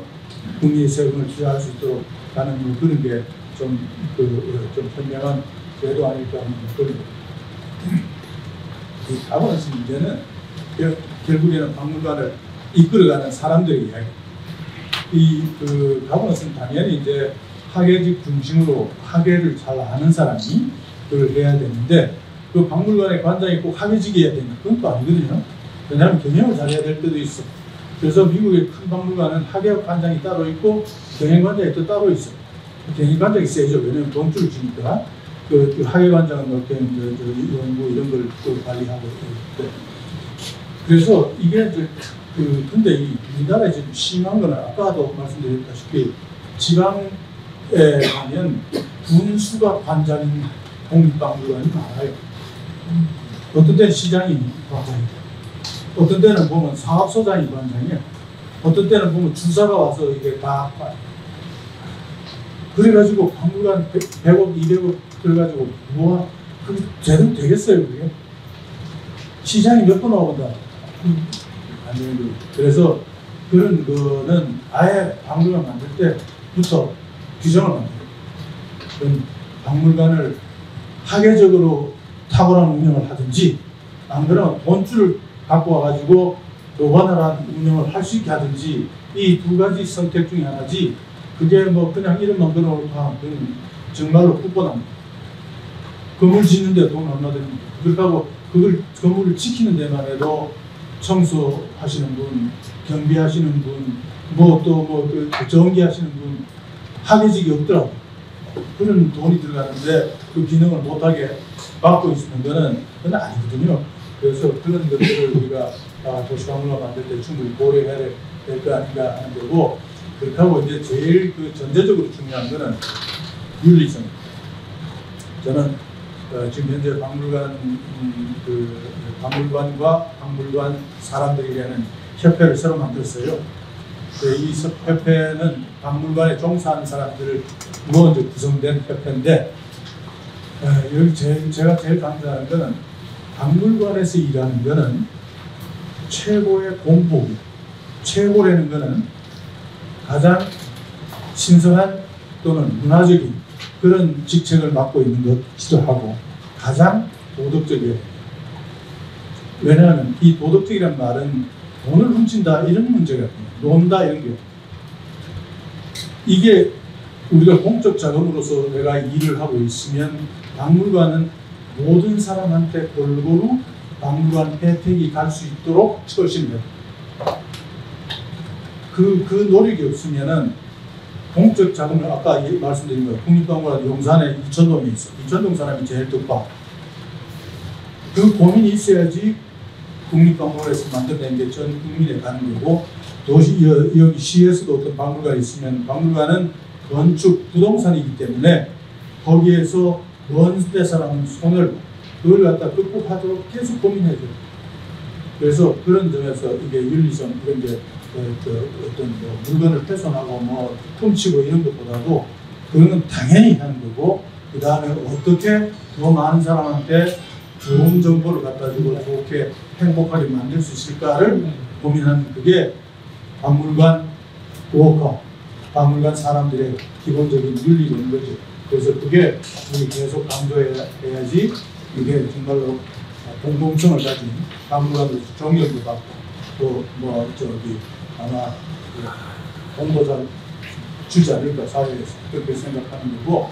국민의 세금을 투자할 수 있도록 하는 뭐 그런 게 좀 현명한 제도 아닐까 하는 그런 거예요. 이 가버넌스 문제는 결국에는 박물관을 이끌어가는 사람들의 이야기. 그 가버넌스는 당연히 이제 학예직 중심으로 학예를 잘 아는 사람이 그걸 해야 되는데 그 박물관의 관장이 꼭 학예직이어야 되는 그건 또 아니거든요. 왜냐하면 경영을 잘해야 될 때도 있어. 그래서 미국의 큰 박물관은 학예 관장이 따로 있고 경영 관장이 또 따로 있어. 경영 관장이 세죠. 왜냐하면 돈줄을 주니까. 그 학예 관장은 어떤 연구 이런 걸 또 관리하고 있고. 그래서 이게 이제 근데 이 우리나라에 지금 심한 거는 아까도 말씀드렸다시피 지방에 가면 군수가 관장인 국립박물관이 많아요. 어떤 때는 시장이 관장이고, 어떤 때는 보면 사업소장이 관장이에요. 어떤 때는 보면 주사가 와서 이게 다 그래가지고 박물관 100억, 200억 들어가지고 뭐 그게 제대로 되겠어요 그게? 시장이 몇 번 나온다. 안 되는 거예요. 그래서 그런 거는 아예 박물관 만들 때부터 규정을 만들어요. 박물관을 학예적으로 탁월한 운영을 하든지 안 그러면 돈줄을 갖고 와가지고 노관활한 운영을 할 수 있게 하든지 이 두 가지 선택 중에 하나지 그게 뭐 그냥 이름만 걸어놓고 하면 정말로 풋보답니다. 건물 짓는데 돈 얼마 드립니까? 그렇다고 그걸 건물을 지키는 데만 해도 청소하시는 분, 경비하시는 분, 뭐 또 그 전기하시는 분 학예직이 없더라고. 그런 돈이 들어가는데 그 기능을 못하게 막고 있으면 그건 아니거든요. 그래서 그런 것들을 우리가 도시박물관 만들 때 충분히 고려해야 될 거 아닌가 하는 거고 그렇다고 이제 제일 그 전제적으로 중요한 거는 윤리성. 저는 지금 현재 박물관과 박물관 사람들이라는 협회를 새로 만들었어요. 이 협회는 박물관에 종사하는 사람들을 모아서 구성된 협회인데 여기 제가 제일 강조하는 거는 박물관에서 일하는 거는 최고의 공복, 최고라는 거는 가장 신성한 또는 문화적인 그런 직책을 맡고 있는 것이기도 하고 가장 도덕적이에요. 왜냐하면 이 도덕적이란 말은 돈을 훔친다 이런 문제가 논다 이런 게 이게 우리가 공적 자금으로서 내가 일을 하고 있으면 박물관은 모든 사람한테 골고루 박물관 혜택이 갈 수 있도록 처신해요. 그 노력이 없으면은 공적 자금을 아까 말씀드린 거예요. 국립박물관 용산에 이천동에 있어. 이천동 사람이 제일 득봐. 그 고민이 있어야지 국립박물관에서 만들어낸 게 전 국민에 가는 거고, 도시 여기 시에서도 어떤 박물관이 있으면 박물관은 건축 부동산이기 때문에 거기에서 먼데 사람은 손을 그걸 갖다 극복하도록 계속 고민해줘요. 그래서 그런 점에서 이게 윤리성 이런 게 어떤 뭐 물건을 훼손하고 뭐 훔치고 이런 것보다도 그거는 당연히 하는 거고, 그 다음에 어떻게 더 많은 사람한테 좋은 정보를 갖다 주고 좋게 행복하게 만들 수 있을까를 고민하는 그게 박물관 워커, 박물관 사람들의 기본적인 윤리인 거죠. 그래서 그게 우리 계속 강조해야지 이게 정말로 공공성을 가진 박물관으로서 존경도 받고 또 뭐 저기 아마 공보자 주지 않을까 사회에서 그렇게 생각하는 거고,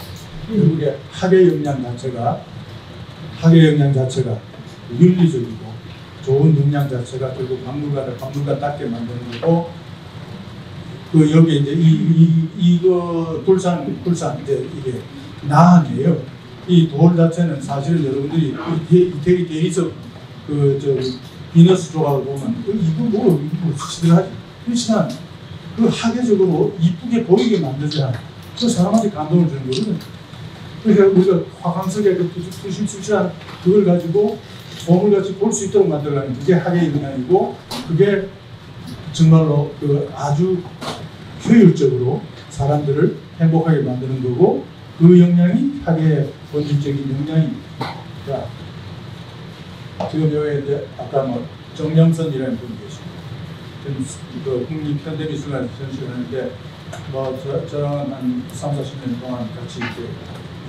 결국에 학의 역량 자체가 윤리적이고 좋은 역량 자체가 결국 박물관을 박물관답게 만드는 거고, 그 여기 이제 이거 불상 이제 이게 나항이에요. 이 돌 자체는 사실은 여러분들이 이태리 대리석 그 비너스 조각을 보면 이거 뭐 시들하지. 그렇지만 그 학예적으로 이쁘게 보이게 만들자. 그 사람한테 감동을 주는 거거든. 그러니까 우리가 화강석의 그 투실투실한 그걸 가지고 보물같이 볼 수 있도록 만들어가는 그게 학예의 영향이고, 그게 정말로 그 아주 효율적으로 사람들을 행복하게 만드는 거고, 그 역량이 학예의 본질적인 역량입니다. 지금 여기 이제 아까 뭐 정영선이라는 분이 계시고, 그 국립현대미술관에서 전시를 하는데 뭐 저랑 한 30-40년 동안 같이 이렇게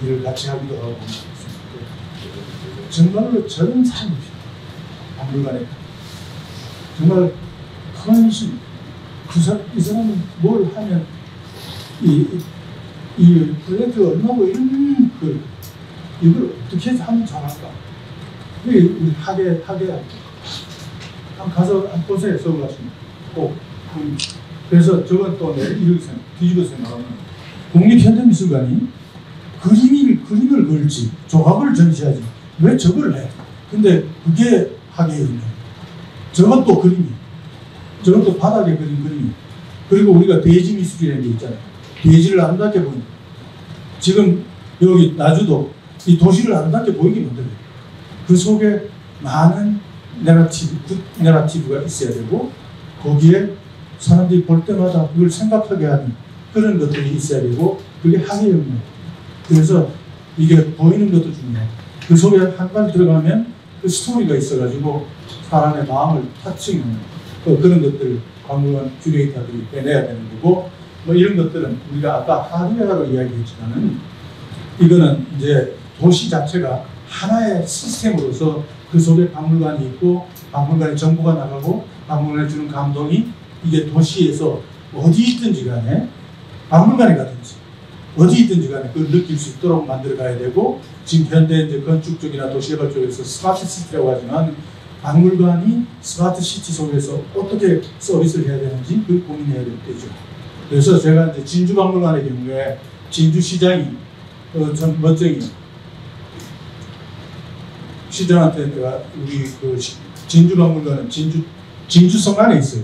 일을 같이 하기도 하고 정말로 저런 사람이 박물관에 정말 헌신. 이 사람은 뭘 하면 이 프로젝트가 얼마고 이런 이걸 어떻게 해서 하면 잘할까? 우리 학예 한 가서 한 보세요. 서울 가시면 꼭. 그래서 저건 또 내가 이렇게 뒤집어 생각하면 국립현대미술관이 그림을 걸지 조각을 전시하지 왜 저걸 해? 근데 그게 학예예요. 저건 또 그림이. 저건 또 바닥에 그린 그림이. 그리고 우리가 대지 미술이라는 게 있잖아요. 대지를 아름답게 보인다. 지금 여기 나주도 이 도시를 아름답게 보이게 만들어요. 그 속에 많은 내러티브가 있어야 되고, 거기에 사람들이 볼 때마다 그걸 생각하게 하는 그런 것들이 있어야 되고, 그게 학예의 역량이에요. 그래서 이게 보이는 것도 중요해요. 그 속에 한번 들어가면 그 스토리가 있어가지고 사람의 마음을 터칭하는 그런 것들을 박물관 큐레이터들이 빼내야 되는 거고, 뭐 이런 것들은 우리가 아까 하드웨어로 이야기했지만은 이거는 이제 도시 자체가 하나의 시스템으로서 그 속에 박물관이 있고 박물관에 정보가 나가고 박물관에 주는 감동이 이게 도시에서 어디 있든지 간에 박물관에 가든지 어디 있든지 간에 그걸 느낄 수 있도록 만들어 가야 되고, 지금 현대 이제 건축 쪽이나 도시개발 쪽에서 스마트 시티라고 하지만 박물관이 스마트 시티 속에서 어떻게 서비스를 해야 되는지 그 고민해야 되죠. 그래서 제가 이제 진주박물관의 경우에 진주시장이 참 멋쟁이 시장한테 내가 우리 그 진주박물관은 진주성 안에 있어요.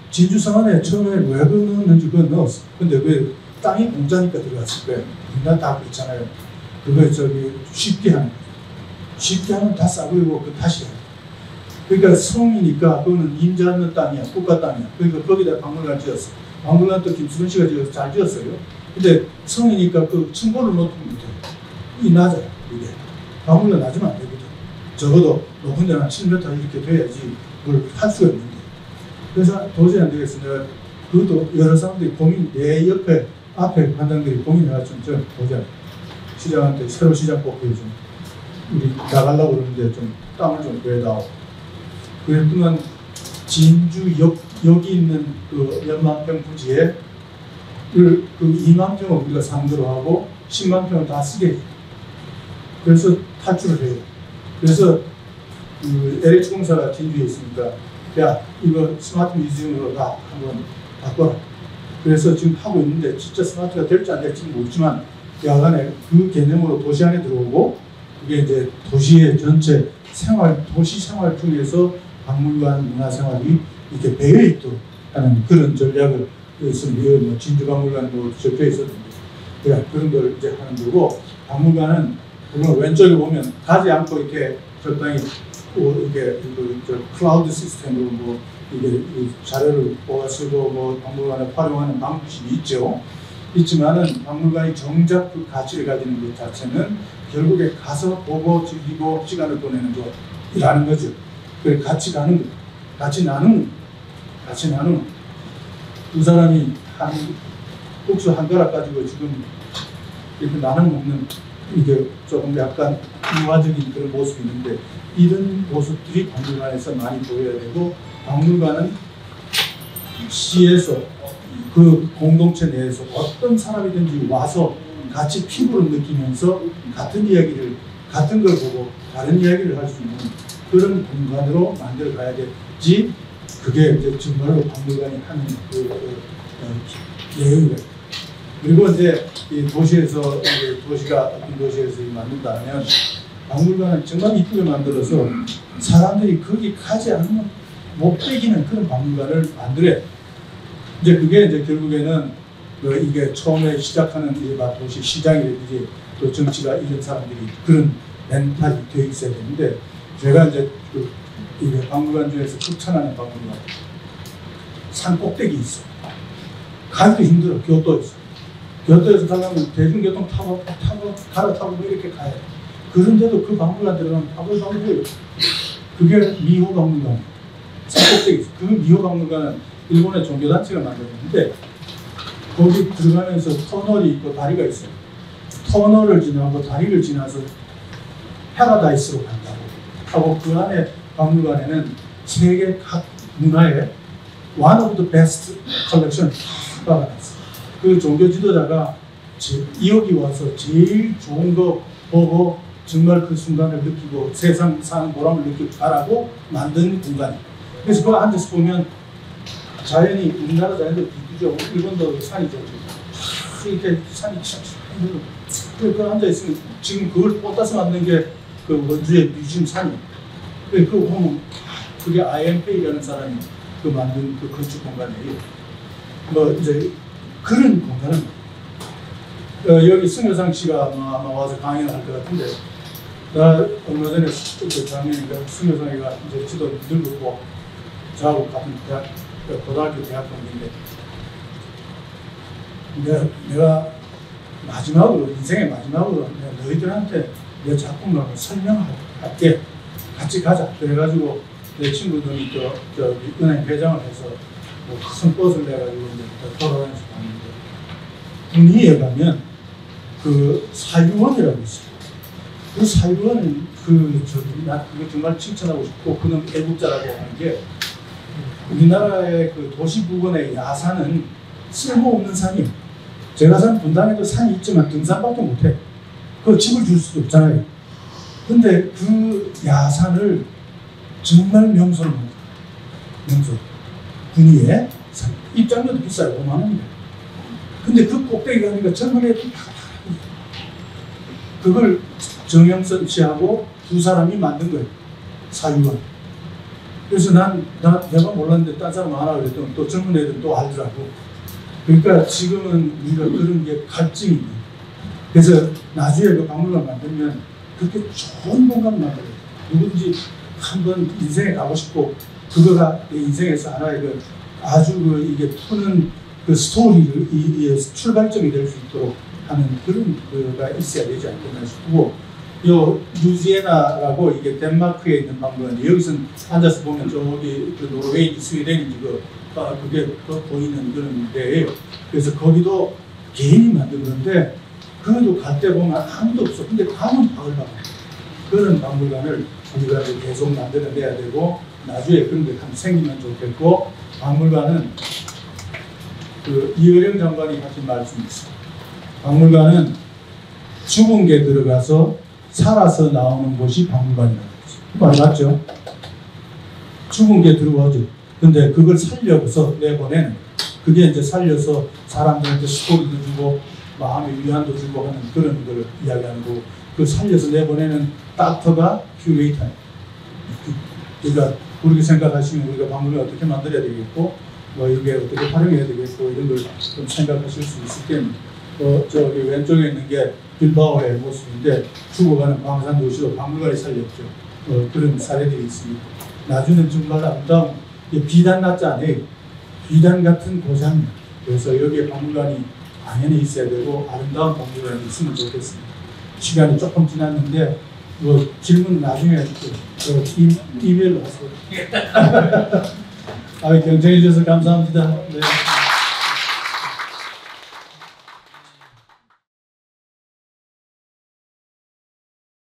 진주성 안에 처음에 왜 넣었는지 그건 넣었어. 근데 왜 땅이 공짜니까 들어갔을 거예요. 우리나라 다 그렇잖아요. 그거 쉽게 하면 다 싸버리고 그 다시 해요. 그러니까 성이니까 그거는 임자 않는 땅이야. 국가 땅이야. 그러니까 거기다 박물관 지었어. 박물관도 김수근 씨가 지어서 잘 지었어요. 근데 성이니까 그 층고를 놓으면 못해요. 이 낮아요. 이게. 박물관 낮으면 안 되거든. 적어도 높은 데는 한 7m 이렇게 돼야지 그걸 할 수가 있는데. 그래서 도저히 안 되겠어. 내가 그것도 여러 사람들이 고민, 내 앞에 관장들이 고민해가지고 좀 도저히 시장한테 새로 시장 뽑고 좀 우리 나가려고 그러는데 좀 땅을 좀 구해다오. 그랬더니 진주 여기 있는 그 몇만 평 부지에 그 2만 평을 우리가 상대로 하고 10만 평을 다 쓰게 해요. 그래서 탈출을 해요. 그래서 그 LH공사가 진주에 있으니까 야 이거 스마트 뮤지엄으로 다 한번 바꿔라. 그래서 지금 하고 있는데 진짜 스마트가 될지 안 될지 모르지만 야간에 그 개념으로 도시 안에 들어오고 그게 이제 도시의 전체 생활, 도시 생활 중에서 박물관 문화생활이 이렇게 배어 있도록 하는 그런 전략을 뭐 진주박물관도 적혀 있었는데 그런 걸 이제 하는 거고 박물관은 물론 왼쪽에 보면 가지 않고 이렇게 적당히 이게 클라우드 시스템으로 뭐 이게 자료를 뽑아 쓰고 뭐 박물관에 활용하는 방식이 있죠. 있지만은 박물관이 정작 그 가치를 가지는 것 자체는 결국에 가서 보고 즐기고 시간을 보내는 것이라는 거죠. 그래 같이 가는 거, 같이 나누는 두 사람이 한 국수 한 가락 가지고 지금 이렇게 나눠 먹는 이게 조금 약간 이화적인 그런 모습이 있는데 이런 모습들이 박물관에서 많이 보여야 되고 박물관은 시에서 그 공동체 내에서 어떤 사람이든지 와서 같이 피부를 느끼면서 같은 이야기를 같은 걸 보고 다른 이야기를 할 수 있는 그런 공간으로 만들어 가야 되지. 그게 이제 정말로 박물관이 하는 예의가. 그리고 이제 이 도시에서 도시가 어떤 도시에서 만든다면 박물관을 정말 이쁘게 만들어서 사람들이 거기 가지 않으면 못 빼기는 그런 박물관을 만들어야 돼. 이제 그게 이제 결국에는 이게 처음에 시작하는 도시 시장이라든지 또 정치가 이런 사람들이 그런 멘탈이 되어 있어야 되는데 제가 이제 이게 박물관 중에서 극찬하는 박물관 산 꼭대기 있어. 가기도 힘들어. 교토에서. 교토에서 가려면 대중교통 타고 갈아타고 뭐 이렇게 가야 돼. 그런데도 그 박물관 들어가면 바글바글 그게 미호 박물관. 산 꼭대기 있어. 그 미호 박물관은 일본의 종교단체가 만들었는데 거기 들어가면서 터널이 있고 다리가 있어요. 터널을 지나고 다리를 지나서 패러다이스로 간다고 하고 그 안에 박물관에는 세계 각 문화의 one of the best collection 다 박아놨어요. 그 종교 지도자가 여기 와서 제일 좋은 거 보고 정말 그 순간을 느끼고 세상 사는 보람을 느끼고 가라고 만든 공간이에요. 그래서 그 앉아서 보면 자연이 우리나라 자연도 비교적 일본도 산이죠. 이렇게 산이 참 힘들어. 그 앉아 있으면 지금 그걸 뽑아서 만든 게 그 원주의 뮤지엄 산이에요. 그거 보면 그게 IMP라는 사람이 그 만든 그 건축 공간이에요. 뭐 이제 그런 공간은 여기 승효상 씨가 아마 와서 강연을 할 것 같은데 나 얼마 전에 그 작년인가 승효상이가 이제 지도 늙고 저하고 같은 대학 고등학교 대학 동기인데 내가 마지막으로 인생의 마지막으로 내가 너희들한테 내 작품을 설명할게. 같이 가자. 그래가지고 내 친구들이 저 은행 회장을 해서 뭐 큰 버스를 내가지고 이제 돌아다니면서 갔는데 군위에 가면 그 사유원이라고 있어요. 그 사유원은 나 그거 정말 칭찬하고 싶고 그는 애국자라고 하는 게 우리나라의 그 도시 부근의 야산은 쓸모없는 산이에요. 제가 사는 분당에도 산이 있지만 등산밖에 못해. 그 집을 줄 수도 없잖아요. 근데 그 야산을 정말 명소로 만들어요. 명소. 군위에 산. 입장료도 비싸요. 5만 원입니다. 근데 그 꼭대기 가니까 젊은 애들이 다 그걸 정영선 씨하고 두 사람이 만든 거예요. 사유원. 그래서 내가 몰랐는데 딴 사람 하나 그랬더니 또 젊은 애들 또 알더라고. 그러니까 지금은 우리가 그런 게 갈증이 있는. 그래서 나중에 그 박물관 만들면 그렇게 좋은 공간을 만들어요. 누구든지 한번 인생에 가고 싶고 그거가 내 인생에서 하나의 그 아주 이게 푸는 그 스토리를 이 출발점이 될 수 있도록 하는 그런 거가 있어야 되지 않겠나 싶고 요 루지에나라고 이게 덴마크에 있는 박물관인데 여기서는 앉아서 보면 저기 그 노르웨이 스웨덴인지 그게 보이는 그런 데예요. 그래서 거기도 개인이 만든 건데 그래도 갈 때 보면 아무도 없어. 근데 가면 바글바글. 그런 박물관을 우리가 계속 만들어내야 되고 나중에 그런 게 생기면 좋겠고 박물관은 그 이의령 장관이 하신 말씀이 있어요. 박물관은 죽은 게 들어가서 살아서 나오는 곳이 박물관이라는 거죠. 말 맞죠? 죽은 게 들어오죠. 근데 그걸 살려서 내보내는, 그게 이제 살려서 사람들한테 스토리도 주고 마음의 위안도 주고 하는 그런 걸 이야기하는 거고, 그 살려서 내보내는 닥터가 큐레이터예요. 그러니까 그렇게 생각하시면 우리가 박물관 어떻게 만들어야 되겠고, 뭐 이게 어떻게 활용해야 되겠고, 이런 걸 좀 생각하실 수 있을 텐데, 저기 왼쪽에 있는 게 빌바오의 모습인데, 죽어가는 광산 도시로 박물관이 살렸죠. 그런 사례들이 있습니다. 나중에는 정말 아름다운, 비단 낫지 않아요. 비단 같은 고장이에요. 그래서 여기에 박물관이 당연히 있어야 되고, 아름다운 박물관이 있으면 좋겠습니다. 시간이 조금 지났는데, 질문 나중에 이메일로 하세요. 경청해 주셔서 감사합니다. 네.